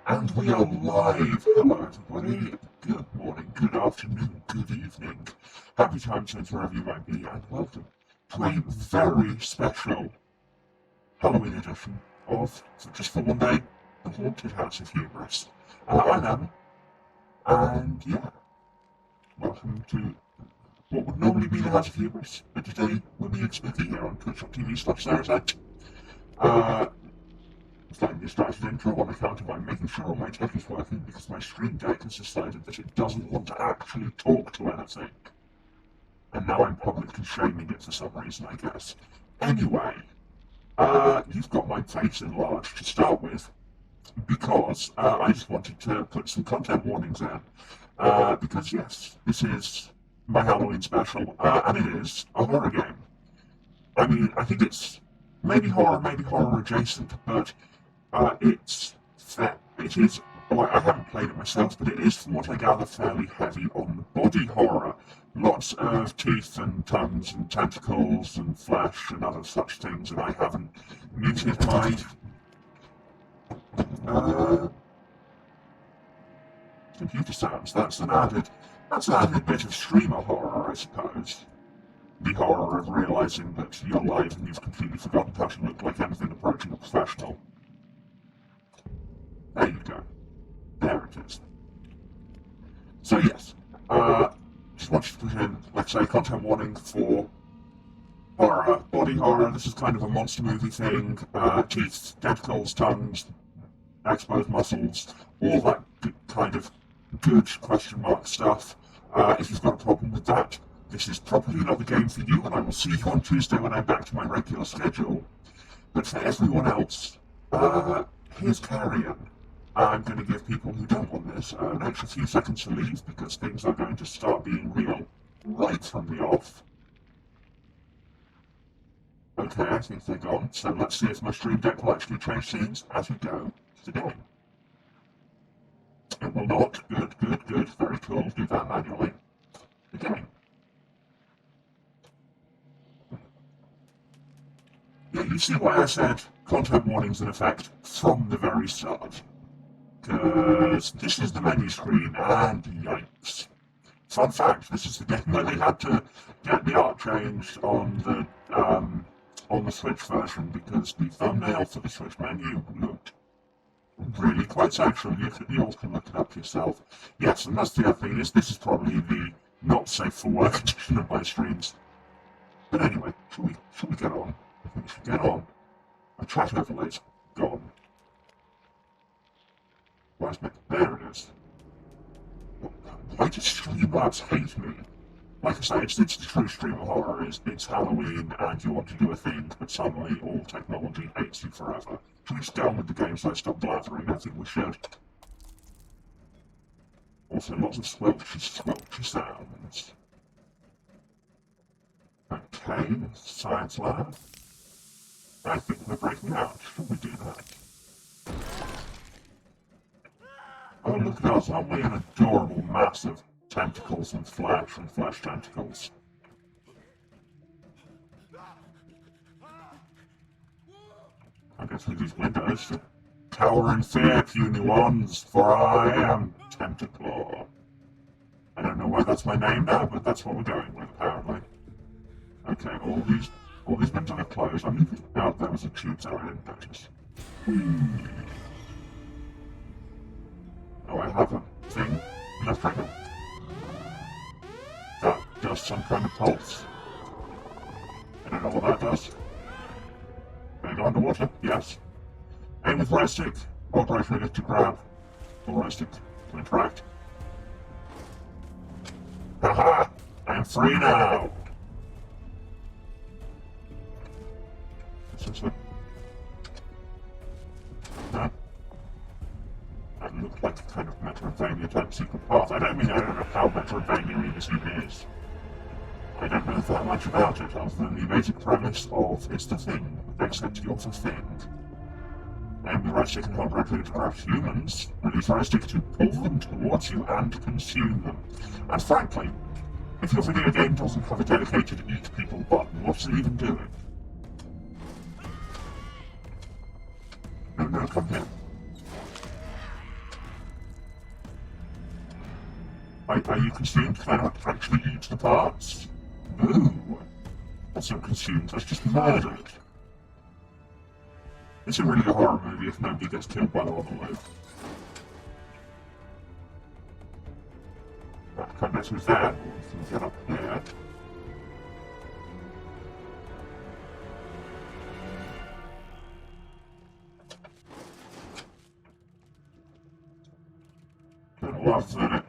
And we are live! Hello everybody, good morning, good afternoon, good evening. Happy time since wherever you might be, and welcome to a very special Halloween edition of, just for one day, the Haunted House of Humorous. I'm Emma, and yeah, welcome to what would normally be the House of Humorous, but today we're being spooky here on twitch.tv/Sarasite. Starting this started intro on account of I'm making sure my tech is working because my stream deck has decided that it doesn't want to actually talk to anything. And now I'm publicly shaming it for some reason, I guess. Anyway, you've got my face enlarged to start with because I just wanted to put some content warnings in. Because yes, this is my Halloween special, and it is a horror game. I mean, I think it's maybe horror adjacent, but it is, well, I haven't played it myself, but it is, from what I gather, fairly heavy on the body horror. Lots of teeth and tongues and tentacles and flesh and other such things, and I haven't muted my, computer sounds. That's an added bit of streamer horror, I suppose. The horror of realising that you're live and you've completely forgotten how to look like anything approaching a professional. There you go. There it is. So yes, just wanted to put in, let's say, content warning for horror, body horror. This is kind of a monster movie thing. Teeth, tentacles, tongues, exposed muscles, all that kind of good question mark stuff. If you've got a problem with that, this is probably not the game for you, and I will see you on Tuesday when I'm back to my regular schedule. But for everyone else, here's CARRION. I'm going to give people who don't want this an extra few seconds to leave because things are going to start being real right from the off. Okay, I think they're gone, so let's see if my stream deck will actually change scenes as we go to the game. It will not. Good, good, good. Very cool. Do that manually. Again. Yeah, you see why I said content warnings in effect from the very start. Because this is the menu screen, and yikes. Fun fact, this is the game where they had to get the art changed on the Switch version because the thumbnail for the Switch menu looked really quite sexual. You all can look it up yourself. Yes, and that's the other thing, is this is probably the not safe for work edition of my streams. But anyway, should we get on? I think we should get on. My chat overlays gone. Where's my... There it is. Why do Streamlabs hate me? Like I say, it's the true stream of horror. It's Halloween and you want to do a thing, but suddenly all technology hates you forever. Should we just get on with the game so I stop blathering? I think we should. Also, lots of squelchy sounds. Okay, science lab. I think we're breaking out. Should we do that? Oh, look at us, aren't we an adorable mass of tentacles and flesh tentacles? I go through these windows to cower in fear, puny ones, for I am Tentaclaw. I don't know why that's my name now, but that's what we're going with, apparently. Okay, all these windows are closed. I'm leaving out there was a tube there I didn't notice. Oh, I have a thing left right now. That does some kind of pulse. I don't know what that does. Can I go underwater? Yes. Aim with right stick. Hold right trigger to grab. Or right stick to interact. Haha! I am free now! This is it. That looked like a kind of Metroidvania type secret path. I don't know how Metroidvania this even is. I don't know that much about it other than the basic premise of it's the thing, except you're the thing. Aim the right stick and hold right trigger to grab humans, release right stick to pull them towards you and consume them. And frankly, if your video game doesn't have a dedicated eat people button, what's it even doing? No, come here. Are you consumed? Can I not actually eat the parts? No. That's not consumed, that's just murdered. It's a really a horror movie if nobody gets killed by the envelope. Right, can't mess with that. We can get up here. I love that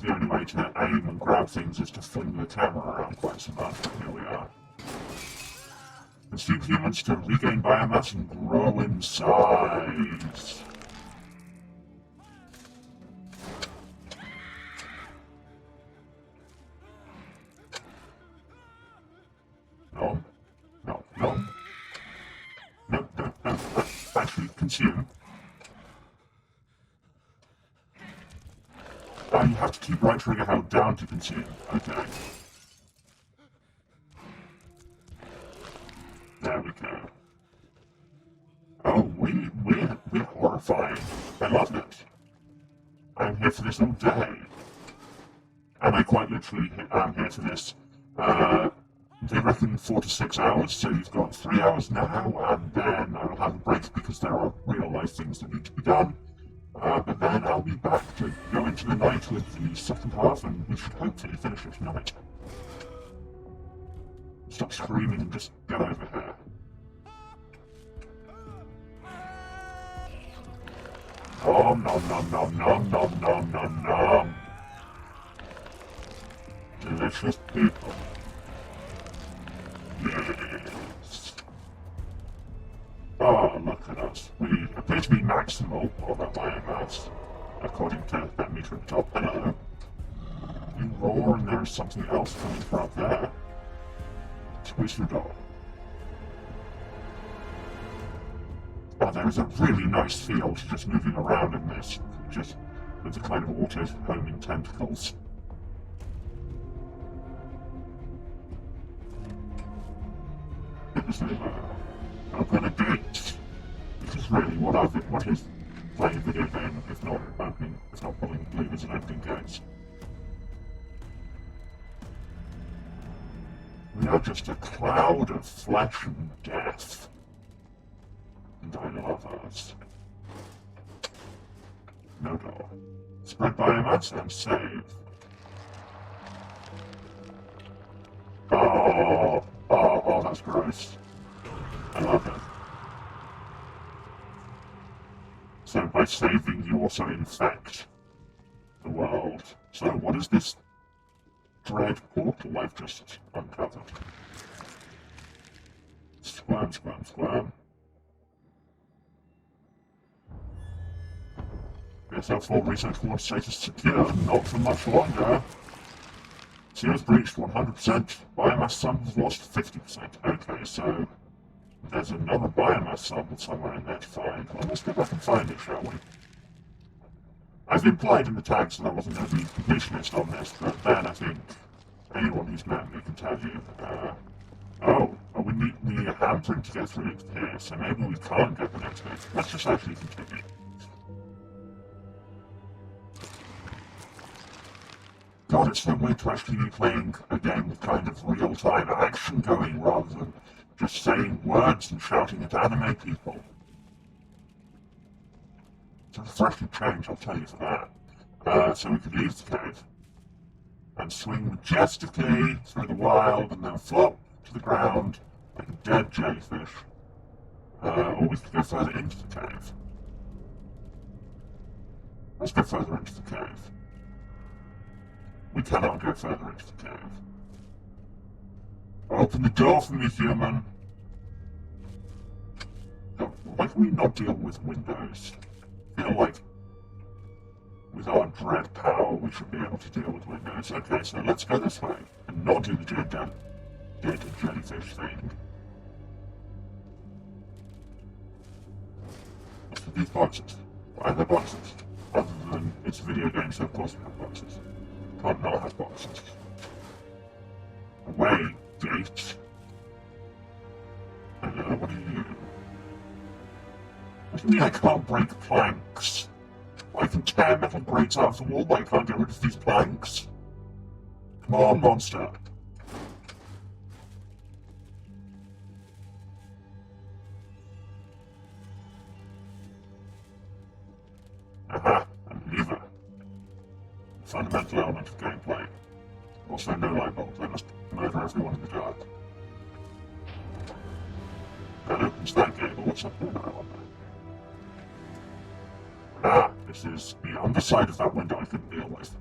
the only way to aim and grab things is to fling the camera around quite so much, but here we are. Consume humans to regain biomass and grow in size. No. No, no. No, no, no. Actually, consume. You have to keep right trigger held down to consume. Okay. There we go. Oh, we're horrifying. I love it. I'm here for this all day. And I quite literally am here for this. They reckon 4 to 6 hours, so you've got 3 hours now, and then I will have a break because there are real life things that need to be done. But then I'll be back to go into the night with the second half, and we should hopefully finish it tonight. Stop screaming and just get over here. Nom nom nom nom nom nom nom nom nom. Delicious people. Yes. Oh, look at us. We appear to be maximal of our biomass, according to that meter at the top. Hello. You roar and there's something else coming from up there. Twist your door. Oh, there's a really nice field just moving around in this, just with the kind of auto-homing tentacles. Open a gate. This is really what is playing a video game if not pulling levers and opening gates. We are just a cloud of flesh and death. And I love us. No door. Spread biomass and save. Oh, that's gross. I love it. So by saving, you also infect the world. So what is this dread portal I've just uncovered? Squirm, squirm, squirm. Guess our full research ward status secure, not for much longer. Seals breached 100%, biomass samples lost 50%. Okay, so there's another biomass sample somewhere in there to find. Well, let's go back and find it, shall we? I've implied in the tags that I wasn't going to be completionist on this, but then I think anyone who's met me can tell you, we need a handprint to get through here, so maybe we can't get the next bit. Let's just actually continue. God, it's so weird to actually be playing a game with kind of real-time action going rather than just saying words and shouting at anime people. It's a refreshing change, I'll tell you for that. So we could leave the cave and swing majestically through the wild and then flop to the ground like a dead jellyfish. Or we could go further into the cave. Let's go further into the cave. We cannot go further into the cave. Open the door for me, human! Why can we not deal with windows? I feel like with our dread power we should be able to deal with windows. Okay, so let's go this way and not do the dead jellyfish thing. What's with these boxes? Why are there boxes? Other than it's a video game, so of course we have boxes. Can't not have boxes. Away, gate. What are you? What do you mean I can't break planks? I can tear metal grates out of the wall, but I can't get rid of these planks. Come on, monster. Aha, and lever. Fundamental element of gameplay. Also, no light bulbs. I must murder everyone in the dark. That opens that gate, but what's up there? I wonder. Ah, this is the underside of that window I couldn't deal with.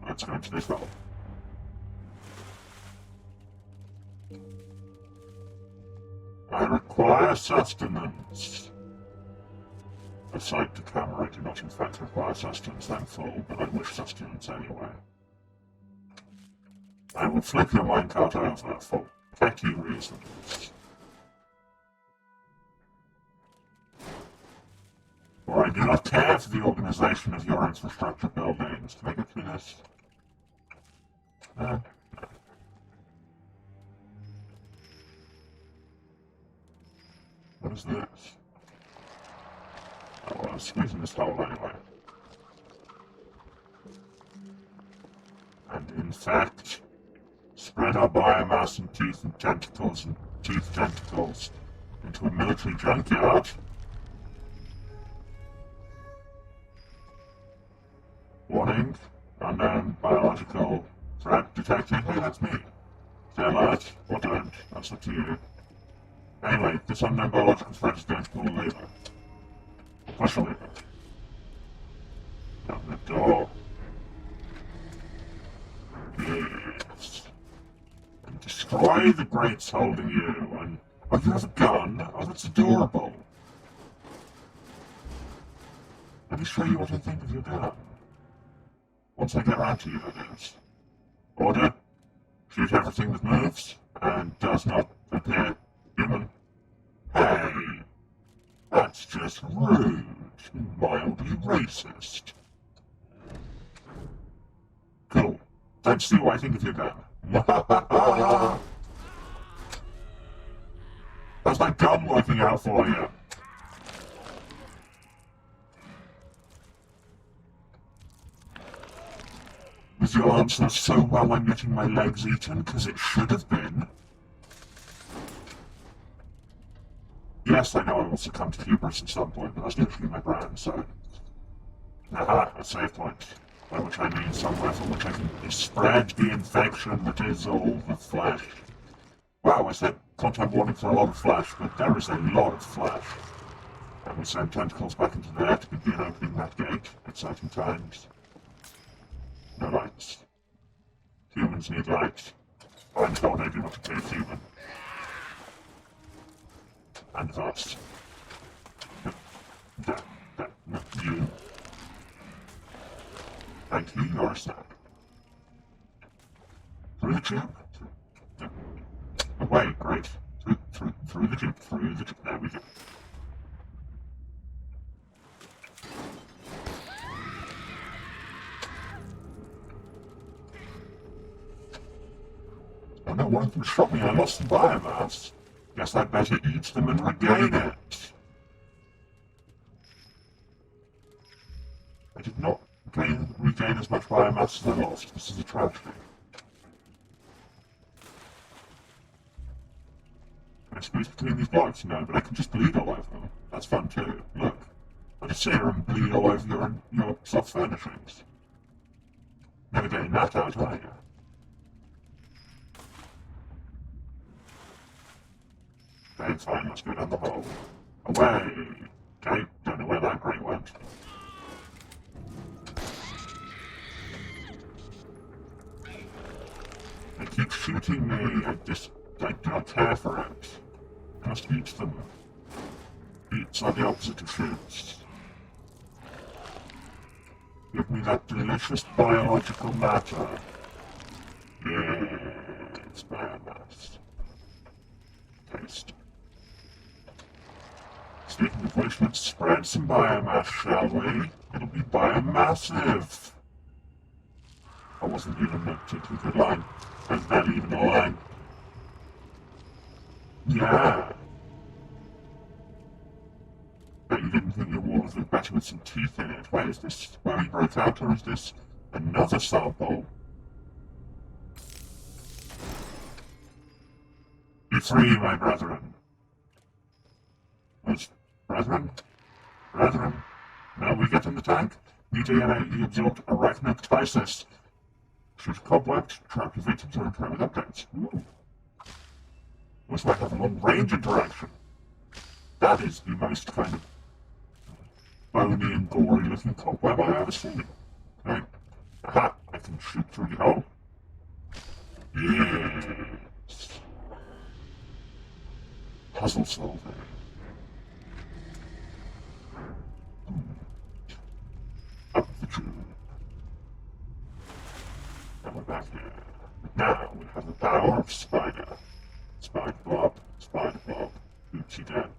Let's go into this hole. I require sustenance. Aside to camera, I do not in fact require sustenance, thankful, but I wish sustenance anyway. I will flip your minecart over for petty reasons. For I do not care for the organization of your infrastructure buildings. Can I get through this? No. What is this? Oh, well, I'm squeezing this hole anyway. And in fact, spread our biomass and teeth and tentacles and teeth tentacles into a military junkyard. Warning, unknown biological threat detected. Hey, that's me. Stay alert, or don't. That's up to you. Anyway, this unknown biological threat is going to pull a lever. Push a lever. Open the door. Yes. And destroy the grates holding you, and... Oh, you have a gun? Oh, that's adorable. Let me show you what I think of your gun. Once I get around to you, that is. Order. Shoot everything that moves, and does not appear human. Hey! That's just rude. Mildly racist. Cool. Let's see what I think of your gun. How's that gun working out for you? Was your answer so well I'm getting my legs eaten because it should have been? Yes, I know I will succumb to hubris at some point, but that's literally my brand, so... Aha, a save point. By which I mean somewhere from which I can spread the infection that is all the flesh. Wow, I said content warning for a lot of flesh, but there is a lot of flesh. And we send tentacles back into there to begin opening that gate. Exciting times. No lights. Humans need light. I'm told I do not appear human. And us. No, you. Thank you, you're a snack. Through the tube? Away, great. Through the tube, there we go. Oh no, one of them shot me, I lost the biomass. Guess I'd better eat them and regain it. I did not regain as much biomass as I lost. This is a tragedy. Can I squeeze between these blocks? No, but I can just bleed all over them. That's fun too. Look. I just sit here and bleed all over your soft furnishings. Never getting that out, are you? Okay, fine, let's go down the hole. Away! Okay, don't know where that grate went. They keep shooting me, I do not care for it. I must eat them. Eats are the opposite of shoots. Give me that delicious biological matter. Yes, biomass. Taste. Speaking of which, let's spread some biomass, shall we? It'll be biomassive. I wasn't even a particularly good line. Is that even a line? Yeah. you didn't think your wall would look better with some teeth in it. Wait, is this where we broke out, or is this another sample? You three, my brethren. Wait, brethren? Brethren? Now we get in the tank. New DNA, you absorbed arachnoctisis. Shoot cobwebs, track your victims, or interact with updates. Ooh. Looks like a long-range interaction. That is the most kind of bony and gory looking cobweb I've ever seen. Right. Aha, I can shoot through the hole. Yes. Puzzle solving. Up the tube. Now we're back here. Now we have the power of Spider. Spider Bob. Spider Bob. Oopsie dead.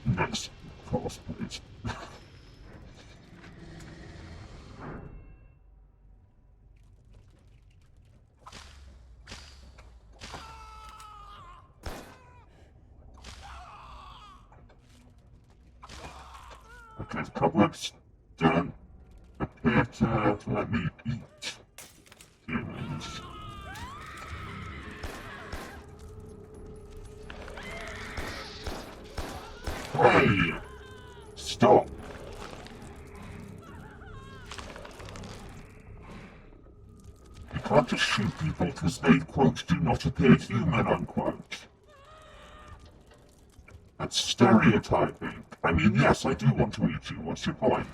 Next course, please. Okay, the cobwebs don't appear to let me eat humans. Hey! Stop! You can't just shoot people because they, quote, do not appear human, unquote. That's stereotyping. I mean, yes, I do want to eat you. What's your point?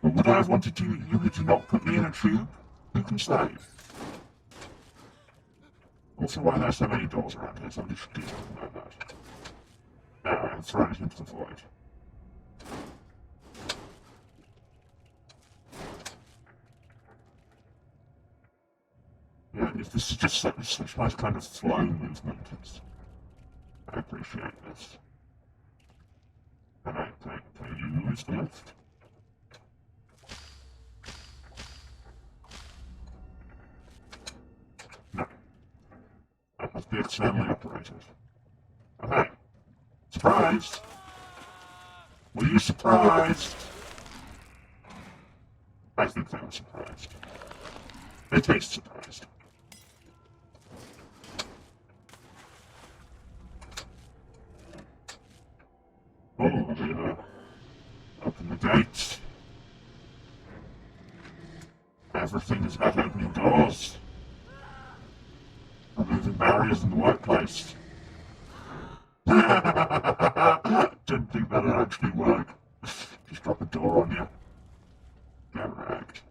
But would I have wanted to eat you to not put me in a tube? Who can say? Also, why are there so many doors around here? Somebody should do something about that. Now, throw it into the void. Yeah, if this is just such nice kind of flow movement, I appreciate this. And I use the lift. No. That must be externally operated. Okay. Surprised! Were you surprised? I think they were surprised. They taste surprised. Oh, yeah. Open the gates. Everything is about opening doors. Removing barriers in the workplace. Didn't think that'd actually work. Just drop a door on you. Get wrecked.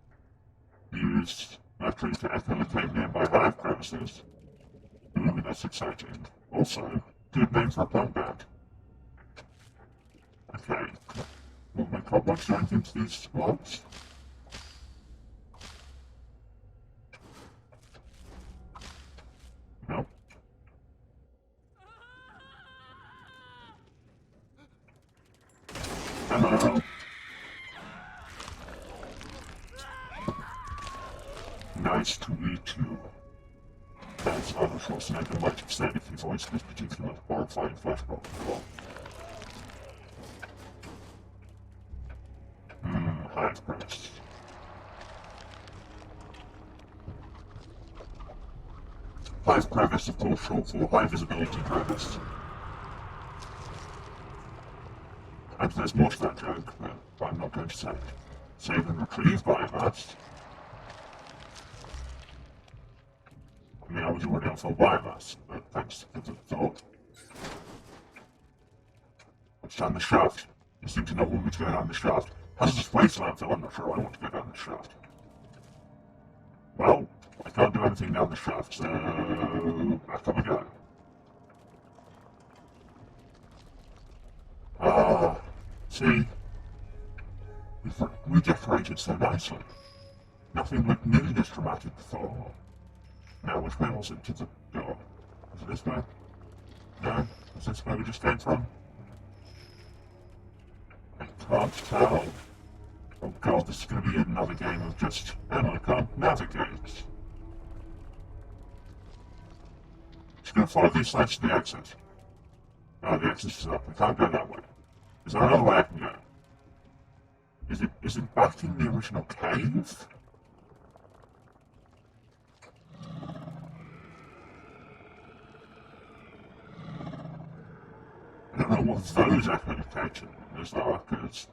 Use batteries to echolocate nearby hive premises. Ooh, that's exciting. Also, good name for a punk band. Okay. Will my cobwebs do anything to these blocks? No. Hello. Nice to meet you. As Arnold Schwarzenegger might have said if he voiced this particular horrifying flashback before. Hive premise. Hive premise, of course, short for high visibility premise. And there's more to that joke, but I'm not going to say it. Save and retrieve biomass. I mean, I was already on full biomass, but thanks for the thought. What's down the shaft? You seem to know what to go down the shaft. Hazardous waste landfill, I'm not sure I want to go down the shaft. Well, I can't do anything down the shaft, so back up we go. See? We decorated so nicely. Nothing looked nearly this dramatic before. Now, which way was it to the door? Was it this way? No? Was this where we just came from? I can't tell. Oh god, this is going to be another game of just, I can't navigate. just gonna follow these signs to the exit. Oh, the exit is up. I can't go that way. Is there another way I can go? Is it back in the original cave? I don't know what those echo detectors are, because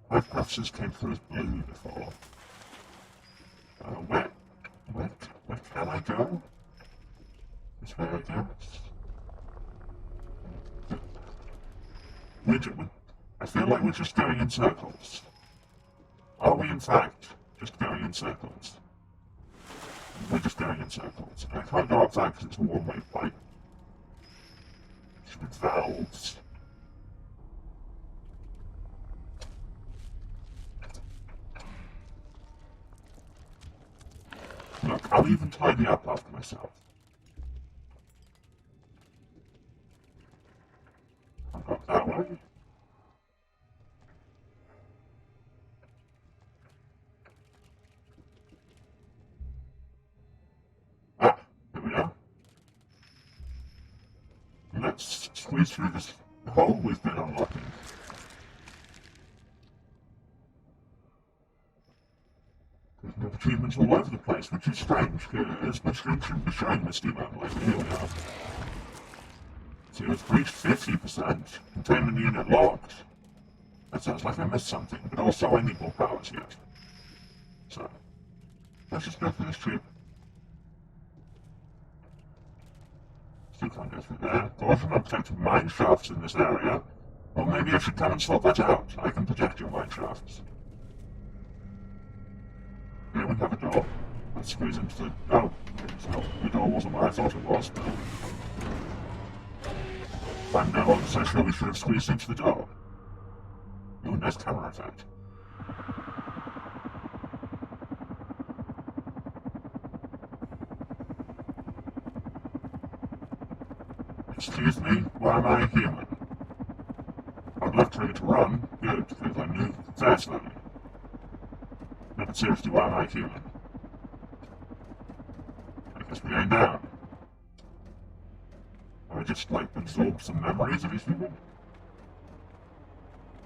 photographs came through as blue before. Where can I go? This way, I guess. I feel like we're just going in circles. Are we in fact just going in circles? We're just going in circles. I can't go up that because it's a one-way pipe. With valves. Look, I'll even tidy up after myself. I'll go that way. Ah, here we are. Let's squeeze through this hole we've been unlocking. There's no achievements all over the place, which is strange, because my screen shouldn't be showing Misty Man like here we are. See, it's reached 50%. Containment unit locked. That sounds like I missed something, but also I need more powers yet. So, let's just go through this tube. Still can't go through there. There wasn't unprotected mine shafts in this area. Or maybe I should come and swap that out. I can protect your mine shafts. Here we have a door. Let's squeeze into the... Oh, the door wasn't where I thought it was, but... I'm no longer so sure we should have squeezed into the door. Ooh, nice camera effect. Excuse me, why am I a human? I'd love to run, good, because I knew very slowly. No, but seriously, why am I a human? I guess we're going down. Have I just, like, absorbed some memories of a human?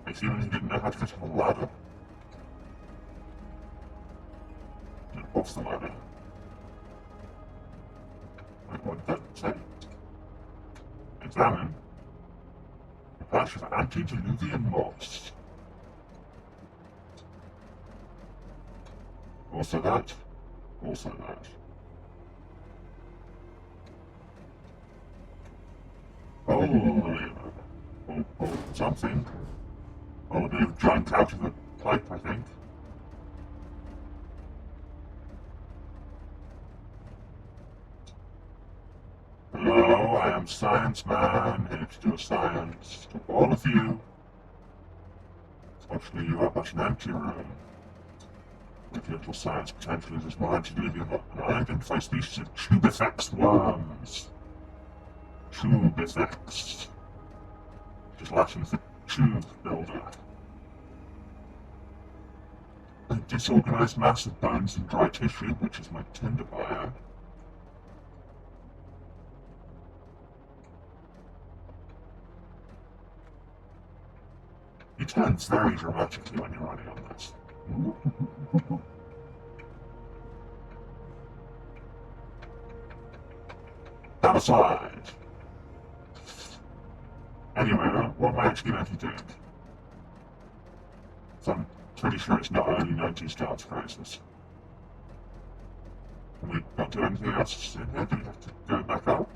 A human who didn't know how to get on a ladder. Off the ladder. Wait, what did that say? Examine. A patch of antediluvian moss. Also that. Also that. Oh, something. Oh, a bit of junk out of the pipe, I think. Hello, I am Science Man, here to do science to all of you. Fortunately, you are but an empty room. With little science potential is as more antediluvian and unidentified species of tubifex worms. Tubifex. Which is Latin for tube builder. A disorganized mass of bones and dry tissue, which is my tinder bio. It turns very dramatically when you're running on this. Outside! Anyway, what am I actually meant to do? So I'm pretty sure it's not early 90s dance crisis. Can we not do anything else in here? Do we have to go back up?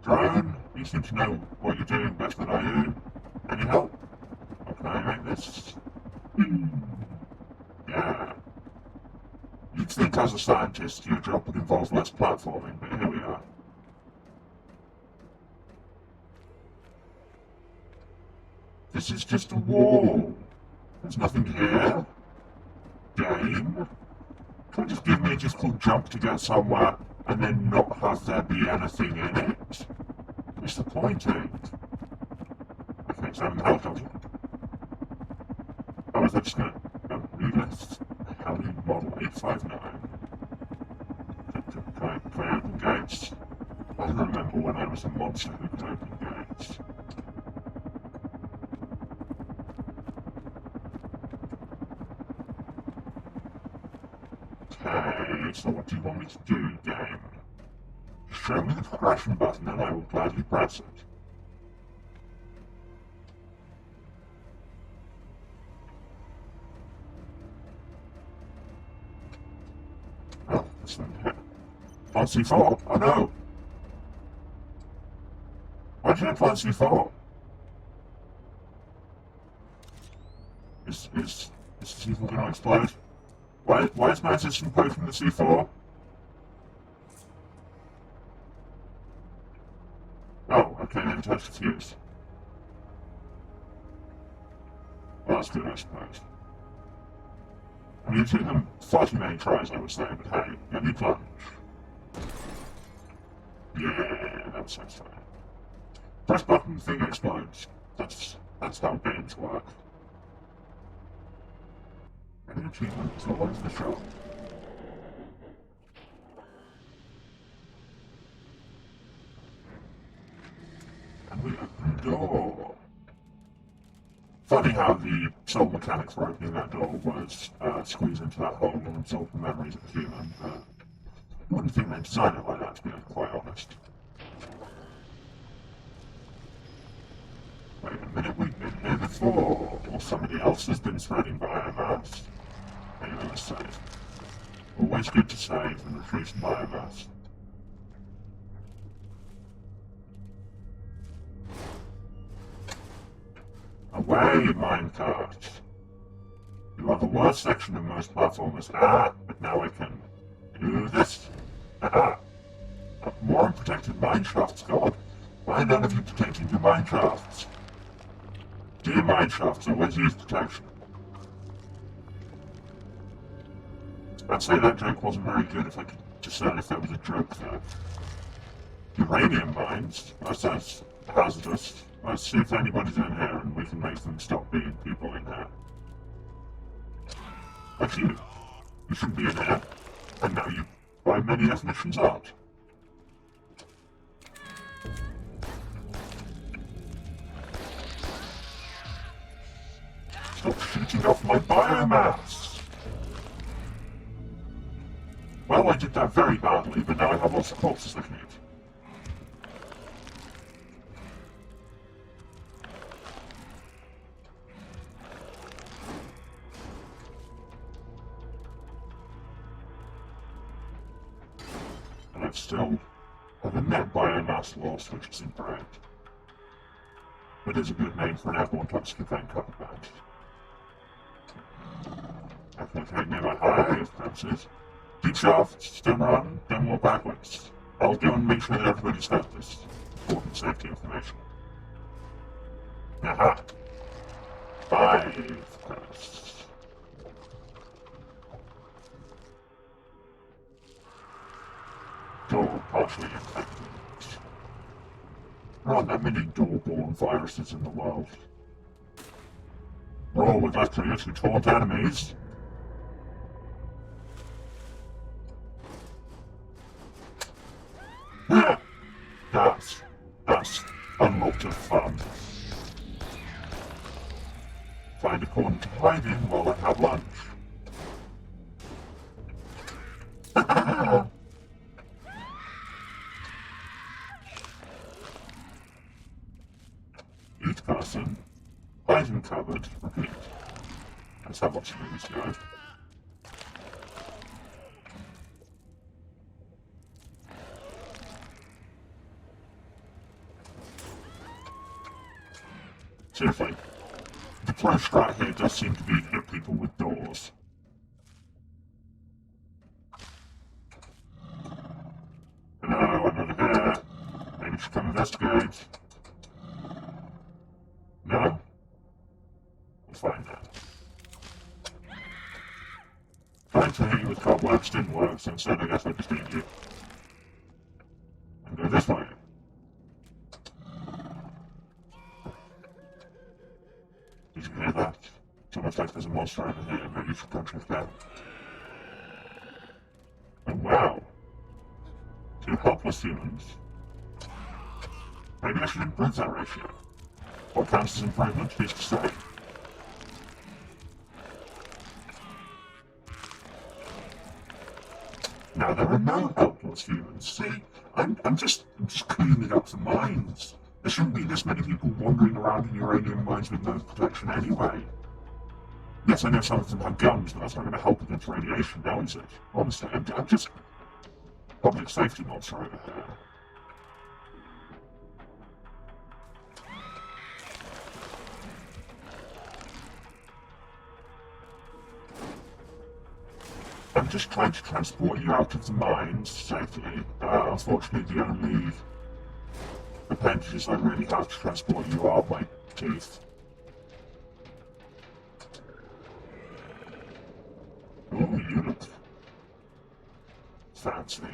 Drone, you seem to know what you're doing better than I do. Any help? How can I make this? Yeah. You'd think as a scientist your job would involve less platforming, but here we are. This is just a wall. There's nothing here. Game? Can't just give me a difficult jump to get somewhere and then not have there be anything in it. Disappointing. I can examine the helicopter. Oh, is that just gonna relist? Heli model 859. Can I open gates? remember when I was a monster who could open gates. Okay, so what do you want me to do, game? Show me the progression button and I will gladly press it. Oh, this thing here. Plant C4? Oh no! Why did I plant C4? Is this even going to explode? Why is my assistant poking the C4? Oh, okay, never touched the fuse. Well, that's good, I suppose. I mean, it took them far too many tries, I would say, but hey, let me plunge. Yeah, that sounds fine. Press button, the thing explodes. That's how games work. Any achievements all over the show. And we open the door. Funny how the sole mechanic for opening that door was squeeze into that hole and absorb the memories of a human. I wouldn't think they'd design it like that, to be quite honest. Wait a minute, we've been here before, or somebody else has been spreading biomass. Anyway, let's save. Always good to save and retrieve some biomass. Away, minecart! You are the worst section of most platformers. But now I can do this. More unprotected mineshafts, God. Why are none of you protecting your mineshafts? Do your mineshafts always use protection? I'd say that joke wasn't very good if I could discern if there was a joke there. Uranium mines? That's hazardous. Let's see if anybody's in here and we can make them stop being people in here. Actually, you shouldn't be in here. And now you, by many definitions, aren't. Stop shooting off my biomass! Well, I did that very badly, but now I have lots of corpses looking at it. And I've still have a net biomass loss, which isn't great. But it's a good name for an airborne toxic event cover band. I can take nearby hive, that's it. Deep shafts, don't run, don't walk backwards. I'll go and make sure that everybody's got this important safety information. Aha! 5 quests. Door partially infected. There aren't that many door-borne viruses in the world. Roll with us to taunt enemies. That's a lot of fun. Find a corner to hide in while I have lunch. Each person, hide in cupboard, repeat. That's how much movies go. Seriously, the pro strat here does seem to be hit people with doors. Hello, another here. Maybe you should come investigate. No? We'll find out. Trying to hit you with cobwebs didn't work, so instead I guess I just eat you. And go this way. Did you hear that? It's almost like there's a monster over here, maybe you should go check it out. Oh wow! 2 helpless humans. Maybe I should improve that ratio. What counts as improvement, who's to say? Now, there are no helpless humans, see? I'm just cleaning up the mines. There shouldn't be this many people wandering around in uranium mines with no protection anyway. Yes, I know some of them have guns, but that's not going to help against radiation now, is it? Honestly, I'm just... public safety monster over here. I'm just trying to transport you out of the mines safely. Unfortunately, the only appendages I really have to transport you are my teeth. Oh, you look fancy.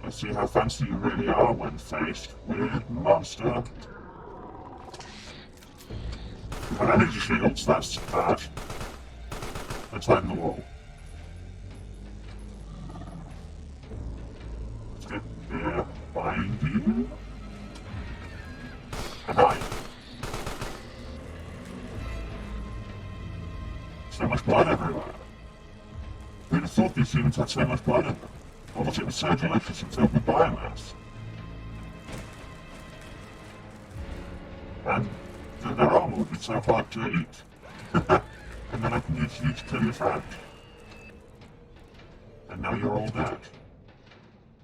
Let's see how fancy you really are when faced with monster. You have energy shields, that's bad. Let's hide in the wall. Let's get there behind you. And hide. So much blood everywhere. Who'd have thought these humans had so much blood in them? Or that it was so delicious and filled with biomass? And their armor would be so hard to eat. And then I can use you to kill your friend. And now you're all dead.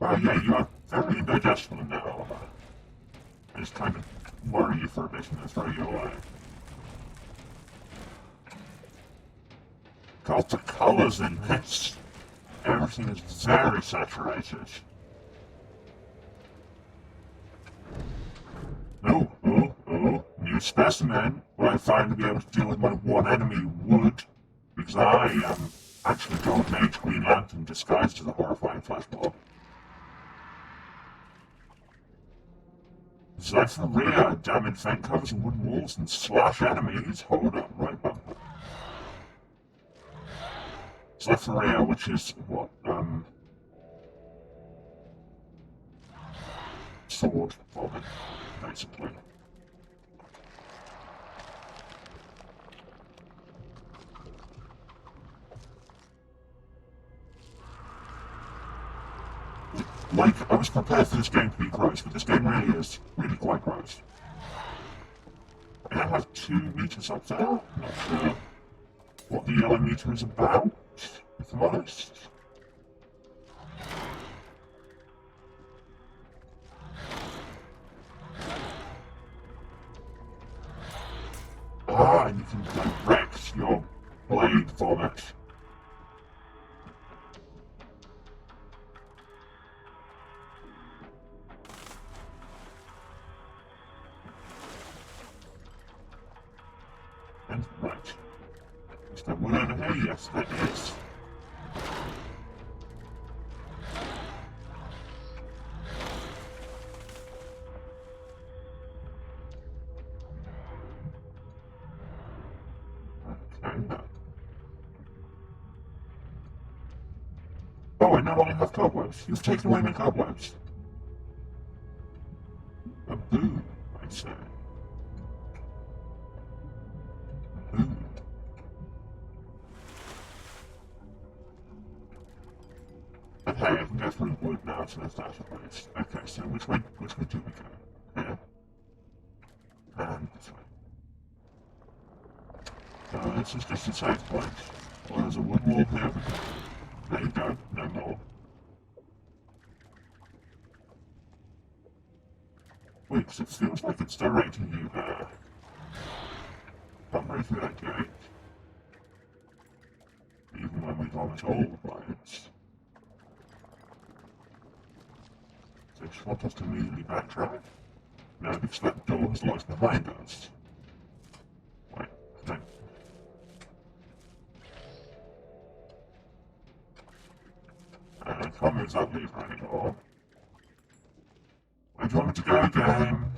Well, yeah, you are very indigestible now. I just kind of worry you for a bit and then throw you away. God, the colours in this! Everything is very saturated. Oh, new specimen. Will I finally be able to deal with my one enemy, wood? Because I am actually Golden Age Green Lantern disguised as a horrifying flash mob. Zephyria, damaged vent covers and wooden walls and slash enemies. Hold up, right bumper. Zephyria, which is what, sword vomit, basically. Like, I was prepared for this game to be gross, but this game really is really quite gross. I now have 2 meters up there. Not sure what the yellow meter is about, if I'm honest. Ah, and you can direct your blade vomit. And right. Is that one over here? Yes, that is. Oh, I no longer have cobwebs. You've taken away my cobwebs. A boo, I say. A boo. Okay, I can go through the wood now to the database. Okay, so which way do we go? Here. And this way. So this is just a safe place. Well, there's a wood wall here. There you go, no more. Wait, 'cause it feels like it's directing you there. Come right through that gate. Even when we vomit all the blades. They just want us to immediately backtrack. No, because that door is locked behind us. Wait, no. I can't move that lever anymore. Where do you want me to go again?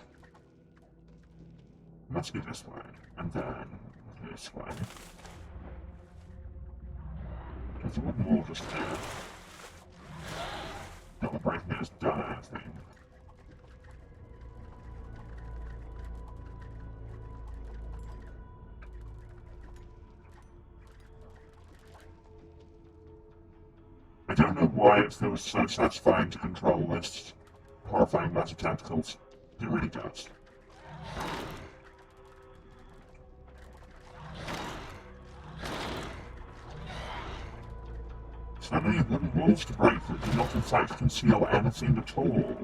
It must be this way. And then this way. there's a wooden wall just here. Not the breaking it has done anything. I don't know why it feels so satisfying to control this horrifying mass of tentacles. It really does. So many wooden walls to break that do not in fact conceal anything at all.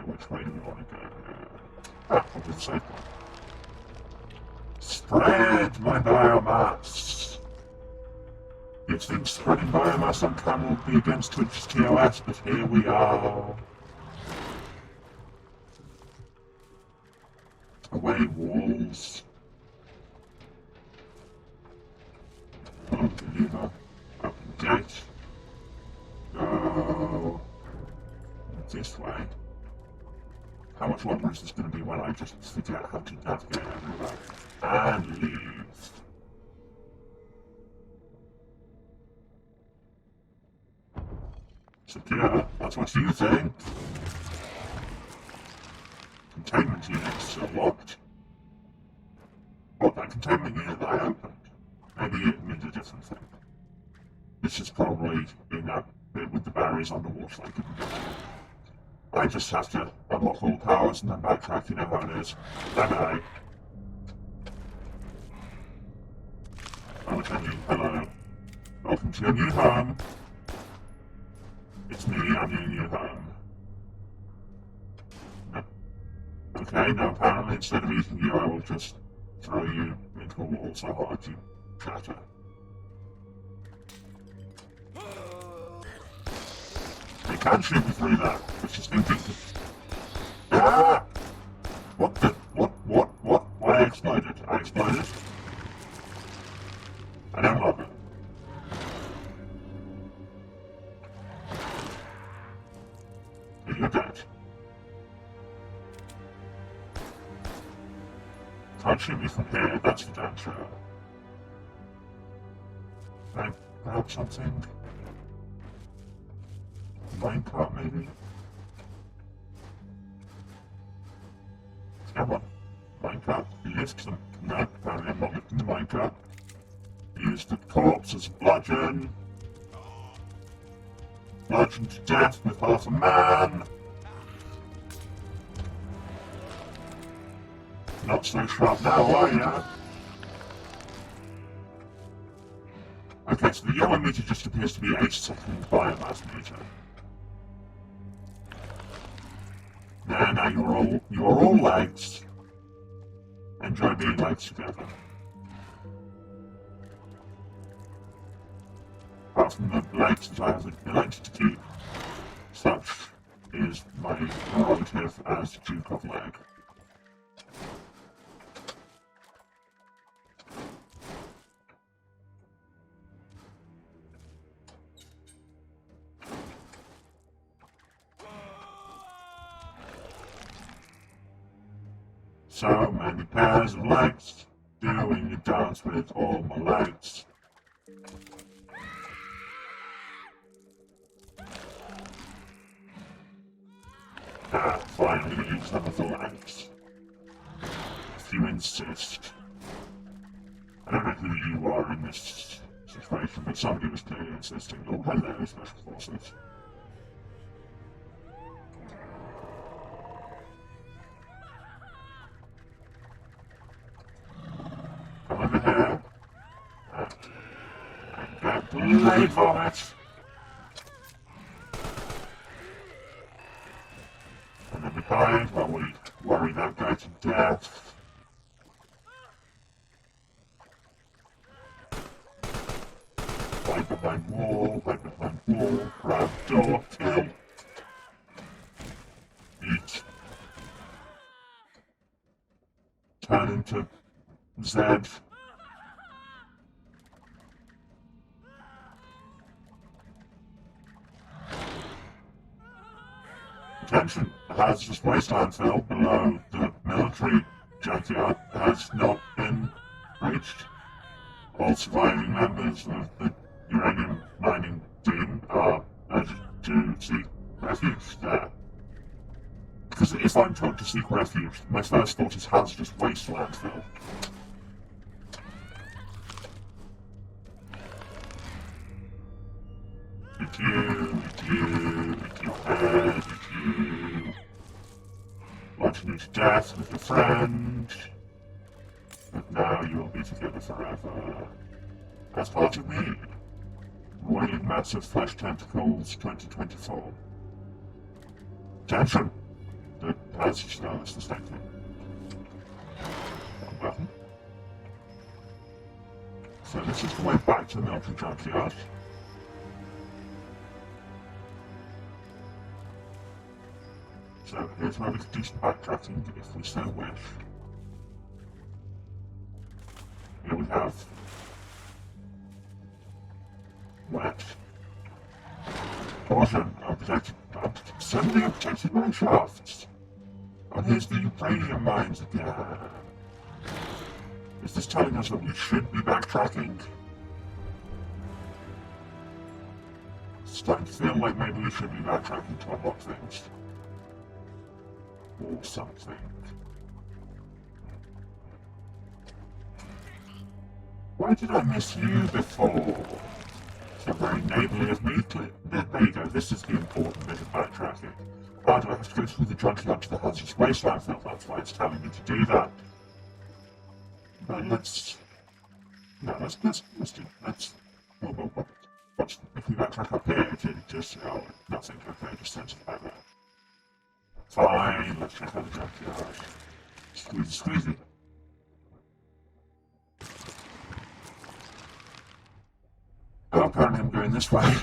Which way do we want to go here? Ah, I'll do the same one. Spread my biomass! You'd think spreading biomass on camera would be against Twitch's TOS, but here we are. Away walls. Open lever. Open gate. Go. This way. How much longer is this going to be when I just forget how to navigate everywhere? And leave. Secure, that's what you think. Containment units are locked. What, that containment unit that I opened? Maybe it means a different thing. This is probably in that bit with the barriers underwater I couldn't get to. I just have to unlock all powers and then backtrack, you know how it is. Bye-bye. Oh, hello. Welcome to your new home. It's me, I'm your new home. No. Okay, now apparently instead of eating you, I will just throw you into a wall so hard you shatter. You can shoot me through that, which is ridiculous. Ah! What the? What? Why I exploded? I exploded? I don't love it. You're dead. Can't shoot me from here, that's for damn sure. Can I grab something? Minecart, maybe? Come on. Minecart, lift them. No, apparently I'm not lifting the minecart. Use the corpse as a bludgeon. Bludgeon to death with half a man. Not so sharp now, are ya? Okay, so the yellow meter just appears to be a second biomass meter. Now you're all legs. Enjoy being legs together. Apart from the legs that I have elected to keep, such is my prerogative as Duke of Leg. So many pairs of legs, doing a dance with all my legs. Finally use some of the legs. If you insist. I don't know who you are in this situation, but somebody was clearly insisting. Oh, hello, Special Forces. Come over here. And get blade vomit. And then behind while we worry that guy to death. Hide behind wall, grab door, kill. Eat. Turn into Zed. Attention, the hazardous waste landfill below the military junkyard has not been reached. All surviving members of the uranium mining team are urged to seek refuge there. Because if I'm told to seek refuge, my first thought is hazardous waste landfill. It's you, head, it's you. Watching you to death with a friend. But now you will be together forever. As part of me. Roiling Massive Flesh Tentacles 2024. Attention! The passage now is the same thing. One button. So this is the way back to the military junkyard. So here's where we can do some backtracking if we so wish. Here we have wet portion of protected, suddenly protected mine shafts. And here's the uranium mines again. Is this telling us that we should be backtracking? It's starting to feel like maybe we should be backtracking to unlock things. Or something. Why did I miss you before? So very neighbourly of me. There you go, this is the important bit of backtracking. Why do I have to go through the junkyard to the hazardous waste landfill? That's why it's telling me to do that. But let's do, what's, if we backtrack up here, it just, oh, nothing, okay, just sends it back there. Fine, let's check out the junkyard. Squeeze it. Oh, apparently I'm going this way.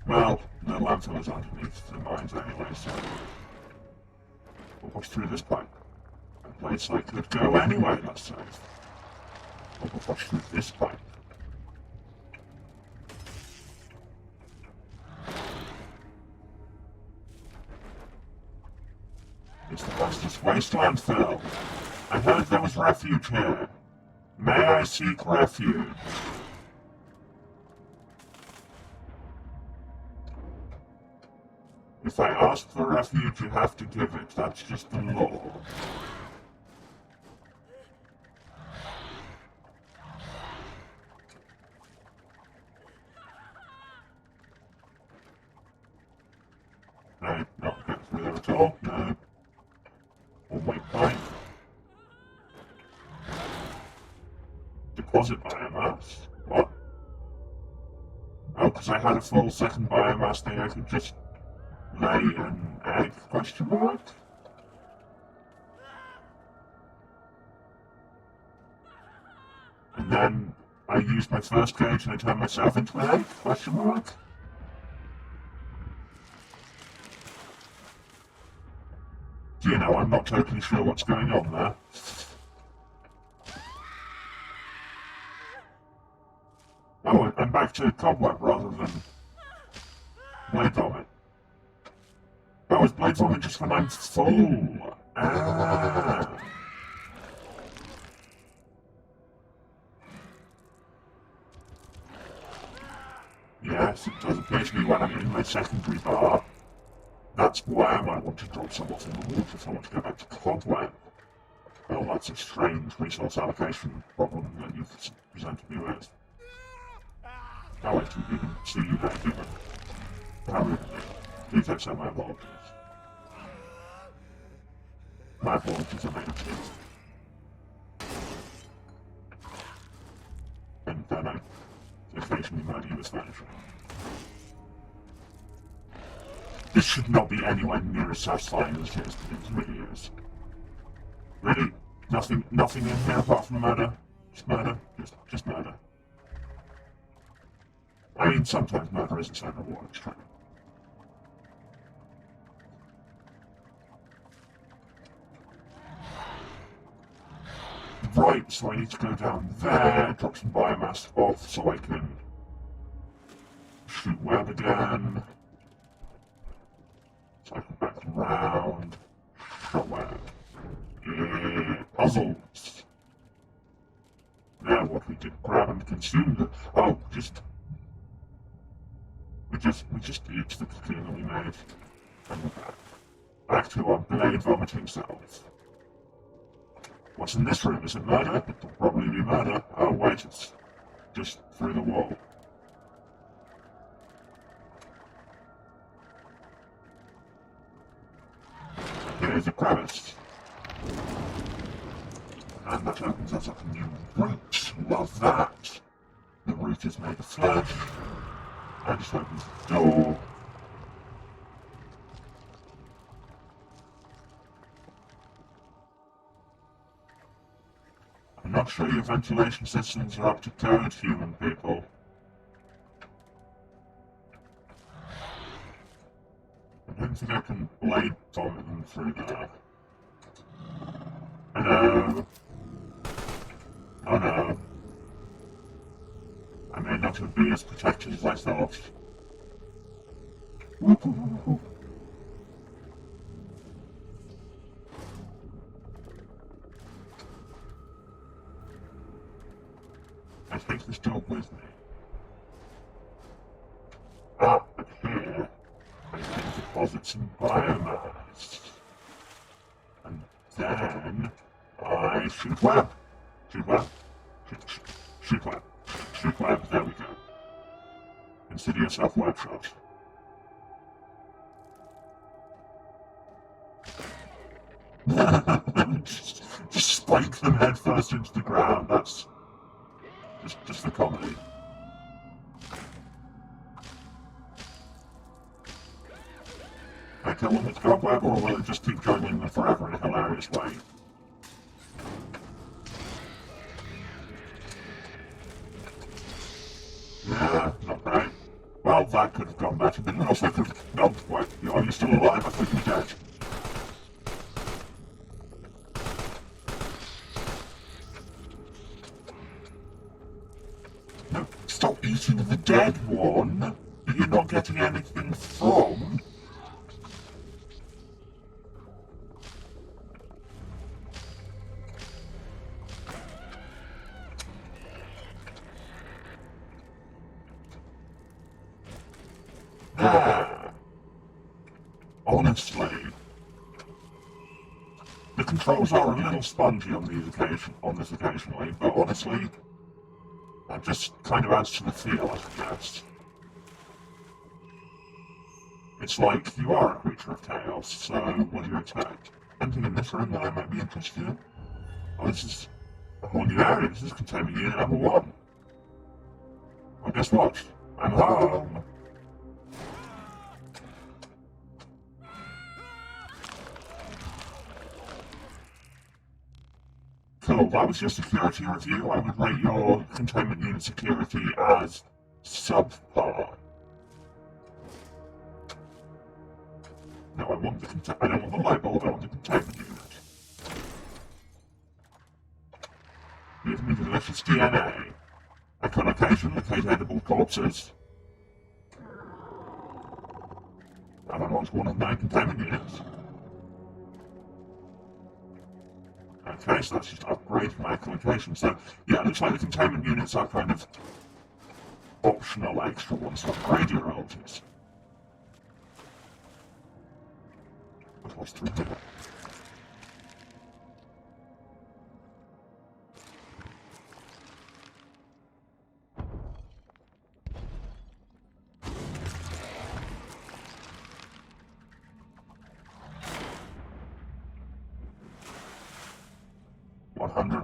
Well, the landfill is underneath the mines anyway, so we'll push through this pipe. A place I could go anyway, let's say. We'll push through this pipe. It's the fastest waste landfill. I heard there was refuge here. May I seek refuge? If I ask for refuge, you have to give it. That's just the law. No, not get through there at all. No. Oh, wait, fine. Deposit biomass? What? Oh, because I had a full second biomass thing, I could just lay an egg? Question mark? And then I used my first cage and I turned myself into an egg? Question mark? You know, I'm not totally sure what's going on there. Oh, I'm back to cobweb rather than blade vomit. Oh, it's blade vomit just when I'm full. Ah. Yes, it does appear to be when I'm in my secondary bar. That's why I might want to drop some off in the water if I want to go back to cobweb. Well, that's a strange resource allocation problem that you've presented me with. Oh, I didn't even see you there, did I? How rude of me. Please accept my apologies. My apologies are negative. And then I occasionally murder you as Spanish. This should not be anywhere near as satisfying as it really is. Really? Nothing in here apart from murder? Just murder? Just murder. I mean, sometimes murder isn't so rewarding, it's true. Right, so I need to go down there, drop some biomass off so I can shoot web again. So I can back ground. Sure. Puzzles. Now what we did, grab and consume the... Oh, we just eat the cooking that we made. And we're back to our blade vomiting selves. What's in this room? Is it murder? It'll probably be murder. Oh wait, it's just through the wall. Here's a crevice. And that opens us up a new route. Love that. The route is made of flesh. I just opens the door. I'm not sure your ventilation systems are up to code, human people. I don't think I can blade vomit them through there. Hello? Oh no. I may not have been as protected as I thought. I take this dog with me. Ah, but here, I can deposit some biomass. And then, I shoot web. Shoot web. Shoot web. Shoot web. There we go. Consider yourself web shot. just spike them head first into the ground. That's just the comedy. I kill them with cobweb, or will it just keep going in there forever in a hilarious way? Yeah, not great. Well, that could have gone better, but also could have... No, wait, are you still alive? I think you're dead. No, stop eating the dead one that you're not getting anything from. Honestly, the controls are a little spongy on this occasionally, but honestly, that just kind of adds to the feel, I guess. It's like you are a creature of chaos, so what do you expect? Anything in this room that I might be interested in? Oh, this is a whole new area. This is containment unit number 1. Well, guess what? I'm home! Cool, that was your security review. I would rate your containment unit security as subpar. No, I don't want the light bulb, I want the containment unit. Give me delicious DNA. I can occasionally locate edible corpses. And I want one of my containment units. Okay, so that's just upgrade my location. So, yeah, it looks like the containment units are kind of optional extra ones to upgrade your abilities. But what's through here?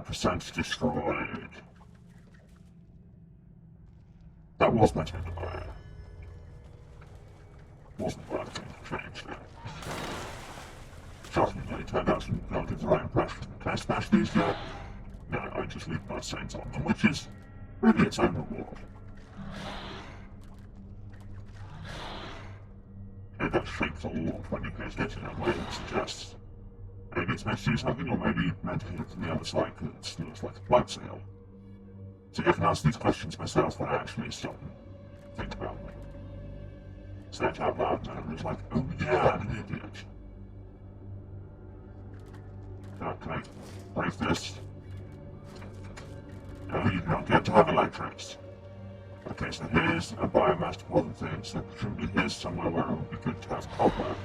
% destroyed. That was my tender. Wasn't working to change that. Shockingly, it turned out to not give the right impression. Can I smash these yet? No, I just leave my saints on them, which is really its own reward. Okay, that shakes a lot when you hit it in a way that suggests maybe it's meant to do something, or maybe meant to hit from the other side because it looks like a blood seal. So I can ask these questions myself when I actually stop and think about them. Say it out loud now, and it's like, oh yeah, I'm an idiot. Okay. Break this. No, you don't get to have electrics. Okay, so here's a biomass deposit thing, so presumably here's somewhere where it would be good to have copper.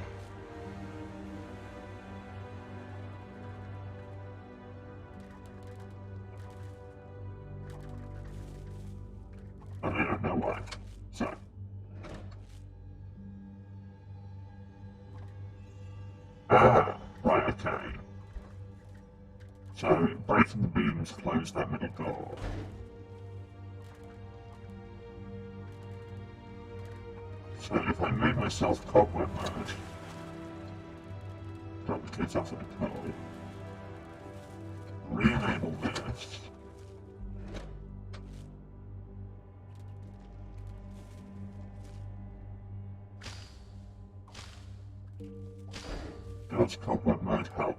And I don't know why. So. Ah, right, okay. So, breaking the beams closed that middle door. So if I made myself cobweb mode, drop the kids off at the pole, re-enable this, does cobweb mode help?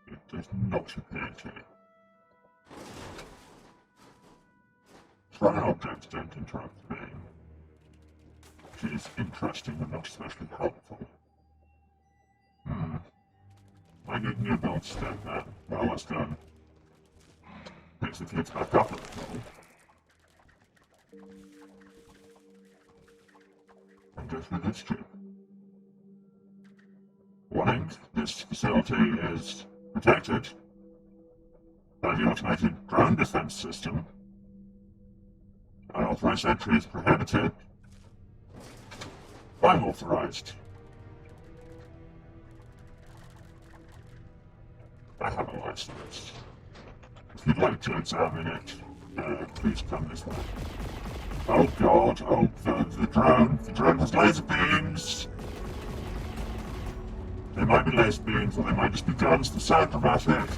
It does not appear to. Thrown objects don't interrupt the beam, which is interesting but not especially helpful. I need new build step then. Well, let's go and pick the kids back up at the pole. And go through this tube. Warning, this facility is protected by the automated drone defense system. Unauthorized entry is prohibited. I'm authorized. I have a license. If you'd like to examine it, please come this way. Oh god, oh, the drone has laser beams! They might be laser beams, or they might just be guns that sound dramatic.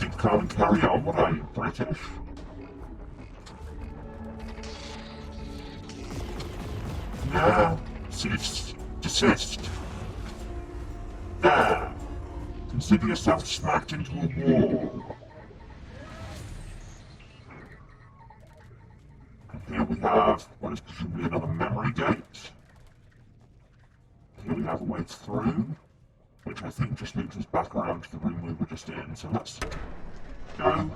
Keep calm and carry on, what are you, British? No, cease, desist. There! Consider yourself smacked into a wall. And here we have what is presumably another memory gate. Here we have a way through, which I think just leads us back around to the room we were just in. So let's go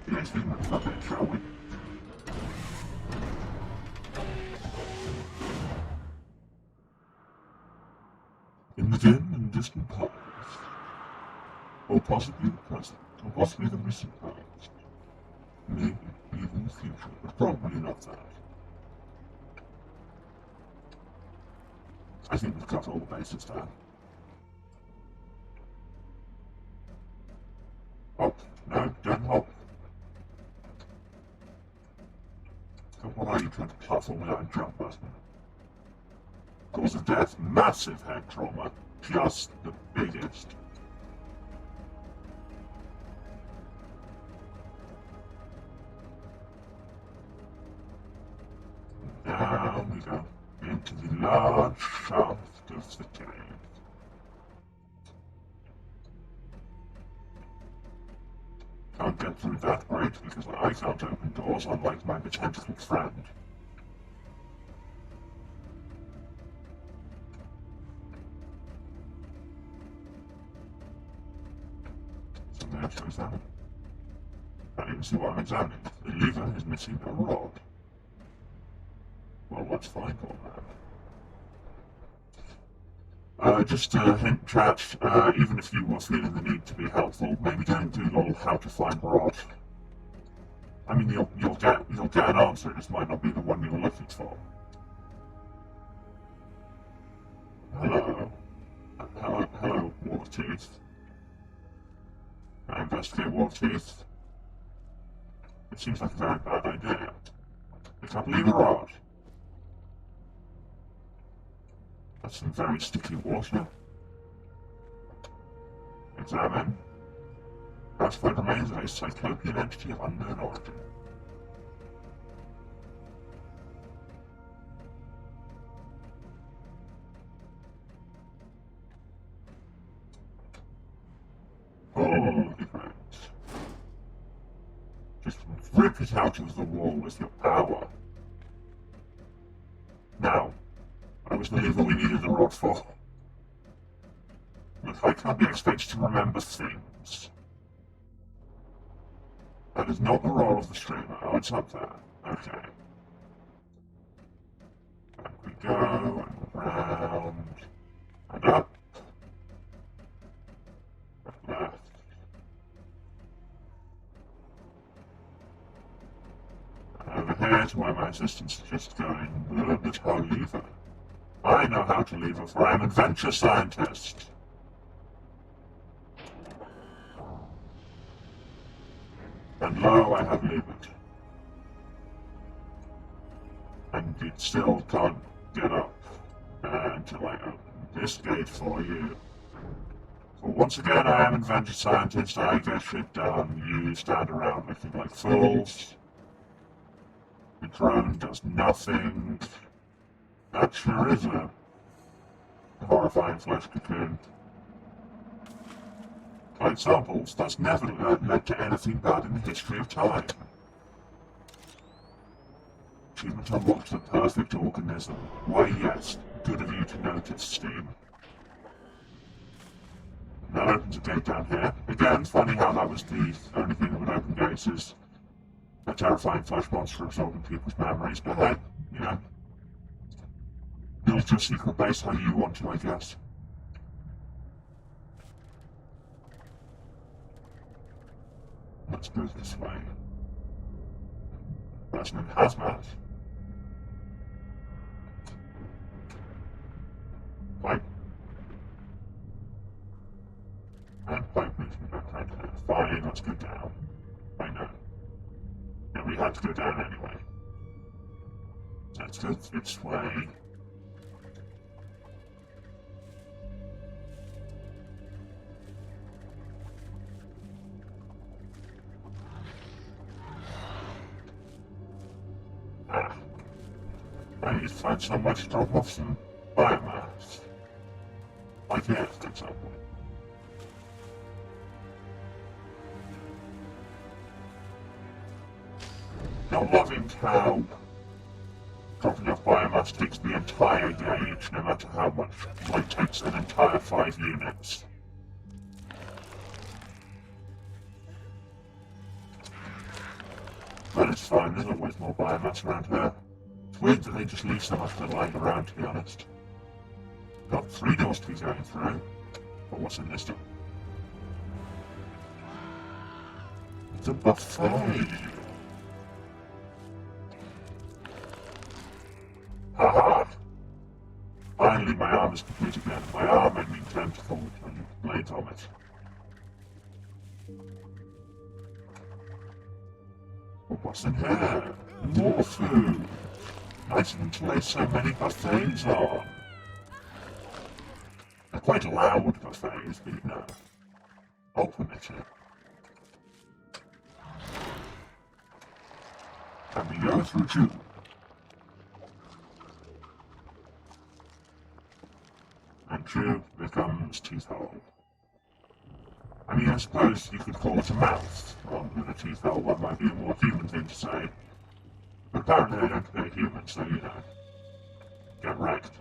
into the room for a bit, shall we? In the dim and distant past, or possibly the present, or possibly the recent past, maybe even the future, but probably not that. I think we've got all the bases down. Hop. No, don't hop. So what are you trying to platform without a jump button? Cause of death, massive head trauma. Just the biggest. Down we go. Into the large shaft of the cave. Can't get through that great because I can't open doors unlike my tentacle friend. So there to examine. I didn't see what I'm examining. The lever is missing a rod. Well, let's find all that. Just a hint, chat, even if you were feeling the need to be helpful, maybe don't Google how to find rod. I mean, you'll get an answer, it just might not be the one you're looking for. Hello. Hello, Warteeth. Can I investigate Warteeth? It seems like a very bad idea. I can't believe a rod. That's some very sticky water. Examine. Classified remains of a cyclopean entity of unknown origin. Holy crap. Rip it out of the wall with your power. Now, I was the lever we needed the rod for. Look, I can't be expected to remember things. That is not the role of the streamer. Oh, it's up there. Okay. Back we go, and around, and up. And left. And over here to where my assistant's just going. The toe lever. I know how to lever, for I am an adventure scientist. And lo, I have levered. And it still can't get up until I open this gate for you. So once again, I am an adventure scientist. I get shit done. You stand around looking like fools. The drone does nothing. That sure is a horrifying flesh cocoon. By examples, that's never led to anything bad in the history of time. Achievement unlocked, the perfect organism. Why yes, good of you to notice, Steam. And that opens a gate down here. Again, funny how that was the only thing that would open gates is a terrifying flesh monster absorbing people's memories, but hey, you know. Build your secret base how you want to, I guess. Let's go this way. Person in hazmat. Pipe. And pipe means we back right there. Fine, let's go down. I know. And we had to go down anyway. Let's go this way. I need to find somewhere to drop off some biomass. Like here, for example. Not loving how dropping off biomass takes the entire gauge, no matter how much it takes an entire 5 units. But it's fine, there's always more biomass around here. It's weird that they just leave so much of it lying around, to be honest. Got 3 doors to be going through. But what's in this door? It's a buffet! Haha! Finally, my arm is complete again. My arm, I mean tentacle, and blades on it. But what's in here? More food! Nice of them to lay so many buffets on. They're quite loud buffets, but you know, I'll permit it. And we go through two. And two becomes teeth hole. I mean, I suppose you could call it a mouth, rather than a teeth hole. That might be a more human thing to say. But apparently they don't pay humans, so you know, get wrecked.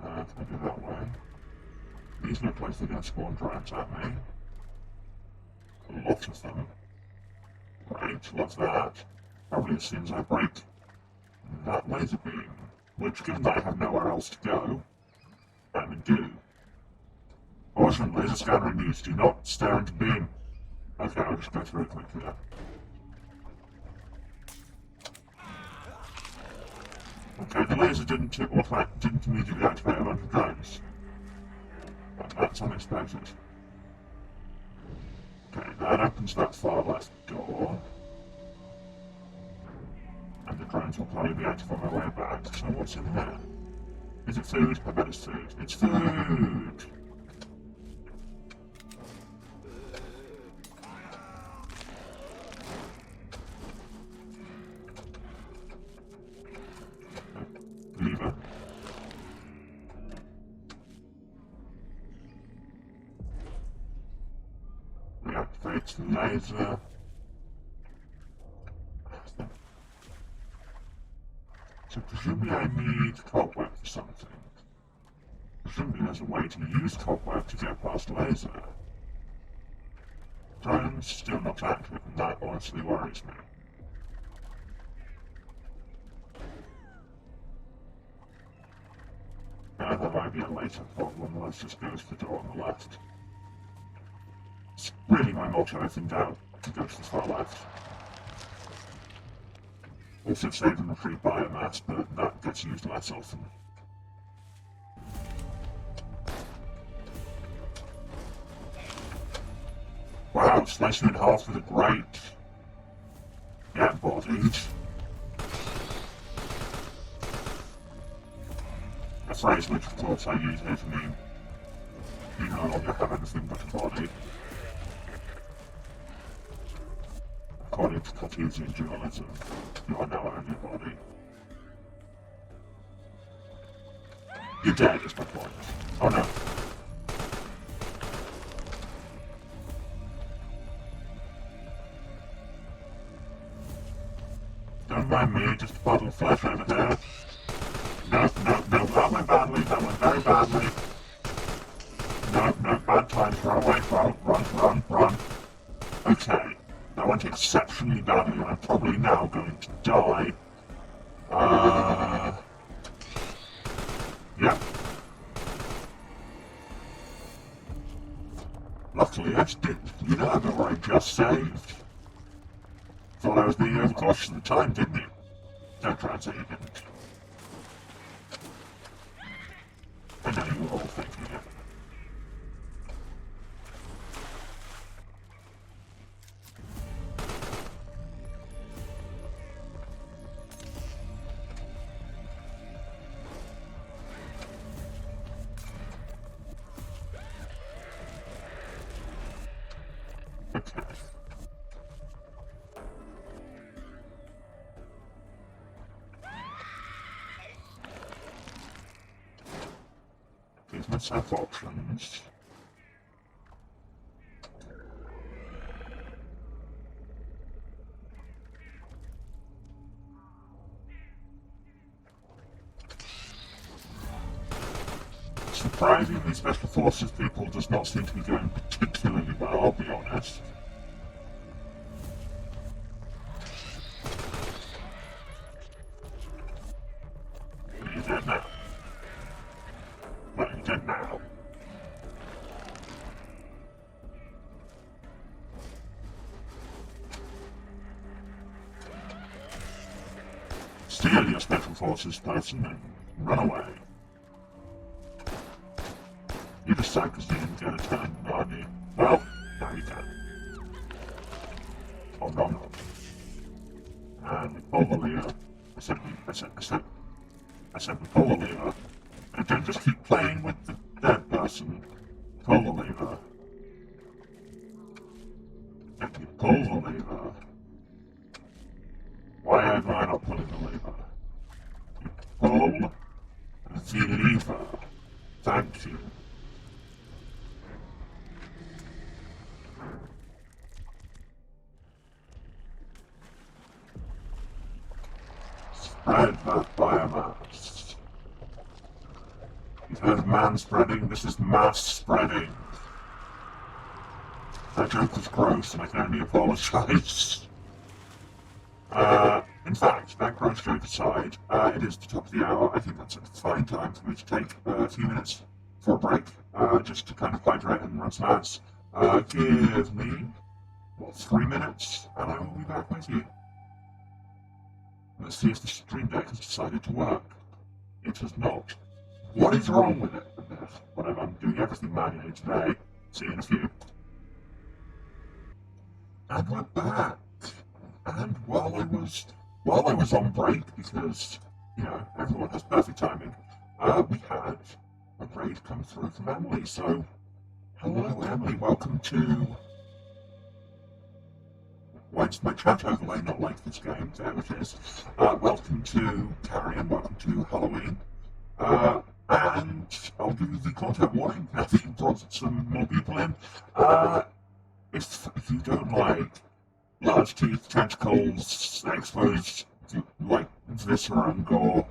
Can I go that way? These look like they're going to spawn dragons at me. A lot of them. Right, love that. Probably as soon as I break that laser beam, which given that I have nowhere else to go, I'm in do. Caution, laser scanner in use, do not stare into beam. Okay, I'll just go through it quickly then. Okay, the laser didn't immediately activate a bunch of drones. But that's unexpected. Okay, that opens that far left door. And the drones will probably be active on my way back. So what's in here? Is it food? I bet it's food. It's food! Lever. Reactivate the laser. So presumably I need cobweb for something. Presumably there's a way to use cobweb to get past laser. Drone's still not active, and that honestly worries me. That might be a later problem. Let's just go to the door on the left. It's really my motto, I think, down to go to the far left. Also saving the free biomass, but that gets used less often. Wow, slicing it in half with a grate. Yeah, bodied. A phrase which, of course, I use here to mean you no longer have anything but a body. According to Cartesian dualism, you are now only a body. You're dead, is my point. Oh no. Don't mind me, just a bottle of flesh over there. No, that went badly, that went very badly. No, bad times, run away, run. Okay, that went exceptionally badly, and I'm probably now going to die. Yeah. Luckily, I did, you know where I just saved. Thought I was being overcautious at the time, didn't you? Don't try and say you didn't. I know you were all thinking it. Okay. Give myself options. Surprisingly, Special Forces people does not seem to be going particularly well, I'll be honest. You're dead now. Well, you're dead now. Steal your Special Forces person and run away. You decide because you didn't get a turn, aren't you? Well, now you can. Oh, no. And we pull the lever. I said we pull the lever. And don't just keep playing with the dead person. Pull the lever. And you pull the lever. Why am I not pulling the lever? You pull the lever. Thank you. Spread that biomass. You've heard of man spreading, this is mass spreading. That joke was gross and I can only apologise. In fact, that gross joke aside, it is the top of the hour. I think that's a fine time for me to take a few minutes for a break, just to kind of hydrate and run some ads. Give me, 3 minutes, and I will be back with you. Let's see if the stream deck has decided to work. It has not. What is wrong with it? Whatever, I'm doing everything manually today. See you in a few. And we're back. And while I was on break, because, you know, everyone has perfect timing, we had a raid come through from Emily. So, hello Emily, welcome to... Why does my chat overlay not like this game? There it is. Welcome to CARRION, welcome to Halloween. And I'll give you the content warning now that you've brought some more people in. If you don't like large teeth, tentacles, exposed like viscera and gore,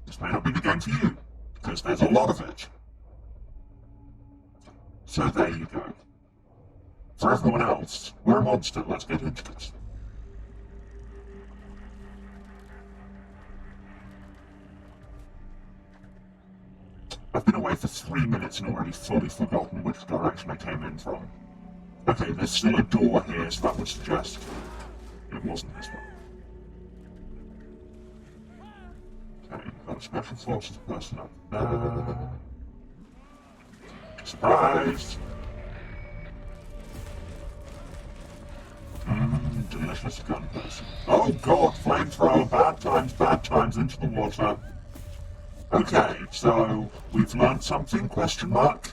this may not be the game for you, because there's a lot of it. So there you go. For everyone else, we're a monster, let's get into it. I've been away for 3 minutes and already fully forgotten which direction I came in from. Okay, there's still a door here, so that would suggest it wasn't this one. Okay, got a special forces person up there. Surprise! Delicious gun person. Oh god, flamethrower, bad times into the water. Okay, so we've learned something, question mark?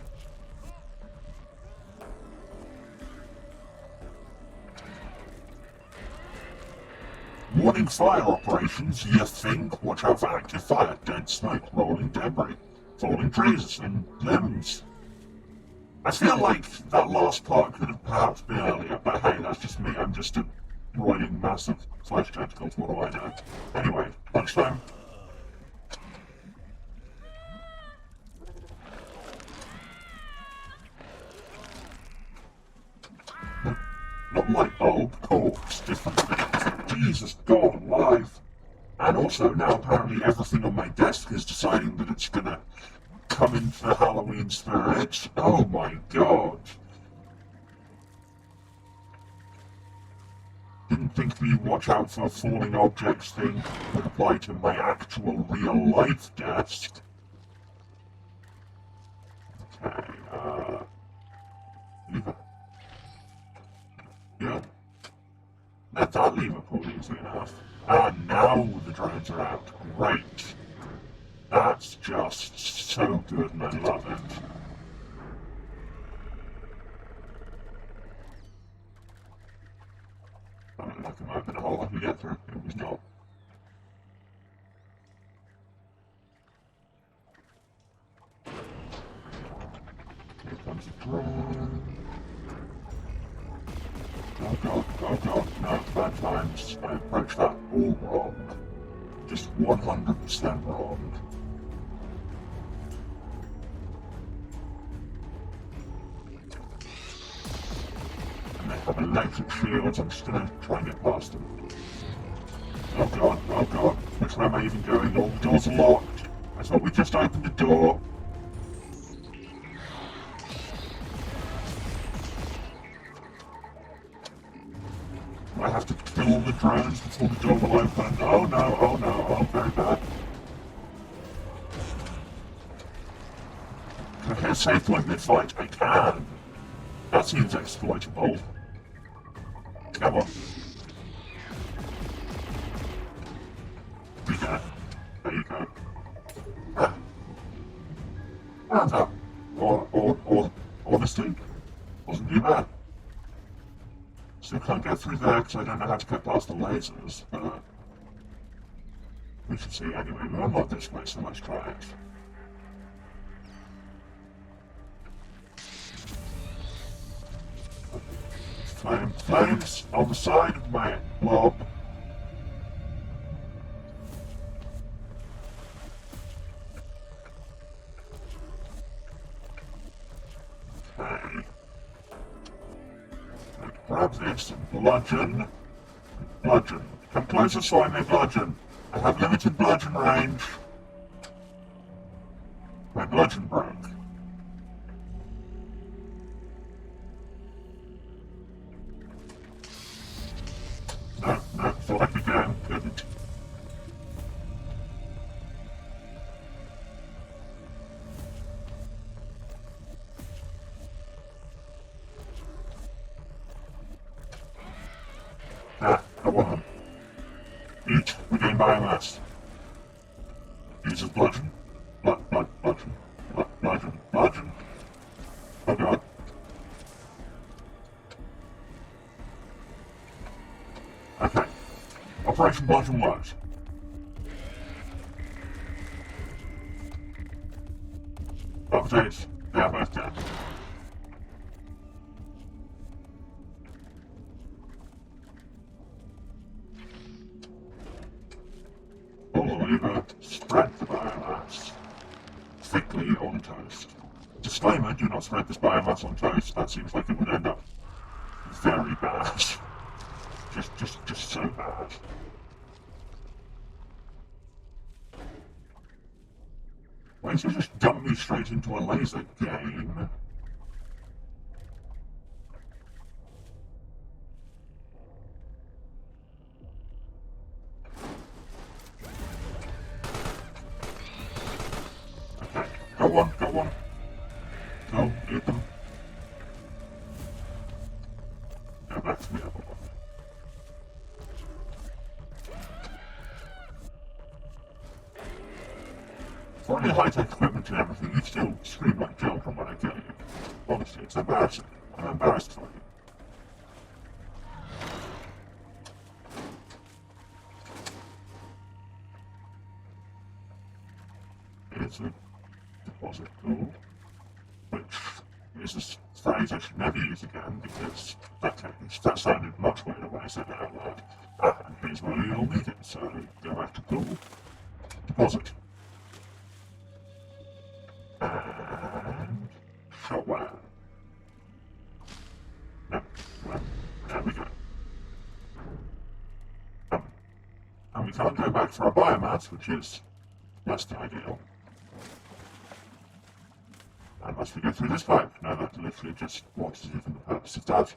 Warning fire operations, you think? Watch out for active fire, dense smoke, rolling debris, falling trees and limbs. I feel like that last part could have perhaps been earlier, but hey, that's just me. I'm just a roiling mass of flesh tentacles, what do I know? Anyway, lunchtime. Not light bulb, corpse, different things. Jesus God alive. And also now apparently everything on my desk is deciding that it's gonna come into the Halloween spirit. Oh my god. Didn't think the watch out for falling objects thing would apply to my actual real life desk. Okay, lever. Yeah. Let that lever pull easily enough. And now the drones are out. Great. That's just so good and I love it. I don't know if there might have been a hole I could get through. It was not. Here comes a drone. Oh god, no, bad times. I approached that all wrong. Just 100% wrong. And they have electric shields, I'm just gonna try and get past them. Oh god, which way am I even going? All the doors are locked. I thought we just opened the door. I have to kill all the drones before the door will open. Oh no, very bad. Can I hit a safe point mid-fight? I can. That seems exploitable. Come on. There you go. Ah, honesty, wasn't too bad. Still can't get through there because I don't know how to get past the lasers, but we should see anyway. I'm not this way, so let's try it. Flames on the side of my blob. Okay. Grab this and bludgeon. Bludgeon. Come closer so I may bludgeon. I have limited bludgeon range. My bludgeon broke. No, thought I could go. Couldn't. Go on. Eat, regain biomass. Uses bludgeon. Bludgeon. Oh god. Okay. Operation Bludgeon works. Updates. They are both dead. thickly on toast. Disclaimer, do not spread this biomass on toast. That seems like it would end up very bad. Just so bad. Why don't you just dump me straight into a laser game? Okay, go on. Go, eat them. Now back to the other one. For all your high-tech equipment and everything, you still scream like children when I kill you. Honestly, it's embarrassing. I'm embarrassed for you. It's a deposit tool, which is a phrase I should never use again because that sounded much weirder when I said it out loud. And here's where you'll need it, so go back to tool, deposit. And shower. No, well, there we go. And we can't go back for our biomass, which is less than ideal. Unless we go through this pipe. No, that literally just watches you for the purpose of that.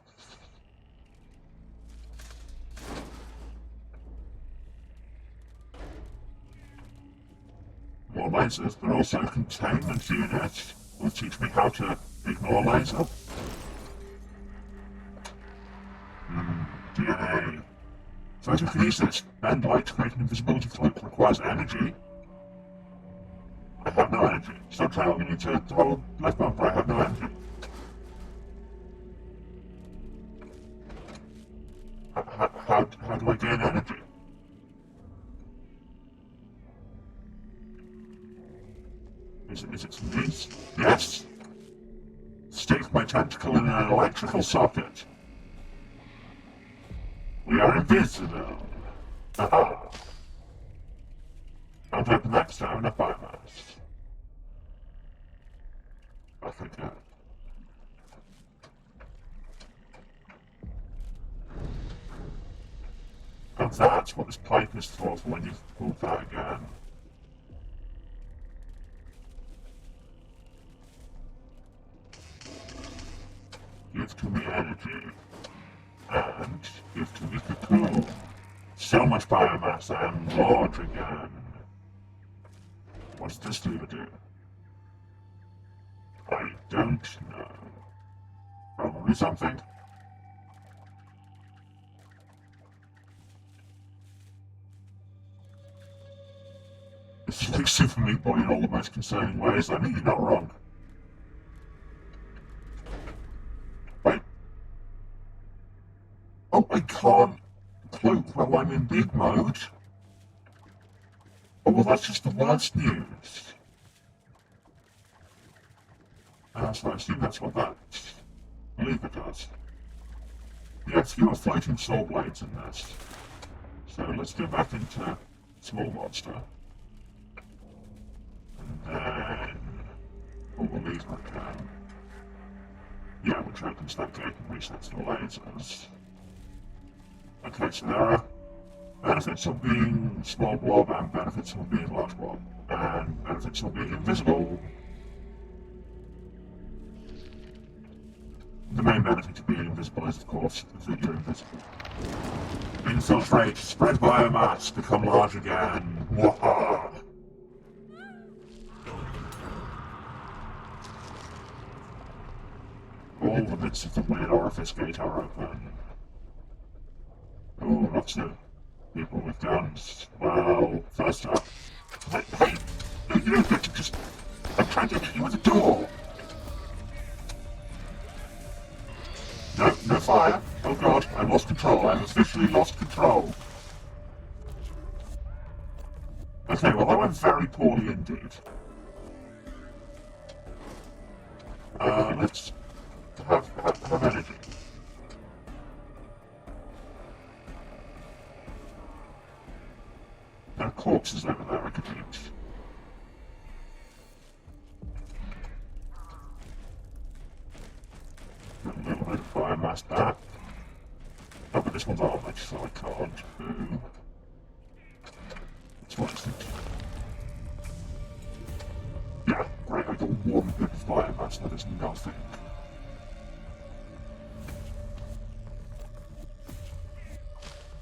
More lasers, but also containment unit will teach me how to ignore laser. DNA. Photokinesis and light to create an invisibility cloak requires energy. I have no energy. Stop telling me to hold left bumper. I have no energy. How do I gain energy? Is it these? Yes. Stick my tentacle in an electrical socket. We are invisible. Aha. Don't open that to have enough biomass. Okay, good. And that's what this pipe is for when you pull that again. Give to me energy. And give to me cocoon. So much biomass, I am large again. What's this lever do? I don't know. Probably something. This is like Super Meat Boy in all the most concerning ways. I mean, you're not wrong. Wait. Oh, I can't cloak while I'm in big mode. Oh, well, that's just the worst news. So I assume that's what that lever does. Yes, you are floating saw blades in this. So let's go back into small monster. And then pull the lever again. Yeah, which opens that gate and resets the lasers. Okay, so there are benefits of being small blob and benefits of being large blob. And benefits of being invisible. The main benefit of being invisible is, of course, that you're invisible. Infiltrate, spread biomass, become large again. Waha! All the bits of the weird orifice gate are open. Oh, lots of people with guns. Well, first up. Hey, you don't get to just... I'm trying to hit you with a door! No fire! Oh god, I lost control. I've officially lost control. Okay, well that went very poorly indeed. Let's have energy. There are corpses over there I could eat. bypass that. Oh, but this one's armored, so I can't do... Let's watch this thing. Yeah, great, I got one big biomass, that is nothing.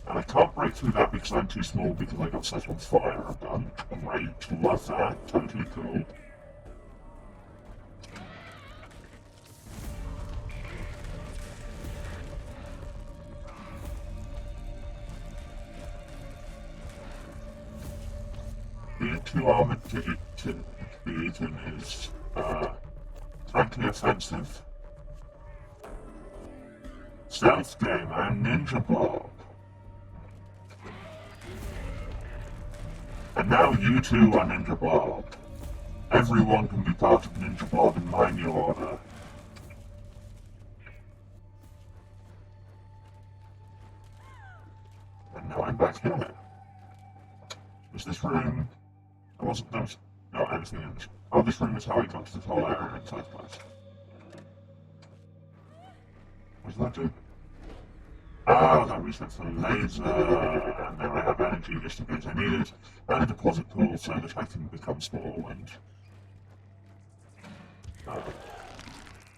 And I can't break through that because I'm too small because I got set on fire. I'm done. Great, love that, totally cool. Being too armored to be eaten is, frankly offensive. Stealth game, I'm Ninja Bob. And now you too are Ninja Bob. Everyone can be part of Ninja Bob in my new order. And now I'm back here. Is this room... I wasn't not anything in this. Oh, this room is how I got to this whole area in the first place. What does that do? Oh, that resets the laser, and now I have energy just in case I need it, and a deposit pool so that I can become small and...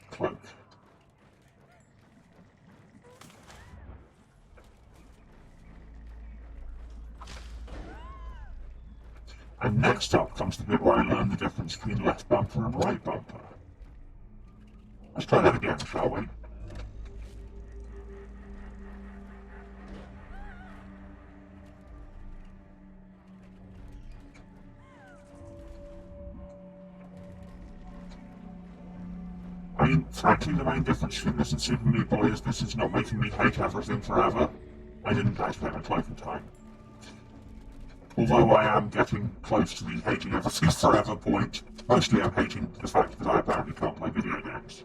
cloak. And next up comes the bit where I learn the difference between left bumper and right bumper. Let's try that again, shall we? I mean, frankly, the main difference between this and Super Meat Boy is this is not making me hate everything forever. I didn't activate my cloak in time. Although I am getting close to the hating everything forever point, mostly I'm hating the fact that I apparently can't play video games.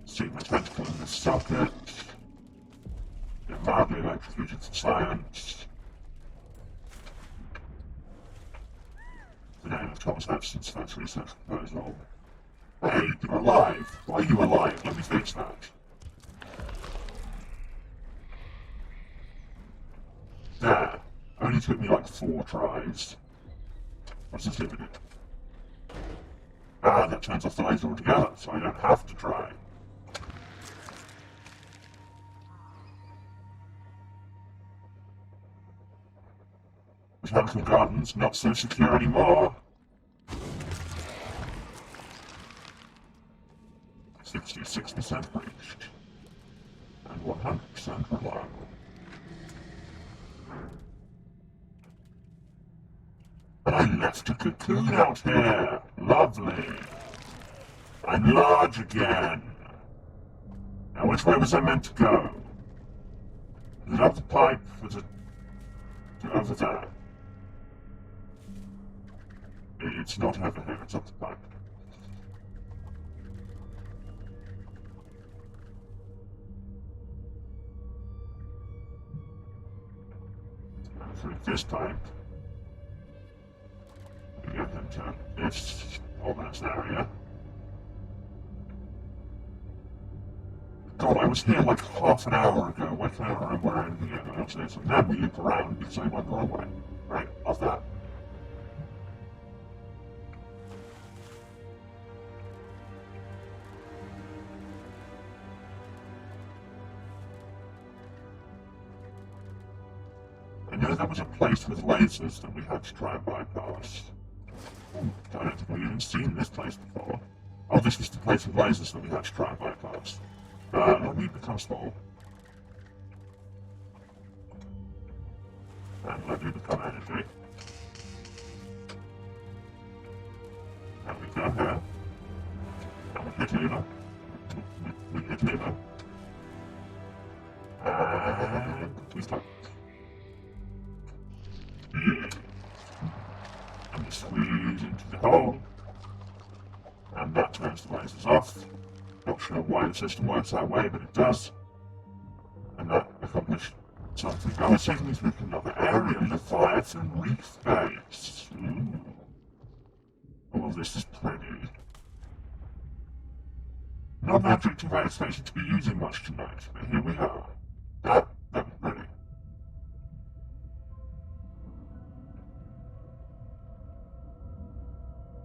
See my tentacle in this socket. Get mildly electrocuted for science. The name of Thomas Edison's first research proposal. Hey, you're alive! Why are you alive? Let me fix that. There. Only took me like 4 tries. What's this doing it? Ah, that turns off the laser altogether, so I don't have to try. Botanical Gardens, not so secure anymore. 66% reached. And 100% reliable. But I left a cocoon out here. Lovely. I'm large again. Now which way was I meant to go? Is it up the pipe? Was it over there? It's not over here, it's up the pipe. Through this pipe. We get into this ominous area. God, I was here like half an hour ago. Why can't I remember where anything is? And then we loop around because I went the wrong way. Right, off that. I know there was a place with lasers that we had to try and bypass. I don't think we've even seen this place before. Oh, this was the place with lasers that we had to try and bypass. Let me become small. And let me become energy. And we go here. And we hit lever. We hit lever. And we stop. Yeah. And we squeeze into the hole. And that turns the lasers off. Not sure why the system works that way, but it does. And that accomplished something. I was taking me through another area, Leviathan Reef Base. Ooh. Oh, this is pretty. No not an adjective I expected to be using much tonight, but here we are. That was pretty.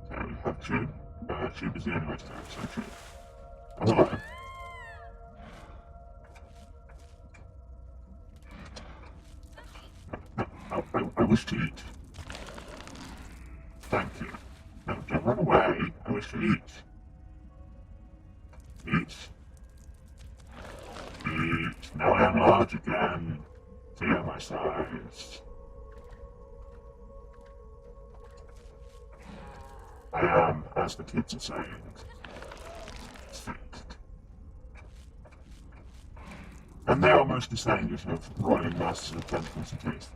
So we have Tube. Tube is the only way to go, so Tube. Oh, hello. I wish to eat. Thank you. No, don't run away. I wish to eat. Eat. Eat. Now I am large again. Fear my size. I am, as the kids are saying, fixed. And they are mostly saying it of roiling masses of tentacles and teeth.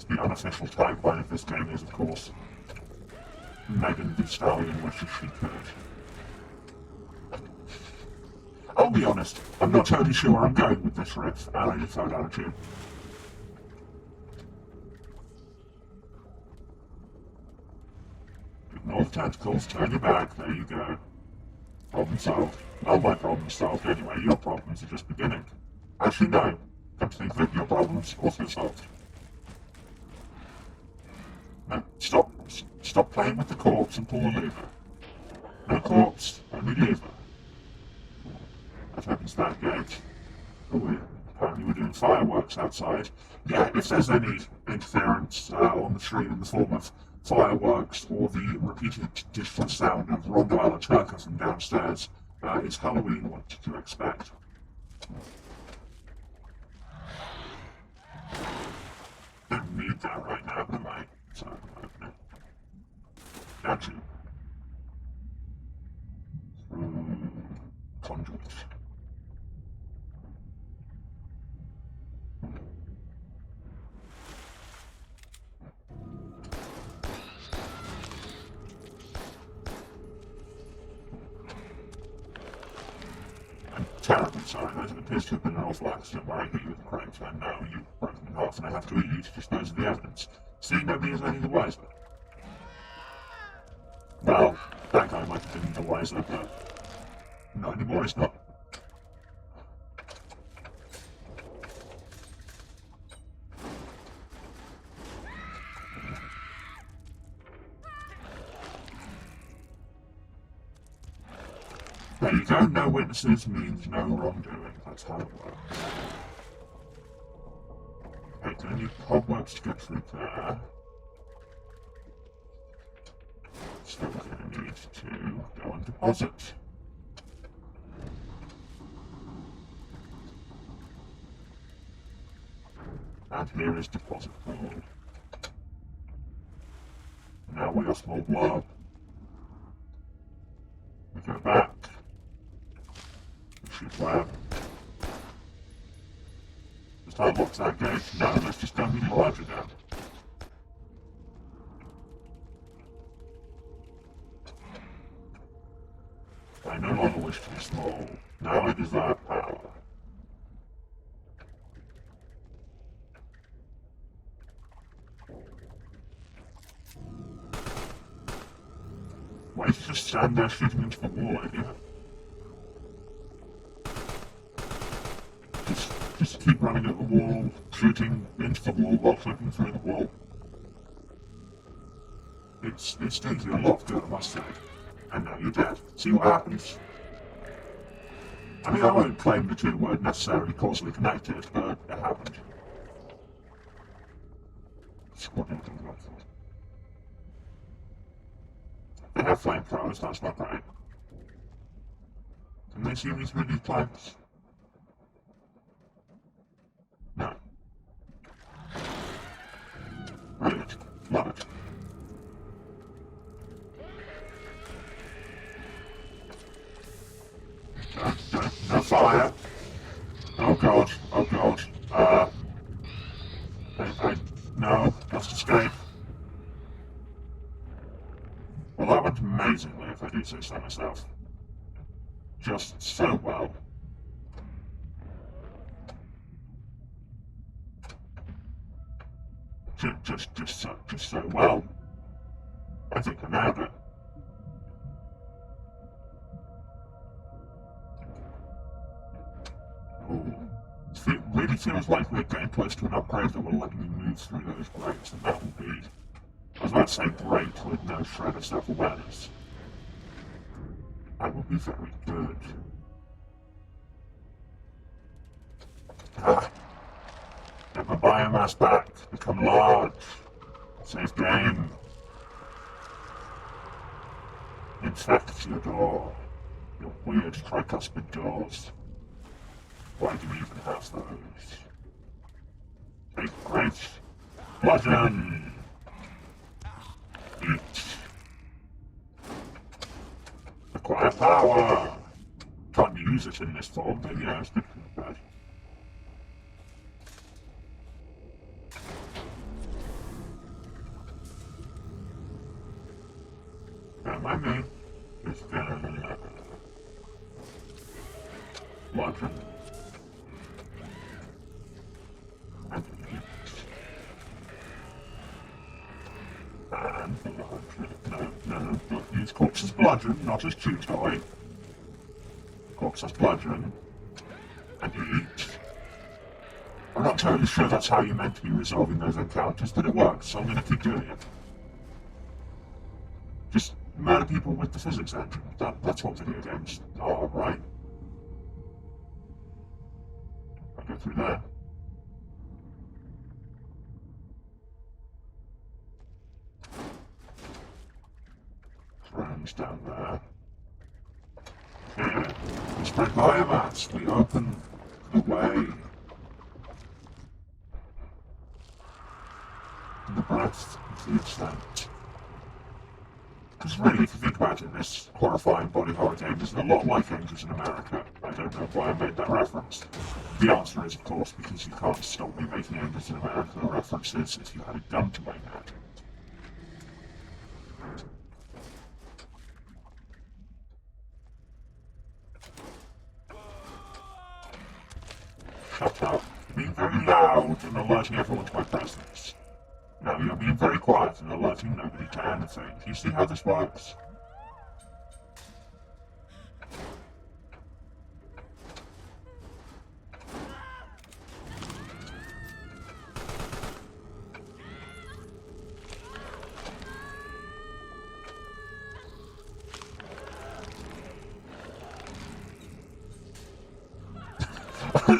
The unofficial tagline of this game is, of course, Megan Thee Stallion wishes she could. I'll be honest, I'm not totally sure where I'm going with this riff, and I just throw down a tune. Ignore the tentacles, turn your back, there you go. Problem solved. Well, my problem's solved anyway, your problems are just beginning. Actually, no. Come to think of it, your problem's also solved. No, stop playing with the corpse and pull the lever. No corpse, only lever. That opens that gate. Oh, apparently we're doing fireworks outside. Yeah, if there's any interference on the stream in the form of fireworks or the repeated digital sound of Rondo alla Turca from downstairs, it's Halloween, what did you expect? Don't need that right now, am I? So, open it. Got you. Conduit. I'm terribly sorry, there appears to have been an awful accident where I hit you with a crane, and now you've broken in half and I have to eat you to dispose of the evidence. See, nobody is any the wiser. Well, that guy might have been the wiser, but not anymore, he's not. There you go, no witnesses means no wrongdoing, that's how it works. Okay, gonna need cobwebs to get through there. So we're gonna need to go and deposit. And here is deposit pool. Now we are small blob. We go back. We shoot web. Just unlock that gate. No, let's just dump the larger down. I no longer wish to be small. Now I desire power. Why don't you just stand there shooting into the wall, idiot? Just keep running at the wall, shooting into the wall while flipping through the wall. It's doing you a lot of good, I must say. And now you're dead. See what happens? I mean, I won't claim the two weren't necessarily causally connected, but it happened. They have flamethrowers, that's not right. Can they see me through these planks? No. Brilliant. Love it. No fire. Oh god, oh god. No, must escape. Well, that went amazingly, if I do say so myself. Just so well. just so well. I think I nailed it. Ooh. It really feels like we're getting close to an upgrade that will let me move through those breaks, and that will be, I was about to say great with no shred of self-awareness. That would be very good. Get my biomass back, become large, save game. Infect your door, your weird tricuspid doors. Why do we even have those? Take great bludgeon! Eat. Acquire power! Can't use it in this form, but yeah, it's good for bad. Don't mind me. Just bludgeon. No, use Corpse's bludgeon, not as chew toy. Corpse's bludgeon. And eat. I'm not totally sure that's how you're meant to be resolving those encounters, but it works, so I'm gonna keep doing it. Just murder people with the physics engine. That's what video games are, right? I'll go through there. Friends down there. Here, we spread biomass. We open the way. And the breadth of the extent. Because really, if you think about it, this horrifying body horror game is a lot like Angels in America. I don't know why I made that reference. The answer is, of course, because you can't stop me making Angels in America references if you had a gun to aim at. Shut up. You're being very loud and alerting everyone to my presence. Now you're being very quiet and alerting nobody to anything. Do you see how this works?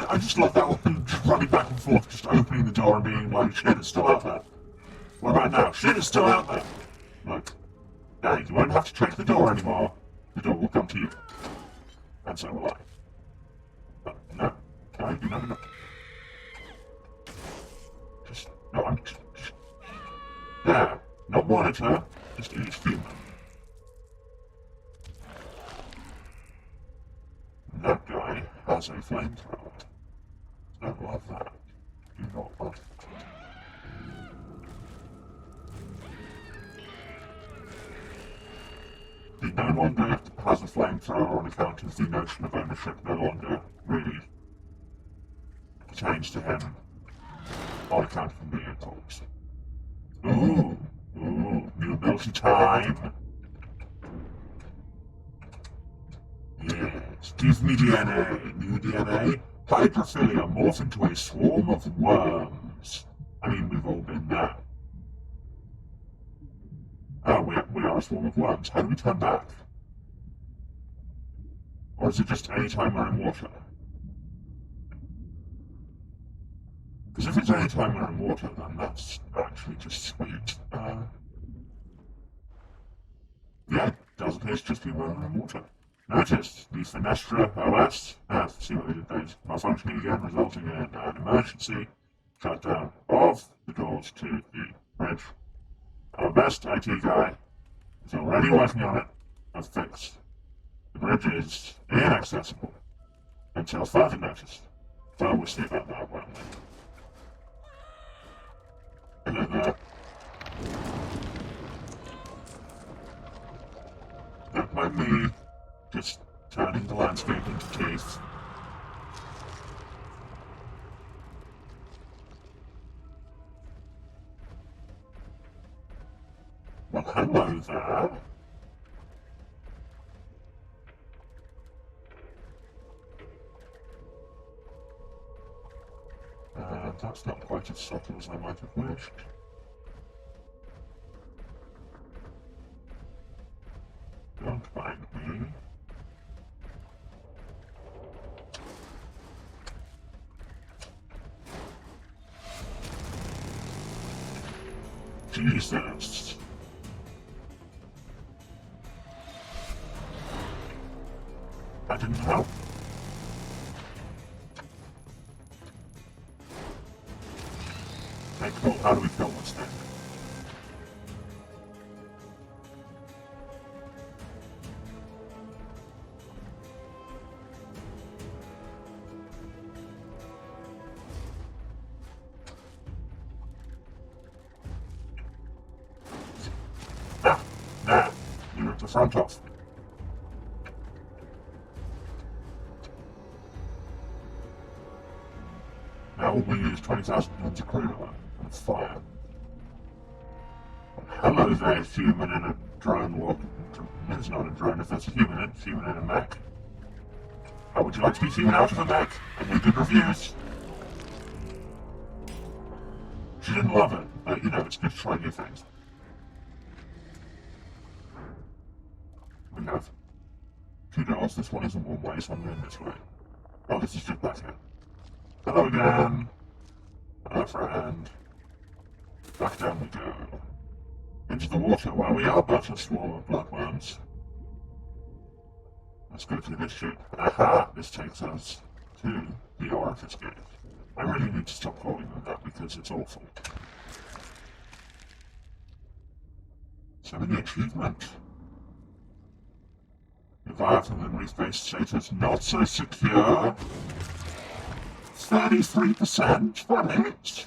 I just love that one, just running back and forth, just opening the door and being like, shit, it's still out there. What about now? Shit, it's still out there. Look, now you won't have to check the door anymore. The door will come to you. And so will I. But no, no. Just, no, I'm just there. Not monitor, just each human. That guy has a flamethrower. Don't love that. Do not love it. He no longer has a flamethrower on account of the notion of ownership no longer really pertains to him on account of him being a corpse. Ooh, new ability time. Yes, give me DNA. New DNA. Hydrophilia morph into a swarm of worms. I mean, we've all been there. Oh, we are a swarm of worms. How do we turn back? Or is it just any time we're in water? Because if it's any time we're in water, then that's actually just sweet. Yeah, it does appear to just be when we're in water. Notice the Fenestra OS, see what they did there, is malfunctioning again, resulting in an emergency shutdown of the doors to the bridge. Our best IT guy is already working on it. A fix. The bridge is inaccessible until further notice. So we'll see about that, won't we? And then, don't mind me. Just turning the landscape into teeth. Hello there. That's not quite as subtle as I might have wished. Don't mind me. Jesus. That didn't help. Okay, cool. How do we kill this thing? Nah, you're at the front of. Now we use 20,000 tons of crude oil and fire. Hello there, human in a drone walk. It's not a drone if that's a human in a mech. How would you like to be human out of a mech? And with good reviews. She didn't love it, but you know, it's good to try new things. We have 2 doors. This one isn't one way, so I'm going this way. Oh, this is just back here. Hello again. Hello, friend. Back down we go. Into the water where we are but a swarm of bloodworms. Let's go through this ship. Aha! This takes us to the orifice gate. I really need to stop calling them that because it's awful. So many achievement. Leviathan and reef-based status not so secure. 33%? That hits.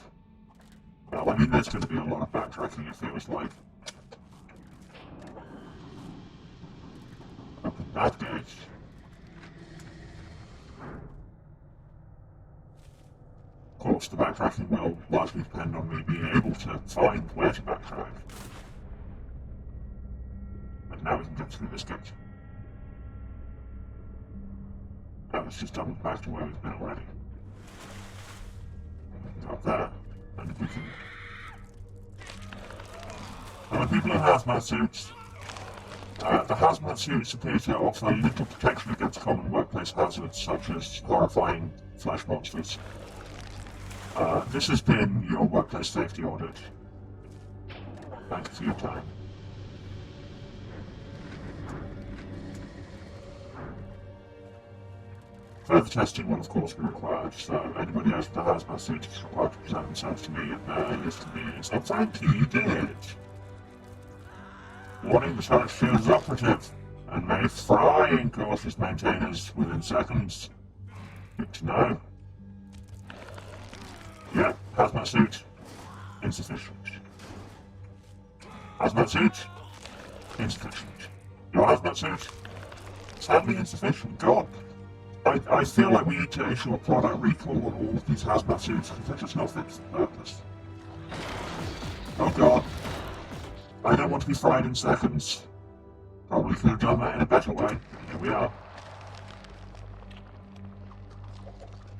Well, I mean, there's going to be a lot of backtracking, it feels like. Open that gate. Of course, the backtracking will largely depend on me being able to find where to backtrack. And now we can get through this gate. Now let's just double back to where we've been already. Up there. And if we can... There are people in hazmat suits. The hazmat suits appear to offer little protection against common workplace hazards such as horrifying flesh monsters. This has been your workplace safety audit. Thank you for your time. Further testing will of course be required, so anybody else with a hazmat suit is required to present themselves to me at various convenience. Oh, thank you, you did! Warning, the charge shield is operative, and may fry incautious maintainers within seconds. Good to know. Yeah, hazmat suit, insufficient. Hazmat suit, insufficient. Your hazmat suit, sadly insufficient. God, I feel like we need to issue a product recall on all of these hazmat suits because they're just not fit for purpose. Oh God. I don't want to be fried in seconds. Probably could have done that in a better way. Here we are.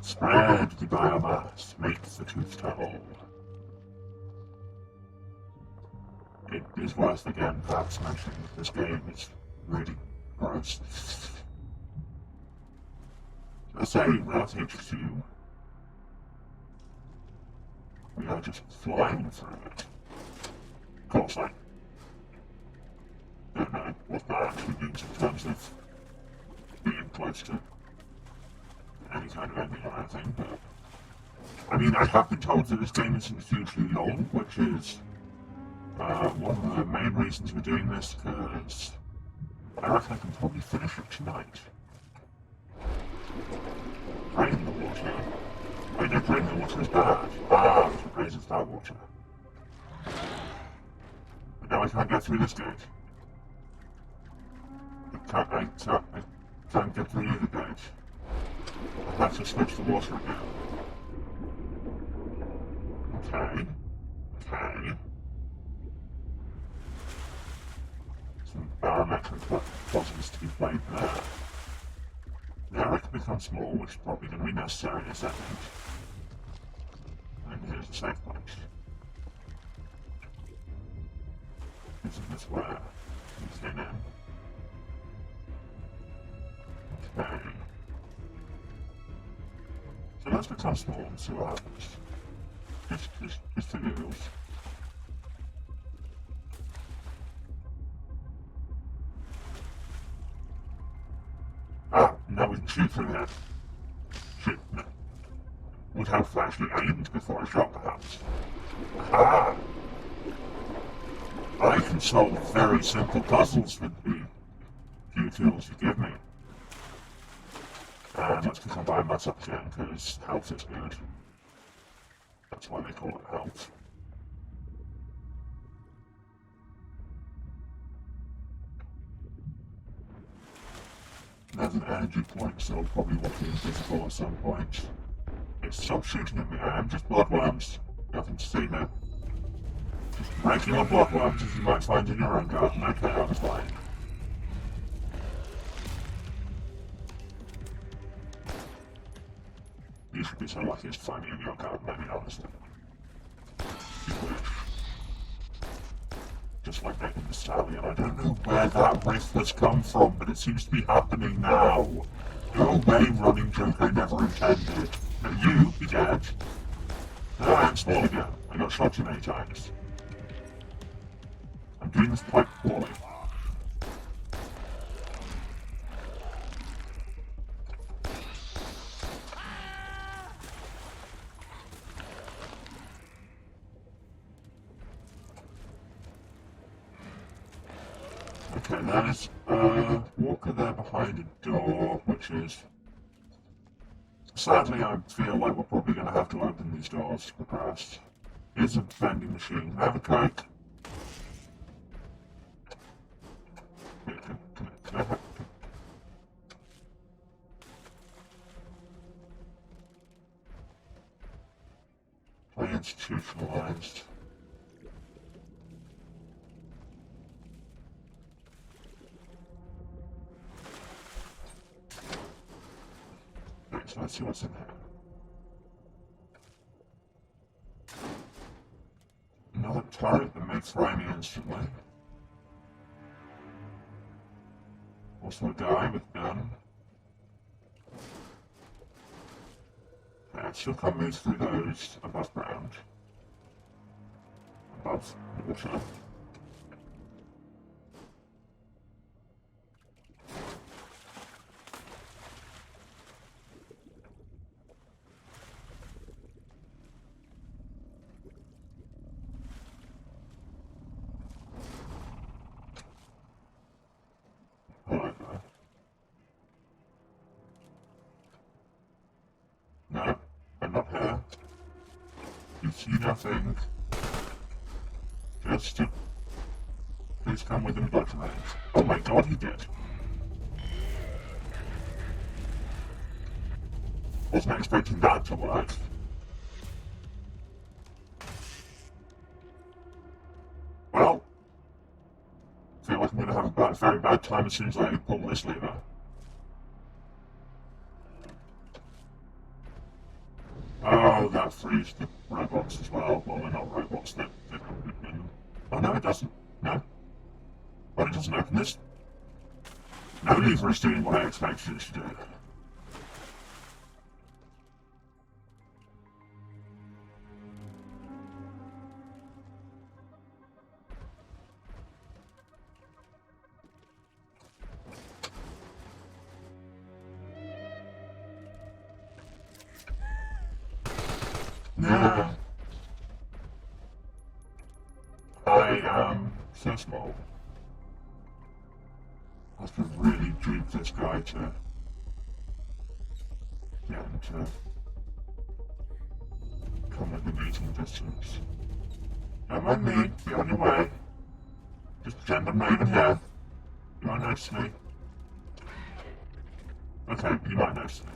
Spread the biomass. Make the tooth to hold. It is worth again perhaps mentioning that this game is really gross. Let's say without HQ, we are just flying through it. Of course, I don't know what that actually means in terms of being close to any kind of ending or anything, but I mean, I have been told that this game isn't hugely long, which is one of the main reasons we're doing this, because I reckon I can probably finish it tonight. Drain the water. Wait, no, drain the water is bad. Ah, it raises that water. But now I can't get through this gate. I can't get through either gate. I'll have to switch the water again. Okay. Okay. barometric puzzles to be played there. Now it can become small, which is probably going to be necessary in a second. And here's the safe place. Isn't this where we fit in? Okay. So let's become small and see what happens. Just for giggles. Ah, now we can shoot through that. Shoot, no. Would have actually aimed before I shot, perhaps. Ah! I can solve very simple puzzles with the few tools you give me. And let's combine that up again, because health is good. That's why they call it health. There's an energy point, so I'll probably want to be invisible at some point. Stop shooting at me, I am just bloodworms. Nothing to see there. Just regular bloodworms as you might find in your own garden. Okay, I was lying. You should be so lucky as to find me in your garden, I mean honestly. You wish. Just like making the stallion. I don't know where that riff has come from, but it seems to be happening now. Go away, running joke I never intended. Now you be dead. Now I am small again. I got shot too many times. I'm doing this quite poorly. Okay, there's a walker there behind a door, which is... Sadly, I feel like we're probably going to have to open these doors to progress. Here's a vending machine. Have a coke. Can I have... Play institutionalized. So let's see what's in there. Another turret that may fry me instantly. Also a guy with a gun. And still can't move through those above ground. Above water. No, I'm not here. You see nothing. Just please come within blood range. Oh my god, he did. Wasn't expecting that to work. Well, I feel like I'm gonna have a very bad time as soon as I pull this lever. Oh, that frees the robots as well. Well, they're not robots, they're oh no, it doesn't. No. But it doesn't open this. No lever is doing what I expected it to do. No. I am so small. I have to really dupe this guy to get him to come within eating distance. Don't mind me, be on your way. Just pretend I'm not even here. You won't notice me. Okay, you might notice me.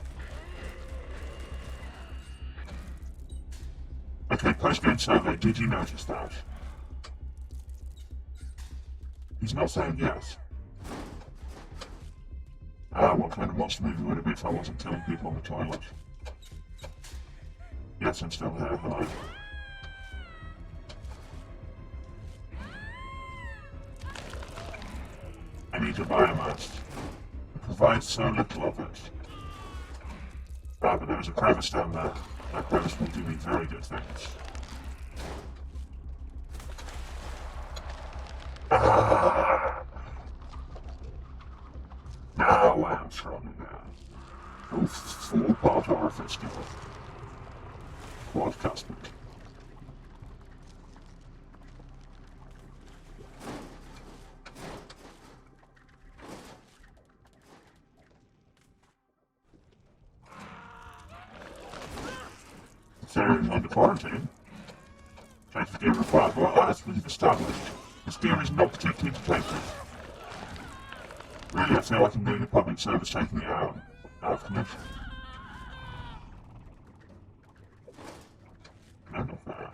Okay, post-game survey, did you notice that? He's not saying yes. What kind of monster movie would it be if I wasn't killing people on the toilet? Yes, I'm still here. Hello. I need your biomass. It provides so little of it. But there is a crevice down there. That crevice will do me very good things. Now I'm strong again. Oof, full-part horror festival. Quadcasted. Carrion under quarantine. Change the game required. Well, as we've established, this game is not particularly detective. Really, I feel like I'm doing a public service taking it out of commission. No, not fair.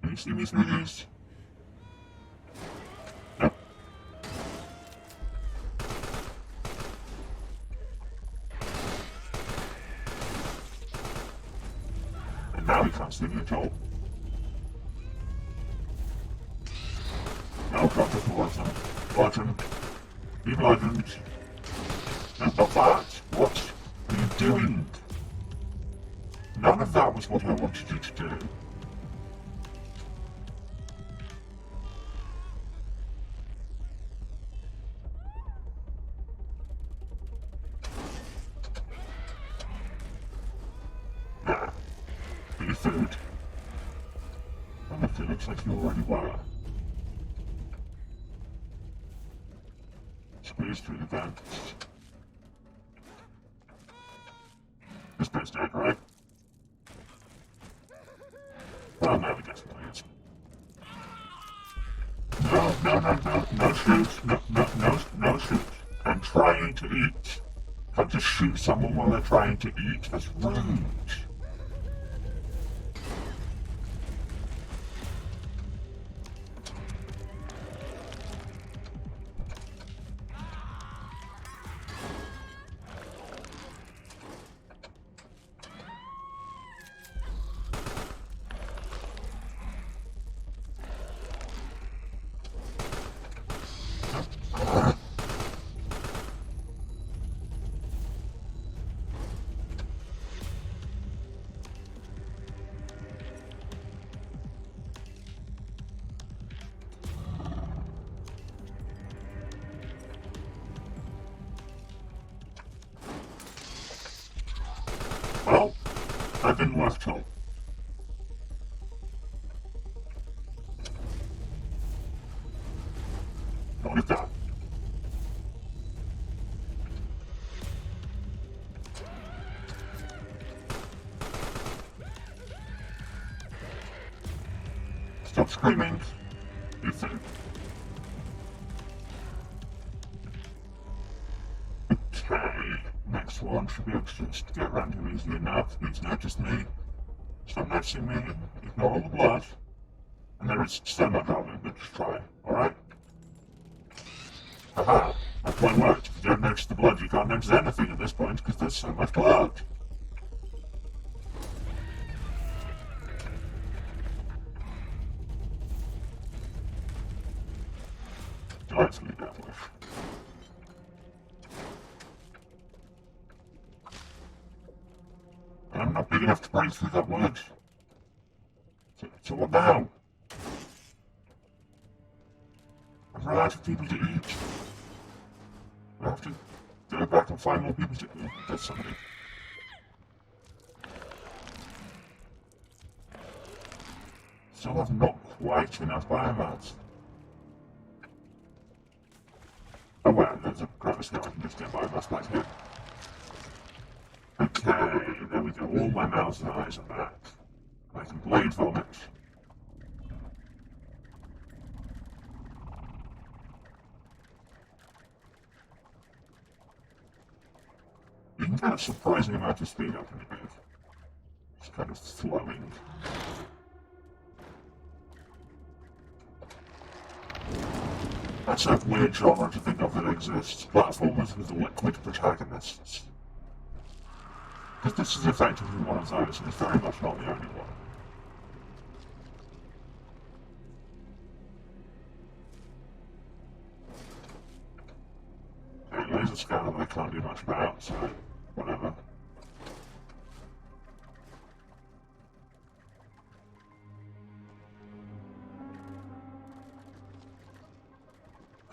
Can you see me through these? No. And now he can't see me at all. No, Dr. Thornton. Bludgeon. Be bludgeoned. And not that. What are you doing? None of that was what I wanted you to do. Now, for your food. Well, it looks like you already were. Squeeze through the vents. This bit's dead, right? Well, now we get some plans. No shoot. No shoot. I'm trying to eat. Can't just shoot someone while they're trying to eat. That's rude. Well, I've been left home. What is that? Stop screaming. You think. Okay, next one should be able to just get around him easily enough. He's noticed me. Stop noticing me. Ignore all the blood. And there is so much of it, but just try. Alright? Haha, that point worked. If you don't notice the blood, you can't notice anything at this point because there's so much blood. Delightfully devilish. I'm not big enough to break through that wood. So what now? I'm running out of people to eat. I have to go back and find more people to eat. That's something. Still have not quite enough biomass. Oh well, there's a crevice now. I can just get biomass back here. Okay, there we go. All my mouths and eyes are back. I can blade vomit. You can get a surprising amount of speed up in the move. It's kind of flowing. That's a weird genre to think of that exists. Platformers with liquid protagonists. Because this is effectively one of those, and it's very much not the only one. Okay, laser scanner I can't do much about, so whatever.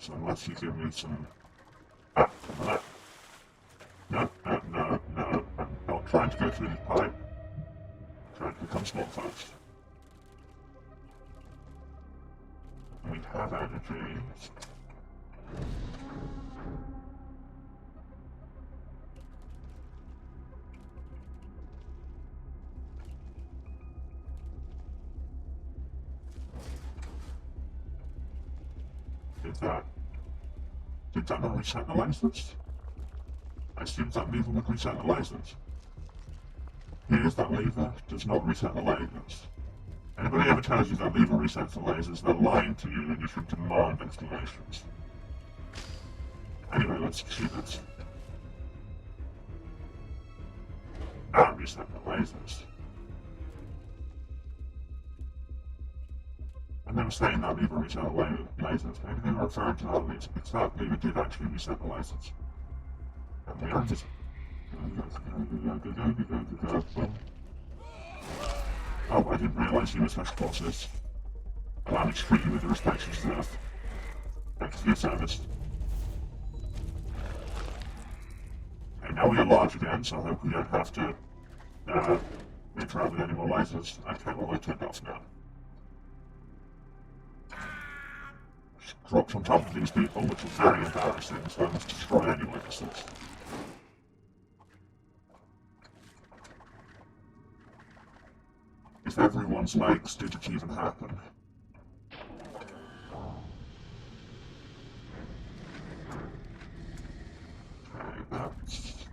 So unless you give me some... Ah, no. No, no, no, no. I'm not trying to go through the pipe. I'm trying to become small first. We have energy. Did that not reset the lasers? I assumed that lever would reset the lasers. Here's that lever, does not reset the lasers. Anybody ever tells you that lever resets the lasers, they're lying to you and you should demand explanations. Anyway, let's see this. That reset the lasers. I never saying that lever reset the lasers. Maybe they were referring to that lever, because that lever did actually reset the lasers. And we are just... Oh, I didn't realise you were special forces. Allow me to treat you with the respect you deserve. Thank you for your service. Okay, now we are large again, so I hope we don't have to interact with any more lasers. Okay, well, I turned off now. Just dropped on top of these people, which is very embarrassing, so I must destroy any witnesses. If everyone's legs, did it even happen? Okay, that's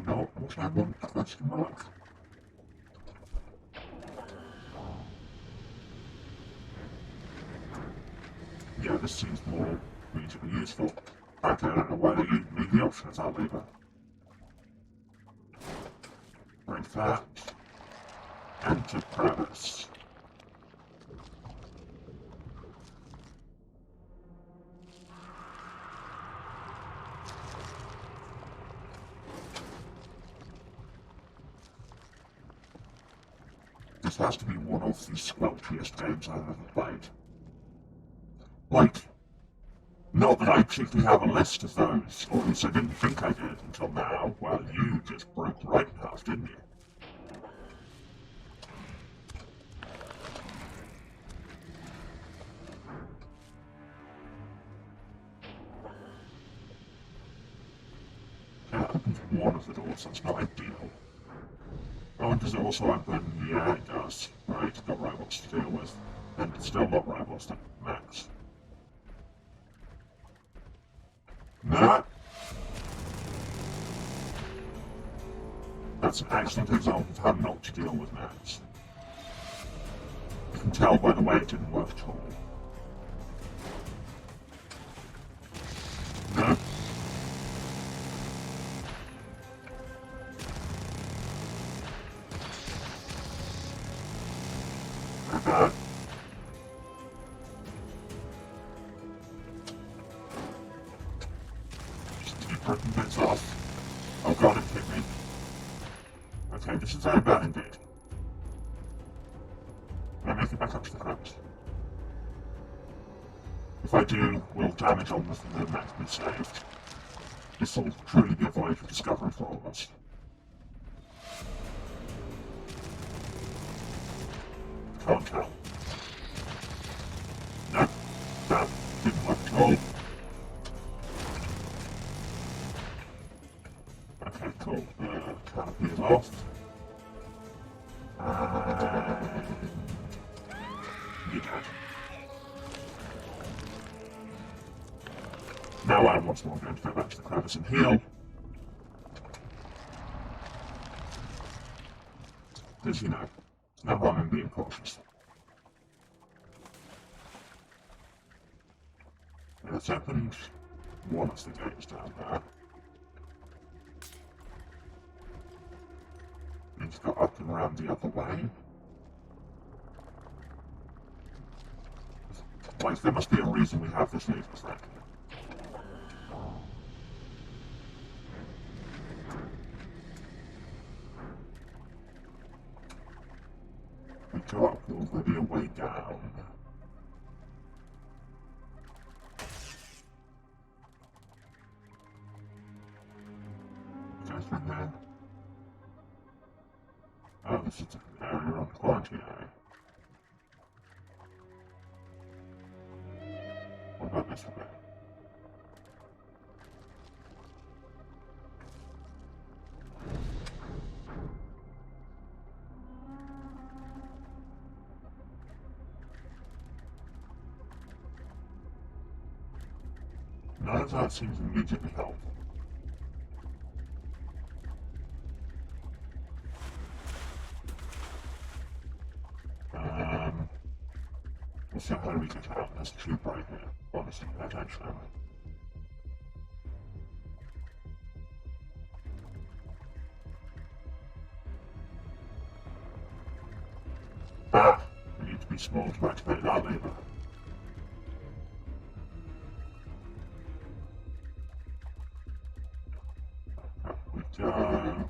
not what I want, question mark. Yeah, this seems more immediately useful. Okay, I don't know why they gave me the option of that lever. Break that. Enter premise. This has to be one of the squelchiest games I've ever played. Like, not that I particularly have a list of those, or at least I didn't think I did until now. Well, you just broke right in half, didn't you? It opens one of the doors, that's not ideal. Oh, and does it also open? Yeah, it does. Right, got rivals to deal with. And still not rivals to Max. Nah! That's an excellent example of how not to deal with Max. You can tell by the way it didn't work at all. No? Just keep ripping bits off. Oh god, it hit me. Okay, this is very bad indeed. Can I make it back up to the front? If I do, will damage on the map be saved. This will truly be a voyage of discovery for all of us. Can't tell. No, that didn't work at all. Okay, cool. Canopy is off. You're dead. Now I'm once more going to go back to the crevice and heal. Because, you know, no harm in being cautious. let's open one of the gates down there. Need to go up and around the other way. Like, there must be a reason we have this lever thing. We go up, will there be a way down? Go through there. Oh, this is an area on quarantine area. What about this way? None of that seems immediately helpful. So how do we get out? There's a tube right here. Honestly, I don't know. Ah! We need to be small to activate that lever. Up we go.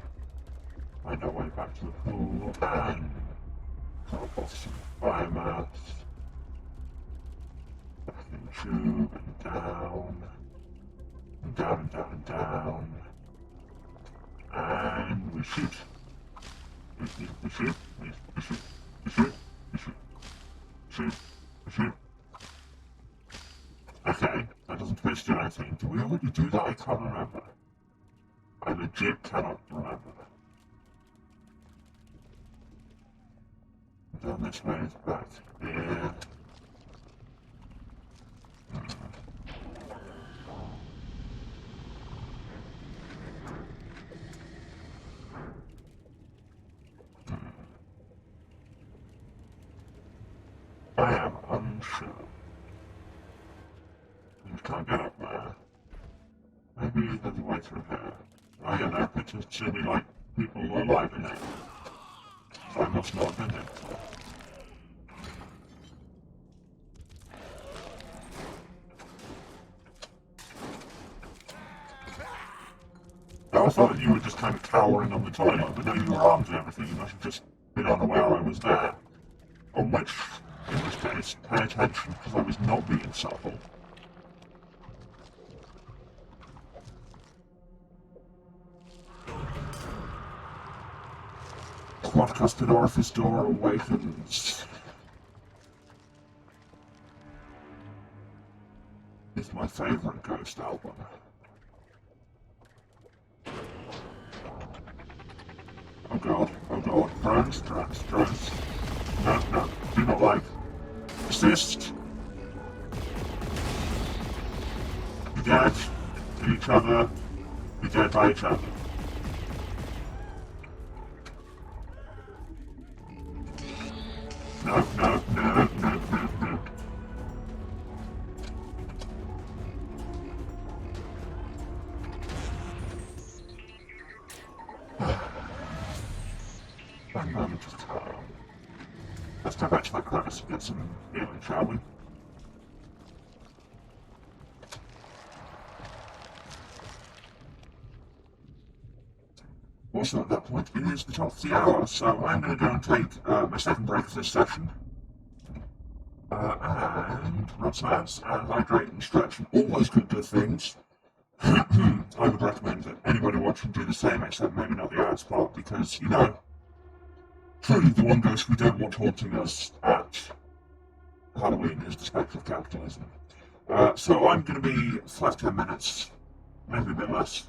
Find our way back to the pool and drop off some biomass. Back in the tube and down. And down and down and down. And we shoot. We shoot. We shoot. We shoot. We shoot. We shoot. Shoot. Shoot. Okay, that doesn't appear to do anything. Do we already do that? I can't remember. I legit cannot remember. Down this way is back here. I am unsure. You can't get up there. Maybe there's a way through here. I don't know, it just seemed like people were alive in it. So I must not have been there. I thought you were just kind of cowering on the toilet, but now you were armed and everything, you must have just been unaware I was there. On which, in this case, pay attention, because I was not being subtle. Quad-custed orifice door awakens. It's my favorite Ghost album. Oh god, drones. No, do not like. Assist! Be dead. Kill each other. Be dead by each other. No. One moment of calm. Let's go back to that crevice and get some healing, shall we? Also at that point, it is the top of the hour, so I'm going to go and take my second break of this session. And run some abs, and hydrate and stretch and all those good things. I would recommend that anybody watching do the same, except maybe not the abs part, because, you know, truly the one ghost we don't want haunting us at Halloween is the spectre of capitalism. So I'm going to be flat 10 minutes, maybe a bit less,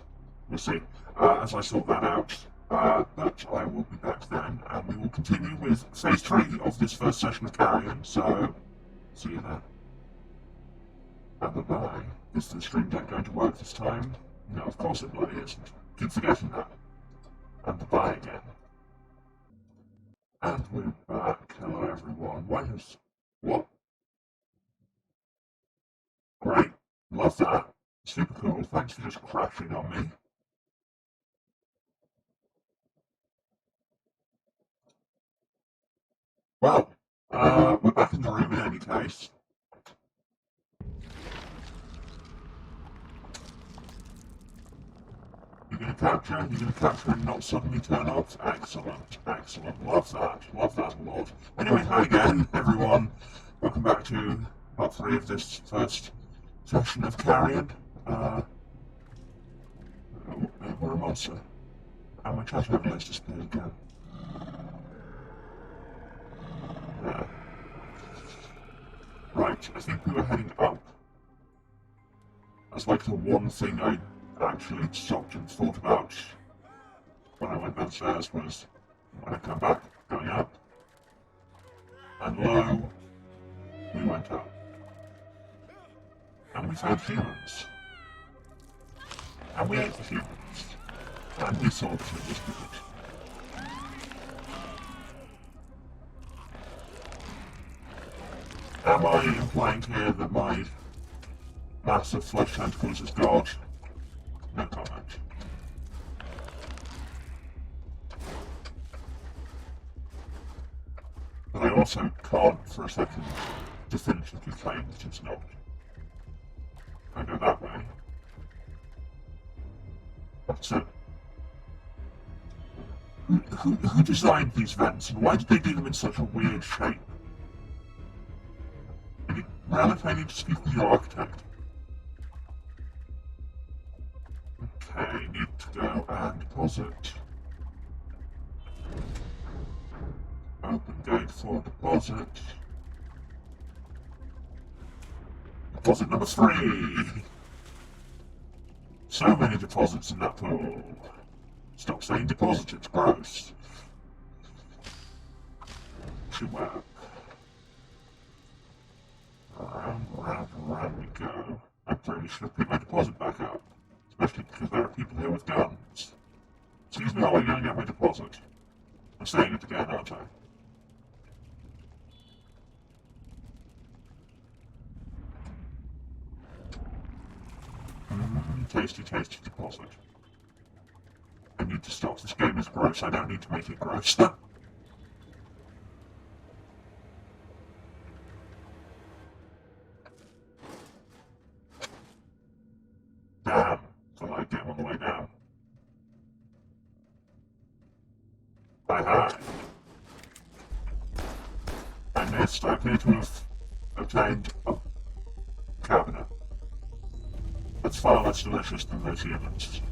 we'll see, as I sort that out. But I will be back then, and we will continue with phase 3 of this first session of Carrion, so see you then. And bye-bye. Is the stream deck going to work this time? No, of course it bloody isn't. Keep forgetting that. And bye-bye again. And we're back. Hello everyone. What? Great. Love that. Super cool. Thanks for just crashing on me. Well, we're back in the room in any case. You're gonna capture and not suddenly turn off? Excellent, excellent. Love that a lot. Anyway, hi again, everyone. Welcome back to part 3 of this first session of Carrion. We're a monster. And my chat overlays disappeared again. Right, I think we were heading up. That's like the one thing I actually stopped and thought about when I went downstairs was when I come back, going up. And lo, we went up. And we found humans. And we ate the humans. And we saw that it was good. Am I implying here that my massive flesh tentacles is God? No comment. But I also can't for a second definitively claim that it's not. If I go that way. So, who designed these vents and why did they do them in such a weird shape? Relic, I need to speak with your architect. Okay, need to go and deposit. Open gate for deposit. Deposit number 3! So many deposits in that pool. Stop saying deposit, it's gross. Should work. Around we go. I probably should have picked my deposit back up. Especially because there are people here with guns. Excuse me while I go and get my deposit. I'm saying it again, aren't I? Tasty, tasty deposit. I need to stop. This game is gross. I don't need to make it gross. Damn. So I get on the way down. Hi. I missed. I appear to have obtained a cabinet. That's far less delicious than those humans.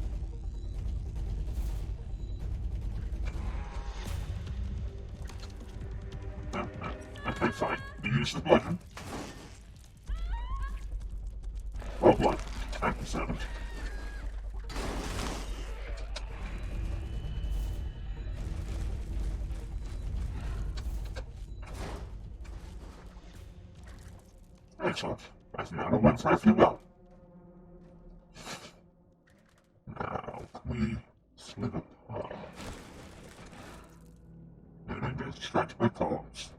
No. Okay, fine. You use the bludgeon. Well blood. 10%. Excellent. I think that went fairly well. Now, can we slip apart? No, don't get distracted by columns.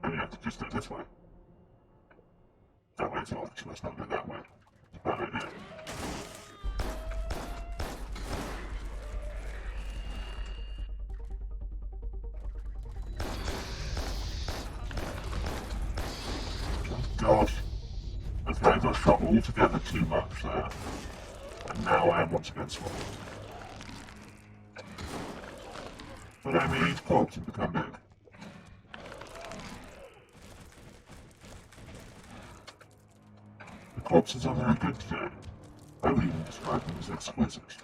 I mean, I have to just go this way. That way's off, so let's not go that way. Bad idea. God. Okay, I got shot altogether too much there. And now I am once again swallowed. But I may eat corpse and become big. The corpses are very good today. I would even describe them as exquisite.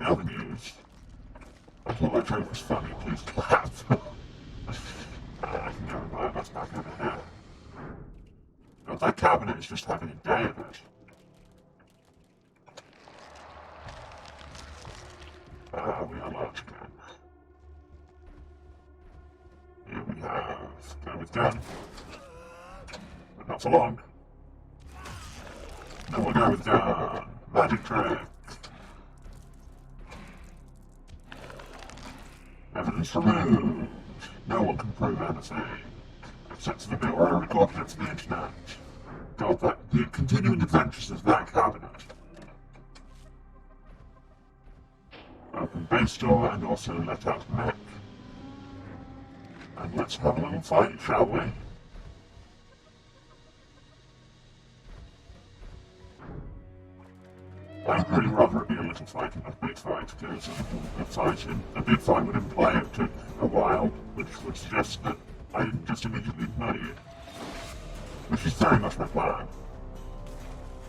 Now the news. I thought that joke was funny, please laugh. I can go and buy a bus back over here. God, that cabinet is just having a day of it. We are large again. Here we have go with gun. But not for long. No, we'll go with gun. Magic trick. Evidence removed. No one can prove anything. Except for the bit where I recorded it for the internet. God, the continuing adventures of that cabinet. Open base door and also let out mech. And let's have a little fight, shall we? I'd really rather it be a little fight than a big fight, because a big fight would imply it took a while, which would suggest that I didn't just immediately murder you. Which is very much my plan.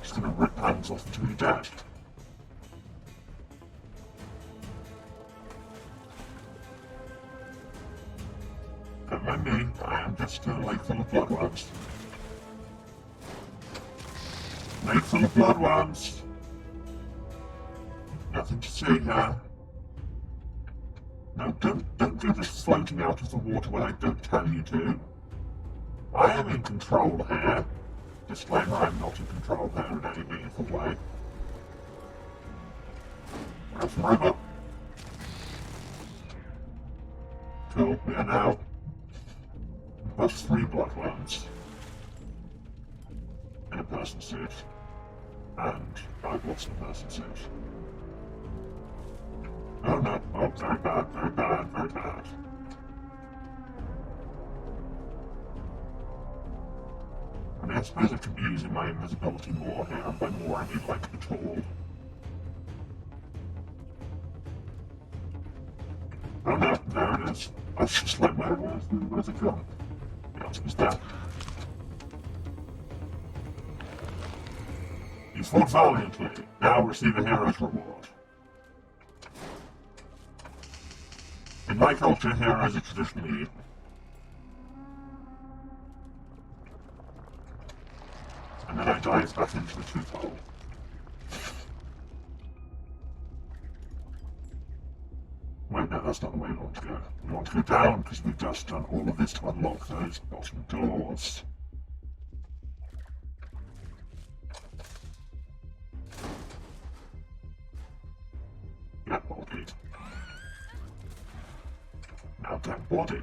Just gonna rip hands off until you're dead. Don't mind me, I am just a lake full of bloodworms. Lake full of bloodworms! Nothing to see here. No, don't do this floating out of the water when I don't tell you to. I am in control here. Disclaimer, I'm not in control here in any meaningful way. Where's the robot? Cool, we are now plus 3 bloodworms in a person suit. And I've lost the person suit. Oh no, oh, very bad, very bad, very bad. I mean, I suppose I could be using my invisibility more here, and by more I mean like at all. Oh no, there it is. I was just like, where's it gone? The answer was there. You fought valiantly, now receive a hero's reward. In my culture, heroes are traditionally eaten. And then I dive back into the tooth hole. Wait, no, that's not the way we want to go. We want to go down, because we've just done all of this to unlock those bottom doors. Yeah, bodied. Now dead body.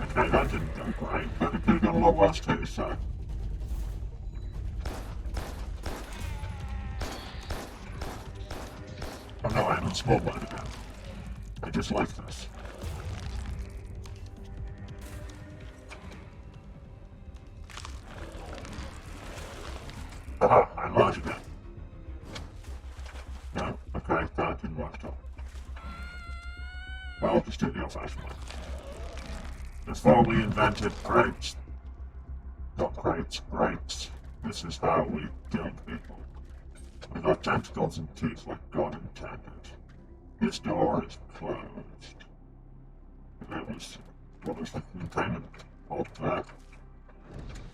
Okay, that didn't go great, but it could have gone a lot worse too, so. Oh no, I'm in small mode again. I just like this. Aha, I'm large again. No, okay, that didn't work at all. Well, I'll just do the old-fashioned way. Before we invented crates, not crates, crates, this is how we killed people. With our tentacles and teeth like God intended. This door is closed. It was what was the containment pod there.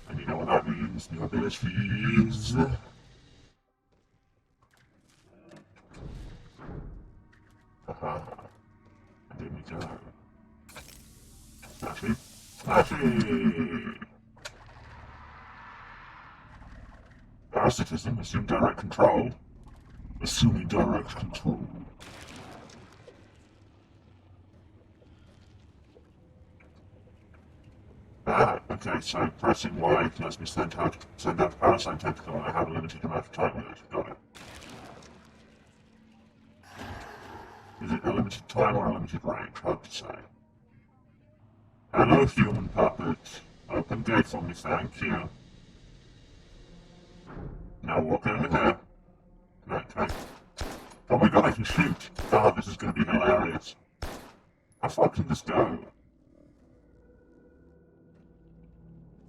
And you know what that means, the abilities. Haha. And in we go. Smashy. Smashy! Parasitism, assume direct control. Assuming direct control. Ah, okay, so pressing Y lets me send out a parasite tentacle and I have a limited amount of time with it. Got it. Is it a limited time or a limited range? Hard to say. Hello, human puppet. Open gate for me, thank you. Now walk over here. Okay. Oh my god, I can shoot! Oh, this is gonna be hilarious. How far can this go?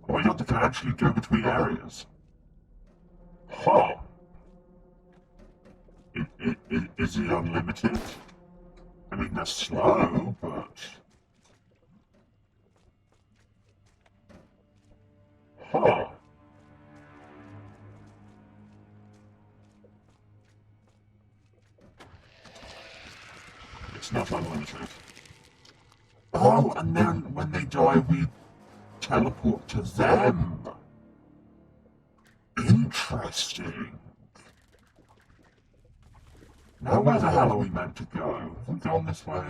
Oh my god, they can actually go between areas. Huh. Is it unlimited? I mean, they're slow, but... Huh. It's not unlimited. Oh, and then when they die, we teleport to them. Interesting. Now where the hell are we meant to go? Have we gone this way?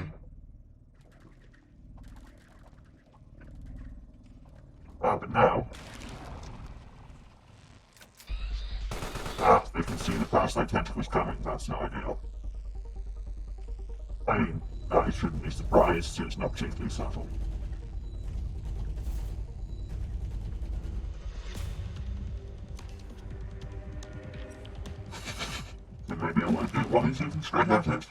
Ah, but now... they can see the parasite tentacles coming. That's not ideal. I mean, I shouldn't be surprised. It's not particularly subtle. Then maybe I won't do it while he's looking straight at it.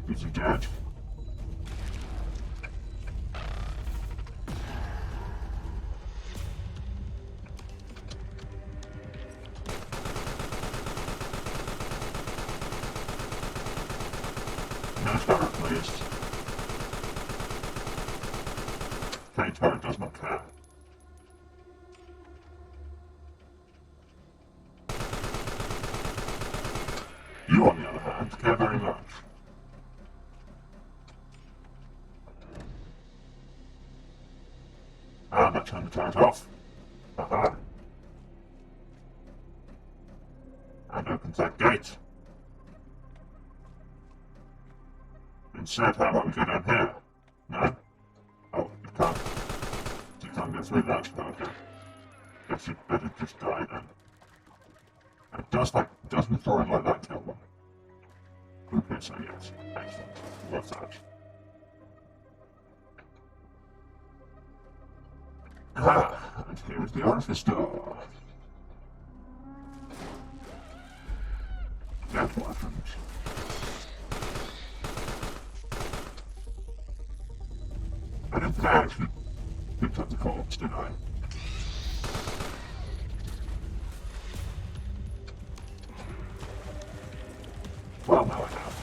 Is he dead? No turret, please. Okay, turret does not care. You, on the other hand, care very much. And I turned the turret off. Aha. And opens that gate. Instead, how about we go down here? No? Oh, you can't. You can't get through that. Okay. Guess you'd better just die then. It doesn't throw it like that, kill them. Okay, so yes. Excellent. Love that. Ah, and here is the orifice door. Get weapons. I don't think I actually picked up the corpse, did I? Well, now I have.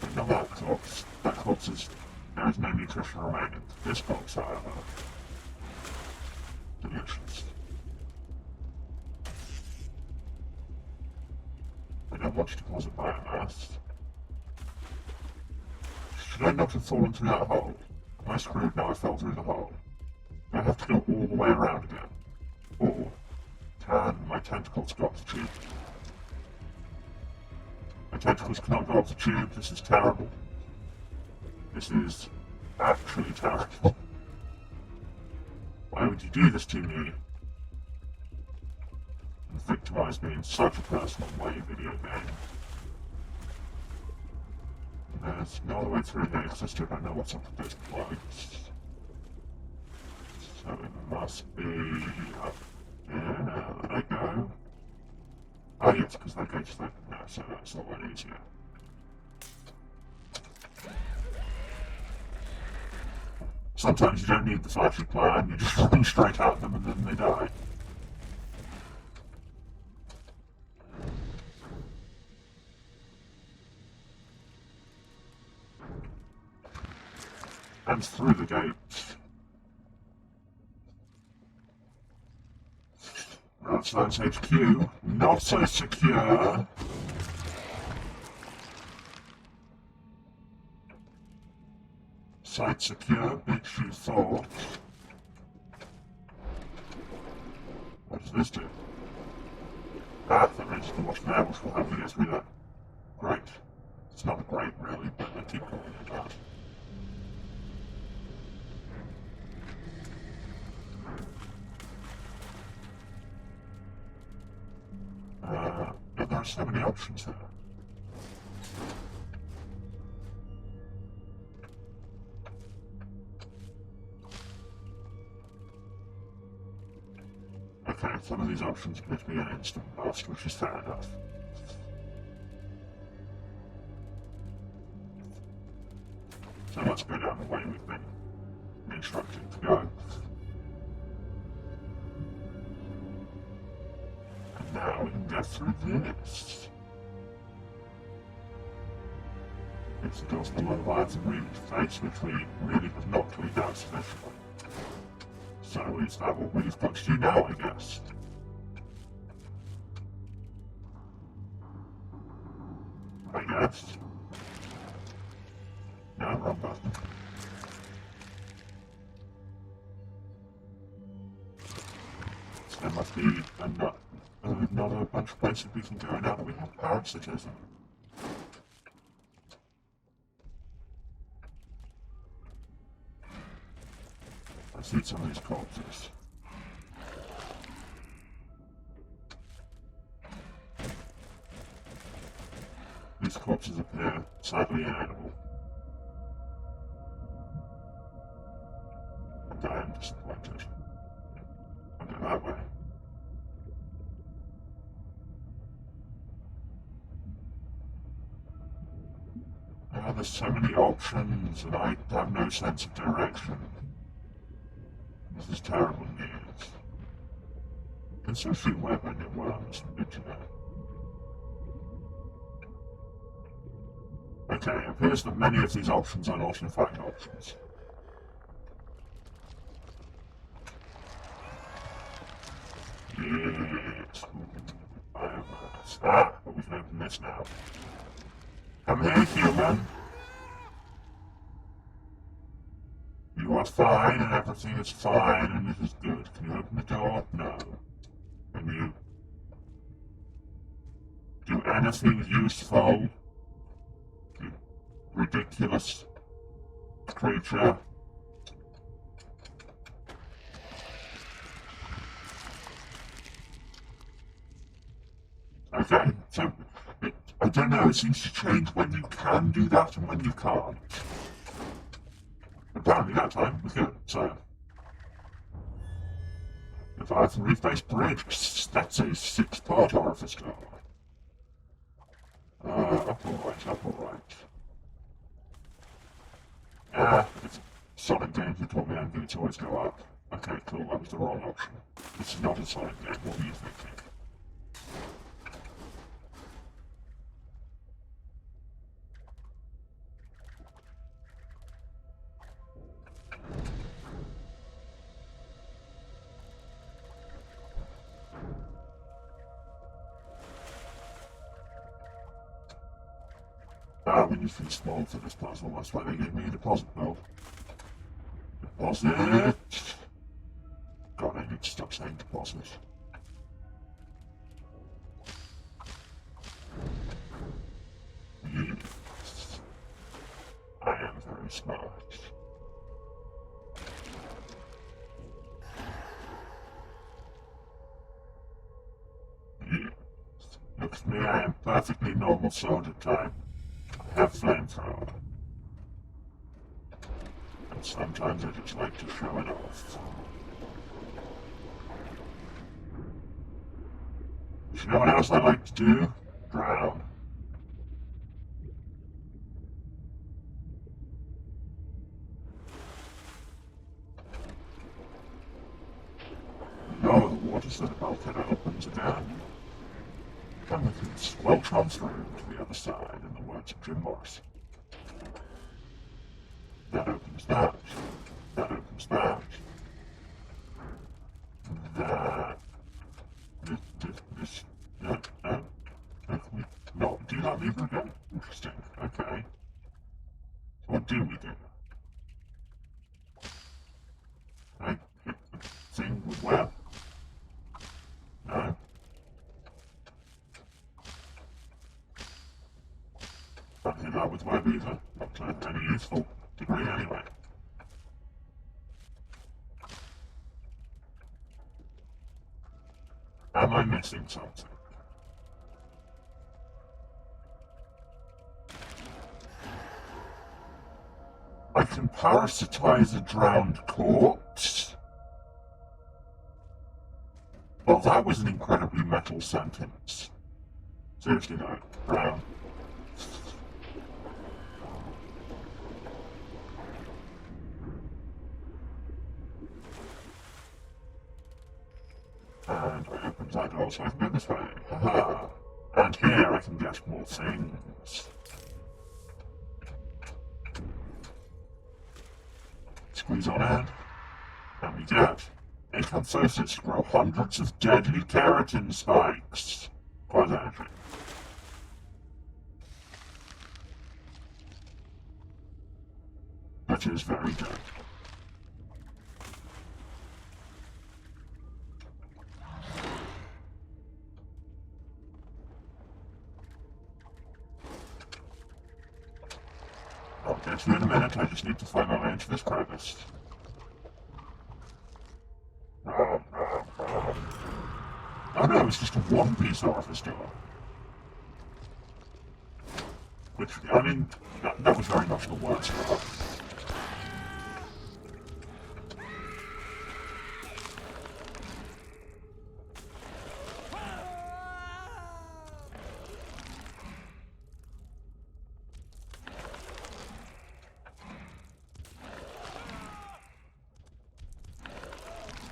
But not that corpse. That corpse is... There is no nutrition remaining. This corpse, however... delicious. I don't want to deposit biomass. Should I not have fallen through that hole? Am I screwed now I fell through the hole? Do I have to go all the way around again? Or can my tentacles go up the tube? My tentacles cannot go up the tube. This is terrible. This is actually terrible. Why would you do this to me? And victimize me in such a personal way, video game. There's no other way through here because I still don't know what's up with this place. So it must be up here. There I go. Oh yes, because that gate's there now, so that's a lot easier. Sometimes you don't need the flashy plan, you just run straight at them and then they die. And through the gate. Right, so that's HQ. Not so secure. Site secure, bitch you thought. What does this do? Ah, that means to watch now, which will help me get through that. Great. It's not great, really, but I keep calling it that. But there are so many options here. Okay, some of these options appear to be an instant bust, which is fair enough. So let's go down the way we've been instructed to go. And now we can get through this. It's the doors full of lives and real face, which we really have not cleaned out sufficiently. So is that what we've got to do now, I guess? I guess. No, wrong button. So there must be another bunch of places we can go now that we have parasitism. Let's eat some of these corpses. These corpses appear sadly inedible. And I am disappointed. I'll go that way. There's so many options and I have no sense of direction. This is terrible news. Especially when it worms from the internet. Okay, it appears that many of these options are not in fact options. Yes. Biomass. But we can open this now. Come here, human. You are fine and everything is fine and this is good. Can you open the door? No. Can you do anything useful? You ridiculous creature. Okay, so I don't know, it seems to change when you can do that and when you can't. Apparently that time was good, so. Leviathan Reef-based bridge, that's a 6-part orifice door. Up alright. It's Sonic games that taught me I'm going to always go up. Okay, cool, that was the wrong option. This is not a Sonic game, what are you thinking? We need to be small for this puzzle, that's why they gave me a deposit bill. Deposit! God, I need to stop saying deposit. Yes. I am very smart. Yes. Look at me, I am perfectly normal soda type. I have flamethrower. And sometimes I just like to show it off. You know what else I like to do? Drown. No, the water's that bulkhead opens again. Come with me, squelch on through to the other side, in the words of Jim Morrison. That opens that. That opens that. That. This. No, do not leave again? Interesting. Okay. What do we do? I hit the thing with web? No. Don't hit that with web either. Not to any useful degree anyway. Am I missing something? I can parasitize a drowned corpse? Well, that was an incredibly metal sentence. Seriously though, drown. And I opened that door so I can go this way. Haha. And here I can get more things. Squeeze on in. And we get Acanthosis grow hundreds of deadly keratin spikes. Quite actually. That is very good. I'll get to you in a minute, I just need to find my way into this crevice. Oh no, it's just a one-piece orifice door. Which, I mean, that was very much the worst part.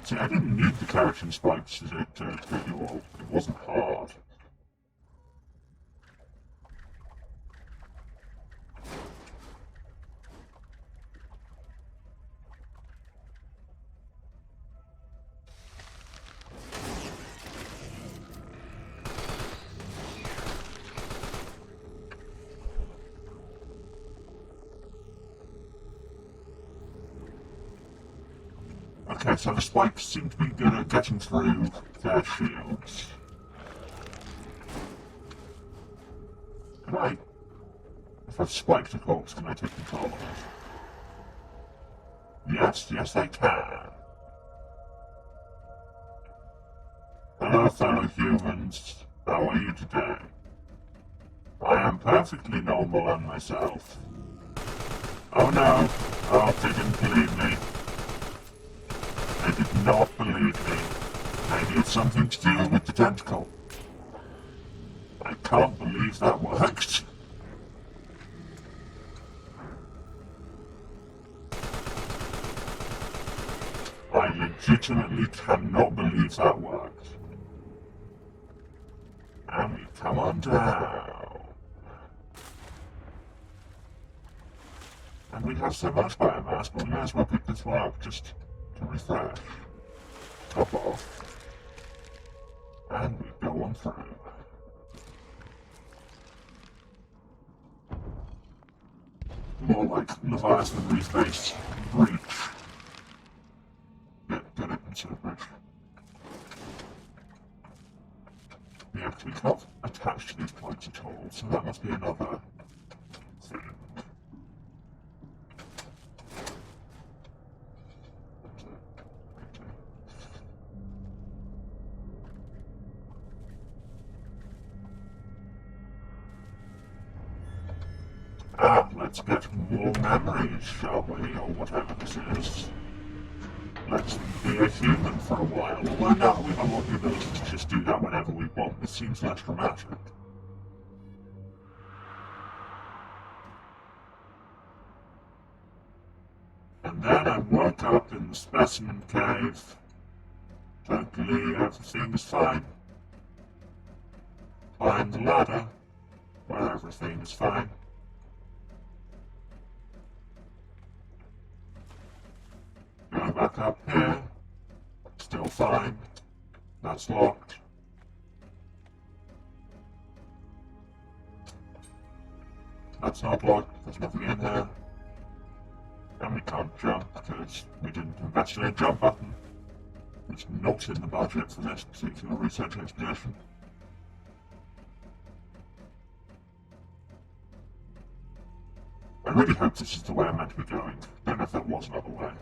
See, I didn't need the keratin spikes to get you all. It wasn't hard. Okay, so the spikes seem to be good at getting through their shields. Can I... If I've spiked a corpse, can I take control of it? Yes, I can. Hello, fellow humans. How are you today? I am perfectly normal and myself. Oh no! Oh, they didn't believe me. They did not believe me. Maybe it's something to do with the tentacle. I can't believe that worked. I legitimately cannot believe that worked. And we come on down. And we have so much biomass, but we may as well pick this one up just to refresh. Top off. And we go on through. More like Leviathan Reef-based breach. Get it instead of bridge. Yeah, we can't attach to these points at all, so that must be another thing. Let's get more memories, shall we, or whatever this is. Let's be a human for a while. Although now we unlock the ability to just do that whenever we want. It seems less dramatic. And then I woke up in the specimen cave. Luckily, everything is fine. Climb the ladder, where everything is fine. Go back up here. Still fine. That's locked. That's not locked. There's nothing in there. And we can't jump because we didn't invest in a jump button. It's not in the budget for this particular research expedition. I really hope this is the way I'm meant to be going. Don't know if that was another way.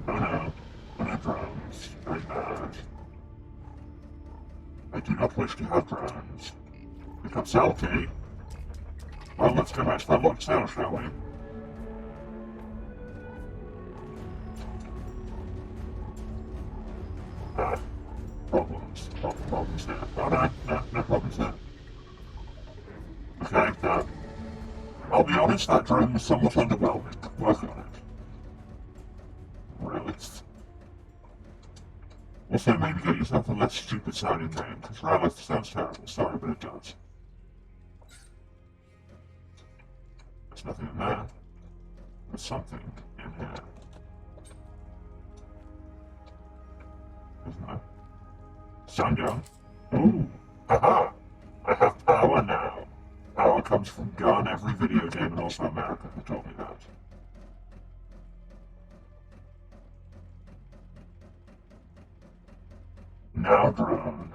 Oh no, I have drones. Very bad. I do not wish to have drones. Pick up Selkie. Well, let's go back to that locked cell, shall we? Problems there. Oh no problems there. Okay, I'll be honest, that drone was somewhat underwhelming. Work on it. Really. Also, maybe get yourself a less stupid sounding name, because Relic sounds terrible, sorry, but it does. There's nothing in there. There's something in here. isn't it? Sungun? Ooh, haha! I have power now. Power comes from gun. Every video game and also America have told me that. Now, drone.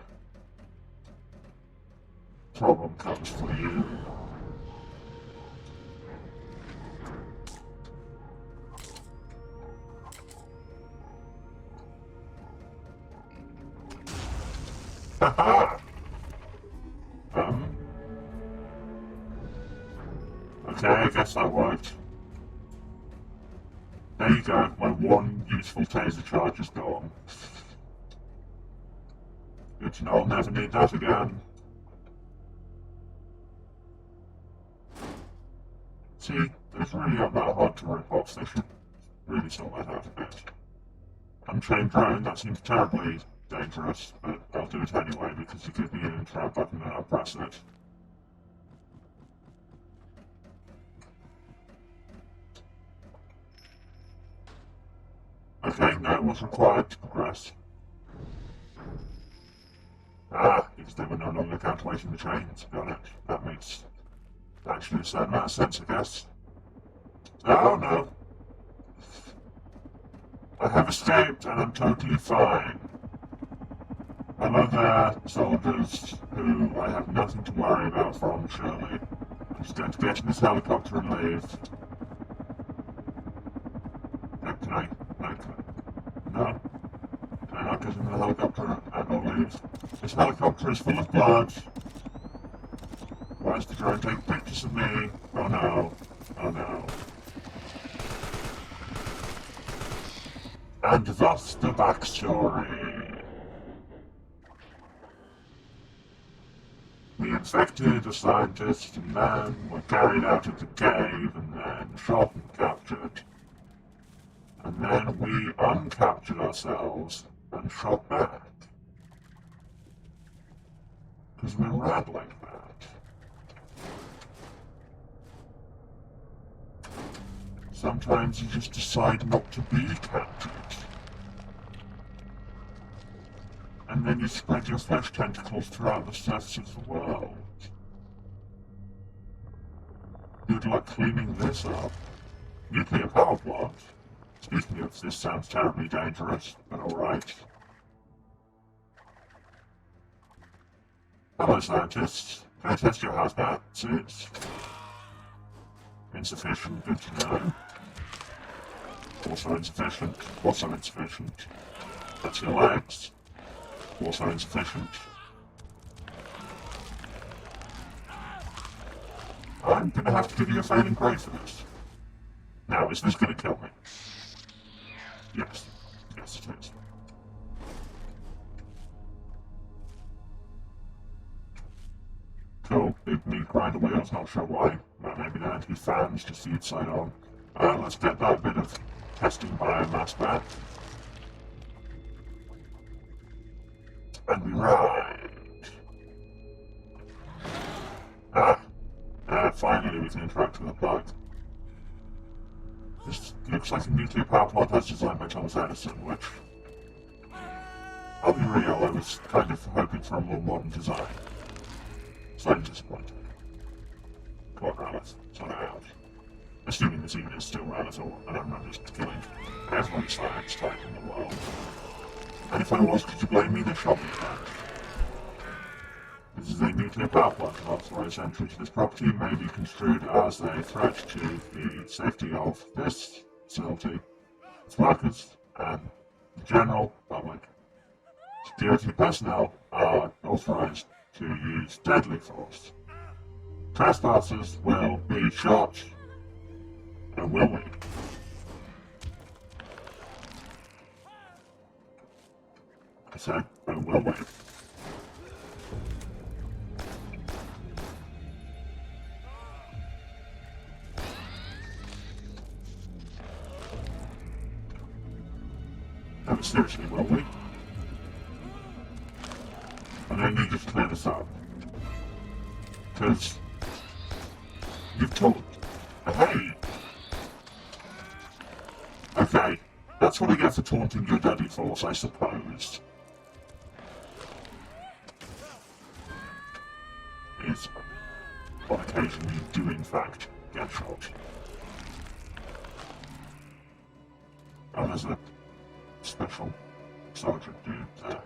Problem comes for you. Haha! Okay, I guess that worked. There you go, my one useful taser charge is gone. Good to know I'll never need that again. See, it's really not that hard to rip off, they should really sort that out a bit. Unchained drone, that seems terribly dangerous, but I'll do it anyway because you give me an interrupt button and I'll press it. Okay, no, it was required to progress. Ah, because they were no longer counterweighting the chains. Got it. That makes actually a certain amount of sense, I guess. Oh no! I have escaped and I'm totally fine. Hello there, soldiers, who I have nothing to worry about from, surely. I'm just going to get in this helicopter and leave. No? Can I not get in the helicopter and not leave? This helicopter is full of blood. Why is the drone taking pictures of me? Oh no. Oh no. And thus the backstory. We infected a scientist and then were carried out of the cave and then shot and captured. And then we uncaptured ourselves and shot back. Because we're rad like that. Sometimes you just decide not to be captured. And then you spread your flesh tentacles throughout the surface of the world. Good luck cleaning this up. Nuclear power plant. Speaking of, this sounds terribly dangerous, but alright. Hello, scientists. Can I test your hazmat suits? Insufficient, good to know. Also insufficient, also insufficient. That's your legs. Also insufficient. I'm gonna have to give you a failing grade for this. Now, is this gonna kill me? Yes. Yes, it is. Cool. Big meat grinder wheels, not sure why. Maybe they're anti-fans, just the inside on. Let's get that bit of testing biomass back. And we ride. Finally we can interact with the plug. This looks like a nuclear power plant that's designed by Thomas Edison, which, I'll be real, I was kind of hoping for a more modern design. Slightly disappointed. Come on, Ralph, sort it out. Assuming this even is still Ralph, and I'm not just killing every science type in the world. And if I was, could you blame me? The shopping cart. This is a nuclear power plant, and authorized entry to this property may be construed as a threat to the safety of this facility, its workers, and the general public. Security personnel are authorized to use deadly force. Trespassers will be shot, and will we? I said, and will we? No, seriously, will we? And I need to clear this up. Because you've told... Hey! Okay, that's what I get for taunting your deadly force, I suppose. is, on occasion, you do in fact get shot. Oh, there's a special sergeant dude there.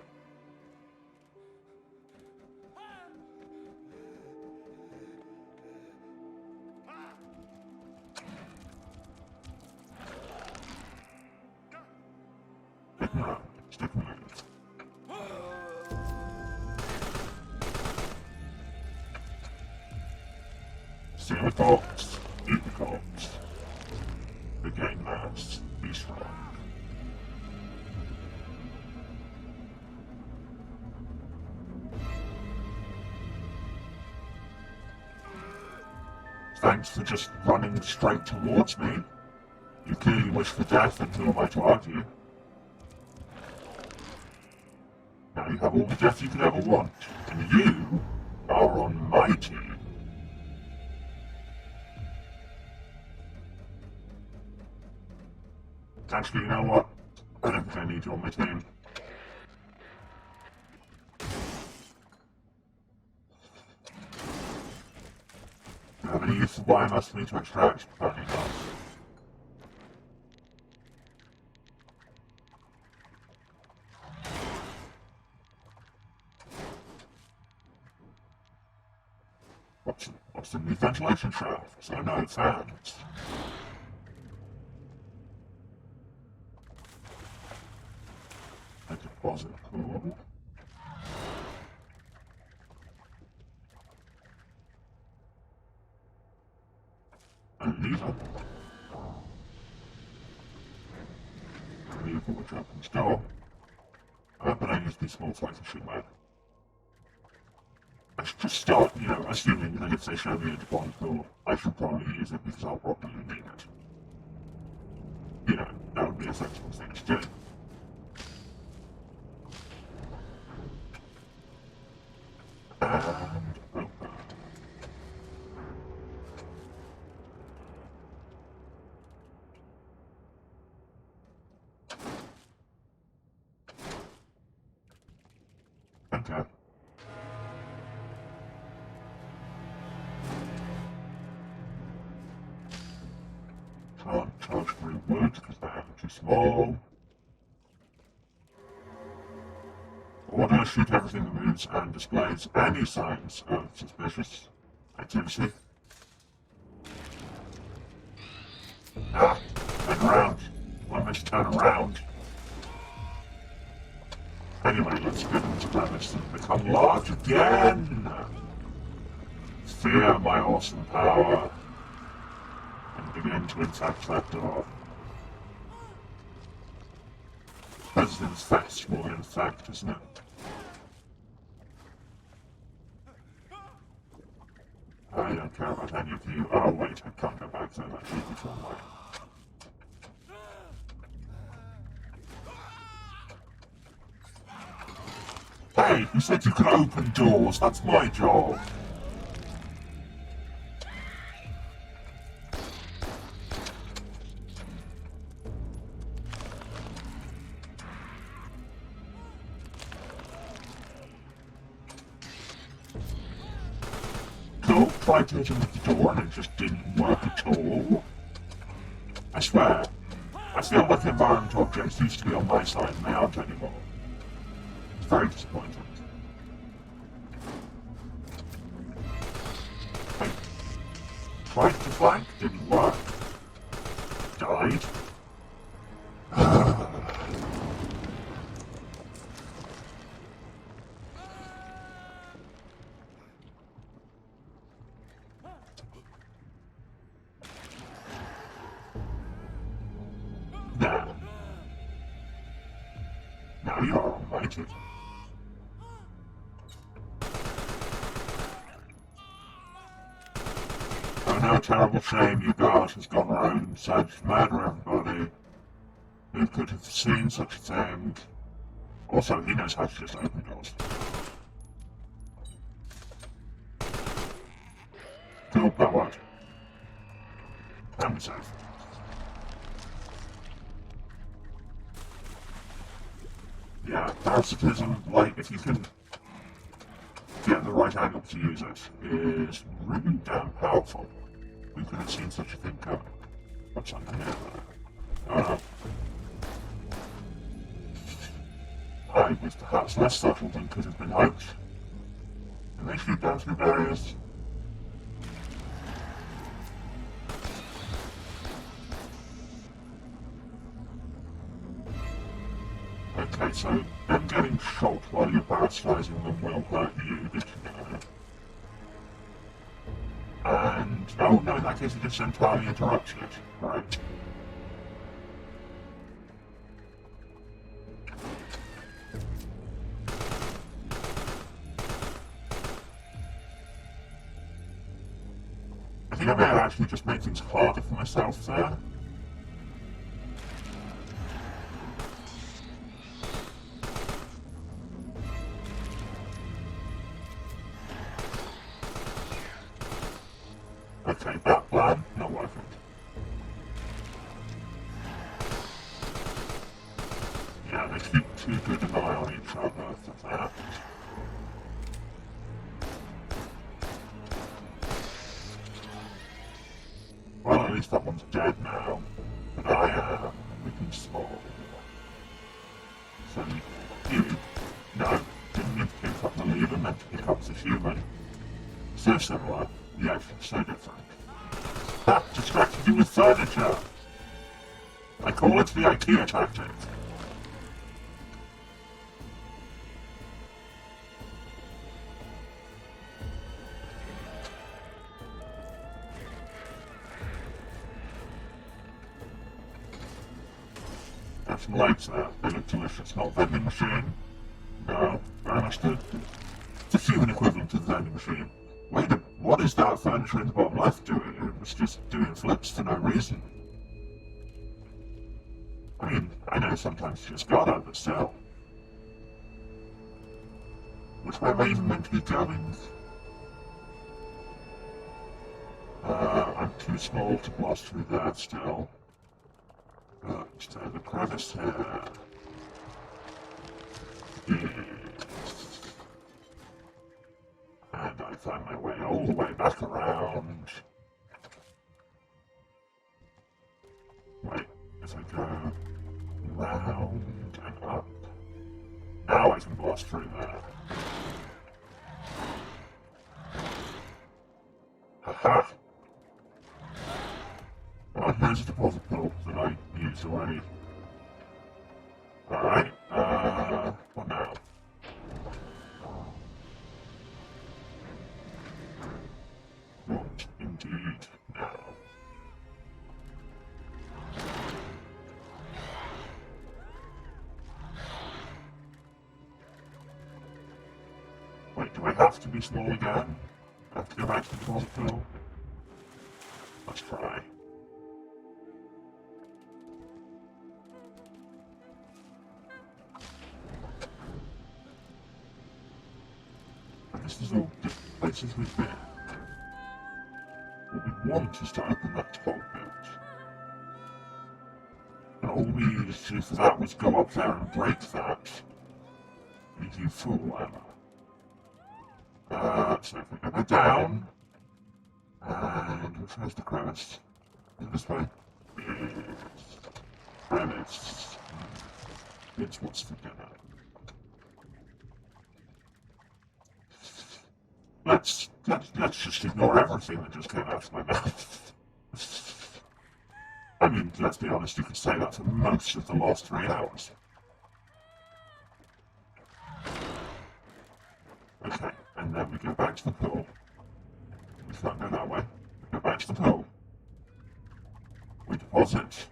Stick around. See the box, eat the cops. The game lasts, be strong. Thanks for just running straight towards me. You clearly wish for death, and who am I to argue? Now you have all the death you could ever want, and you are on my team. Actually, you know what? I don't think I need you on my team. Do you have any use of biomass for me to extract? Apparently not. What's the new ventilation shaft? So no fans. I deposit code. A lever. Lever which opens door. But I use these small flights of shoot, man. I should just start, assuming that if they show me a deposit door, I should probably use it because I'll probably need it. That would be a sensible thing to do. And open. Okay. Can't charge for wood because they are too small. Order shoot everything that moves and displays any signs of suspicious activity. Turn around. I meant to turn around. Anyway, let's get into damage and become large again. Fear my awesome power. And begin to infect that door. President's face will infect, isn't it? I don't care about any of you. Oh wait, I can't go back there, that should be from Hey, you said you could open doors, that's my job. Tried to hit him with the door and it just didn't work at all. I swear, I feel like environment objects used to be on my side and they aren't anymore. It's very disappointing. I tried to flank, didn't work. Died. Now you are almighty. Oh no, terrible shame you guard has gone around said murder everybody. Who could have seen such a thing? Also, he knows how to just open doors. Cool, that worked. I'm safe. Yeah, parasitism, like, if you can get the right angle to use it is really damn powerful. We could have seen such a thing coming. What's under here? I was perhaps less subtle than could have been hoped. And they shoot down through barriers. Okay, so them getting shot while you're parasitizing them will hurt you, did you know? And, oh no, in that case it just entirely interrupts it. Right. I think I may have actually just made things harder for myself there. Okay, that plan, not working. Yeah, they keep too good an eye on each other for that. Well, at least that one's dead now. But I am looking small. So you, no, didn't need to pick up the lever, meant to pick up the human. So similar, yet so different. Ha! Distracted you with furniture! I call it the IKEA tactic. Have some lights there. They look delicious. Not a vending machine. No, very much the human equivalent of the vending machine. Wait a minute, what is that furniture in the bottom left doing? It was just doing flips for no reason. I mean, I know sometimes you just gotta, but still. Which way am I even meant to be going? I'm too small to blast through that still. But there's a crevice here. And I find my way all the way back around. Wait, if I go round and up, now I can blast through there. Haha! Well, here's a deposit pool that I used already. Alright, what now? What indeed now? Wait, do I have to be small again? I have to go back to the deposit pool? Let's try. This is all different places we've been. What we want is to open that top bit. And all we needed to do for that was go up there and break that. You fool, Emma. So if we go down, and where's the crevice? This way? Crevice. It's what's for dinner. Let's just ignore everything that just came out of my mouth. I mean, let's be honest, you could say that for most of the last 3 hours. Okay, and then we go back to the pool. We can't go that way. We go back to the pool. We deposit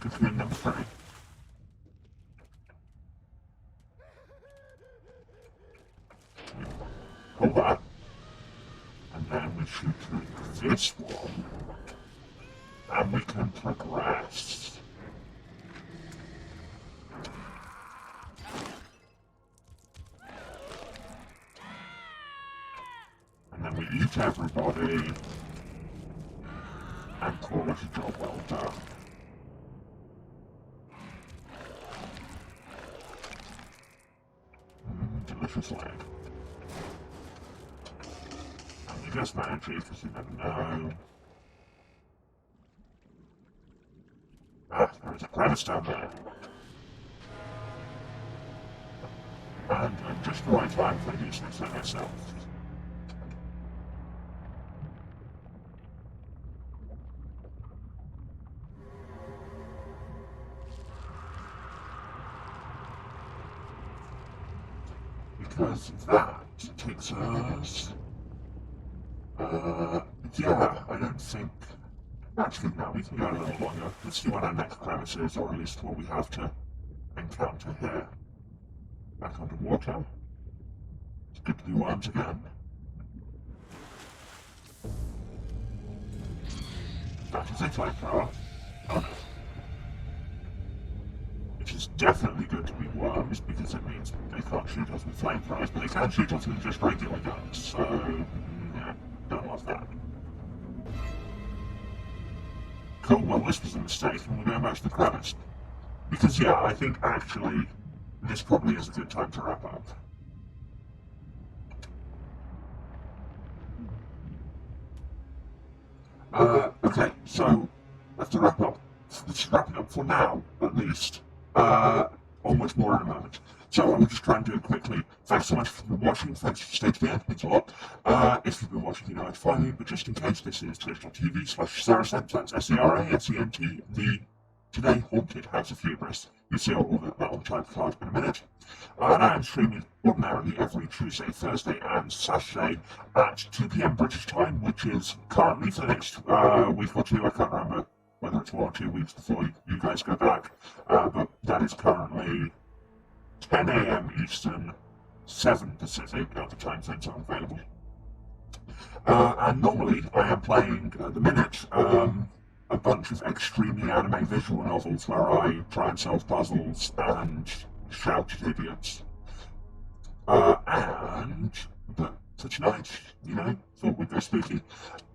between them 3. Pull that. And then we shoot through this one. And we can progress. And then we eat everybody. And call it a job well done. Delicious leg. you just manage it because you never know. Ah, there is a crevice down there. And I'm just right time for these things like myself. Because that takes us... yeah, I don't think... Actually, no, we can go a little longer. Let's see what our next crevice is, or at least what we have to encounter here. Back underwater. It's good to be worms again. That is a flamethrower. Oh no. Which is definitely good to be worms, because it means they can't shoot us with flamethrowers, but they can shoot us with just regular guns, so... yeah, don't love that. Cool, well this was a mistake, and we're going back to the crevice. Because yeah, I think actually, this probably is a good time to wrap up. Okay, so, let's wrap up. Let's wrap it up for now, at least. On much more in a moment. So I will just try and do it quickly. Thanks so much for watching, thanks for staying to the end, thanks a lot. If you've been watching, you know how to find me, but just in case, this is twitch.tv/Saracent, that's SERASENT, the Today Haunted House of Hubris. You'll see all of that on the title card in a minute. And I am streaming ordinarily every Tuesday, Thursday, and Saturday at 2 PM British time, which is currently for the next week or two. I can't remember whether it's 1 or 2 weeks before you guys go back, but that is currently 10 AM Eastern, 7 Pacific at the time zones are available. And normally I am playing, at the minute, a bunch of extremely anime visual novels where I try and solve puzzles and shout at idiots. But for tonight, you know, thought we'd go spooky.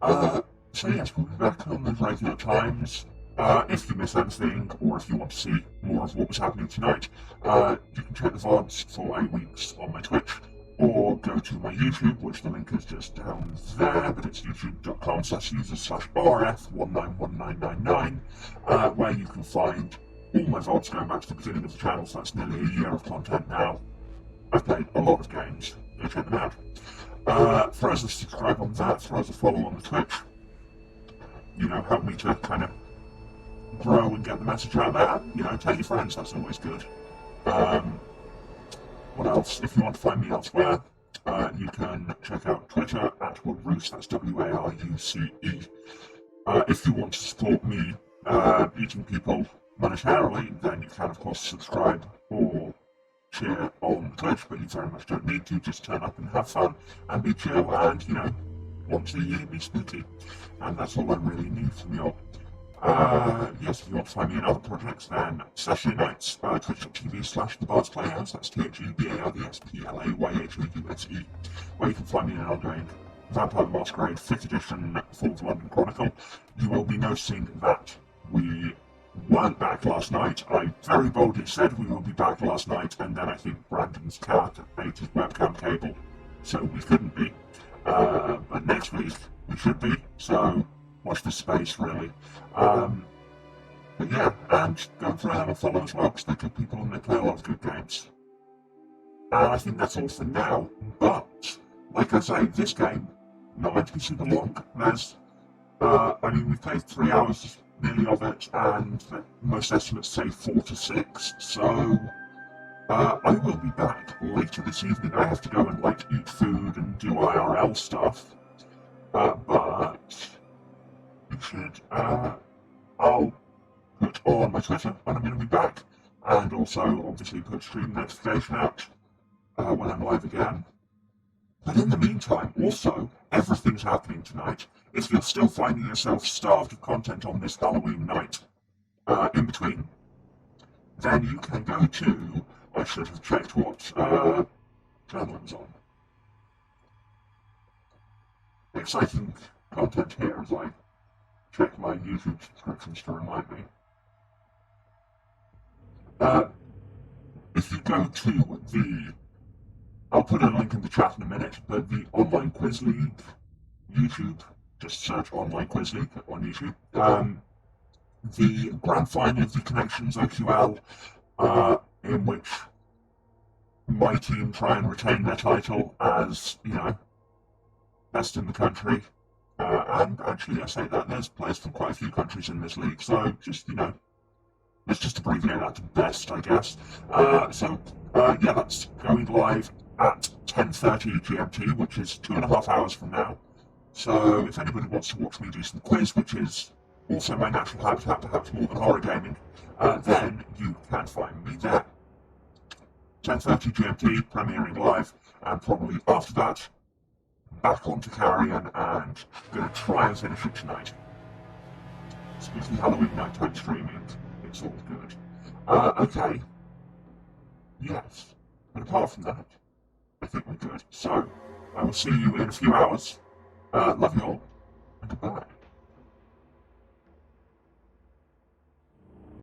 So yes, we'll be back on those regular times. If you miss anything, or if you want to see more of what was happening tonight, you can check the VODs for 8 weeks on my Twitch, or go to my YouTube, which the link is just down there, but it's youtube.com/user/rf191999, where you can find all my VODs going back to the beginning of the channel, so that's nearly a year of content now. I've played a lot of games, go check them out. Throw us a subscribe on that, throw us a follow on the Twitch. You know, help me to kind of grow and get the message out there. You know, tell your friends, that's always good. What else? If you want to find me elsewhere, you can check out Twitter at Waruce, that's WARUCE. If you want to support me eating people monetarily, then you can of course subscribe or cheer on Twitch, but you very much don't need to, just turn up and have fun and be chill and, you know, want to hear me spooky. And that's all I really need from you all. Yes, if you want to find me in other projects, then Saturday nights, twitch.tv/TheBards Playhouse, that's THEBARDSPLAYHOUSE, where you can find me in an ongoing Vampire the Masquerade 5th edition Fall of London Chronicle. You will be noticing that we weren't back last night. I very boldly said we will be back last night, and then I think Brandon's cat ate his webcam cable, so we couldn't be. But next week, we should be, so watch this space, really. But yeah, and go and throw them a follow as well, because they're good people and they play a lot of good games. And I think that's all for now, but, like I say, this game, not meant to be super long. There's, I mean, we've played 3 hours nearly of it, and most estimates say 4 to 6, so I will be back later this evening. I have to go and, like, eat food and do IRL stuff, but you should, I'll put on my Twitter when I'm going to be back, and also, obviously, put stream notification out when I'm live again. But in the meantime, also, everything's happening tonight. If you're still finding yourself starved of content on this Halloween night, in between, then you can go to, I should have checked what channel it was on. Exciting content here as I check my YouTube subscriptions to remind me. If you go to the, I'll put a link in the chat in a minute, but the online quiz league YouTube. Just search Online Quiz League on YouTube. The grand final of the Connections OQL, in which my team try and retain their title as, best in the country. And actually, I say that there's players from quite a few countries in this league, so just, let's just abbreviate that to best, I guess. Yeah, that's going live at 10:30 GMT, which is 2.5 hours from now. So if anybody wants to watch me do some quiz, which is also my natural habitat, perhaps more than horror gaming, then you can find me there. 10:30 GMT, premiering live, and probably after that, back onto Carrion and going to try and finish it tonight. Spooky Halloween nighttime streaming, it's all good. Okay. Yes. But apart from that, I think we're good. So, I will see you in a few hours. Love you all, and goodbye.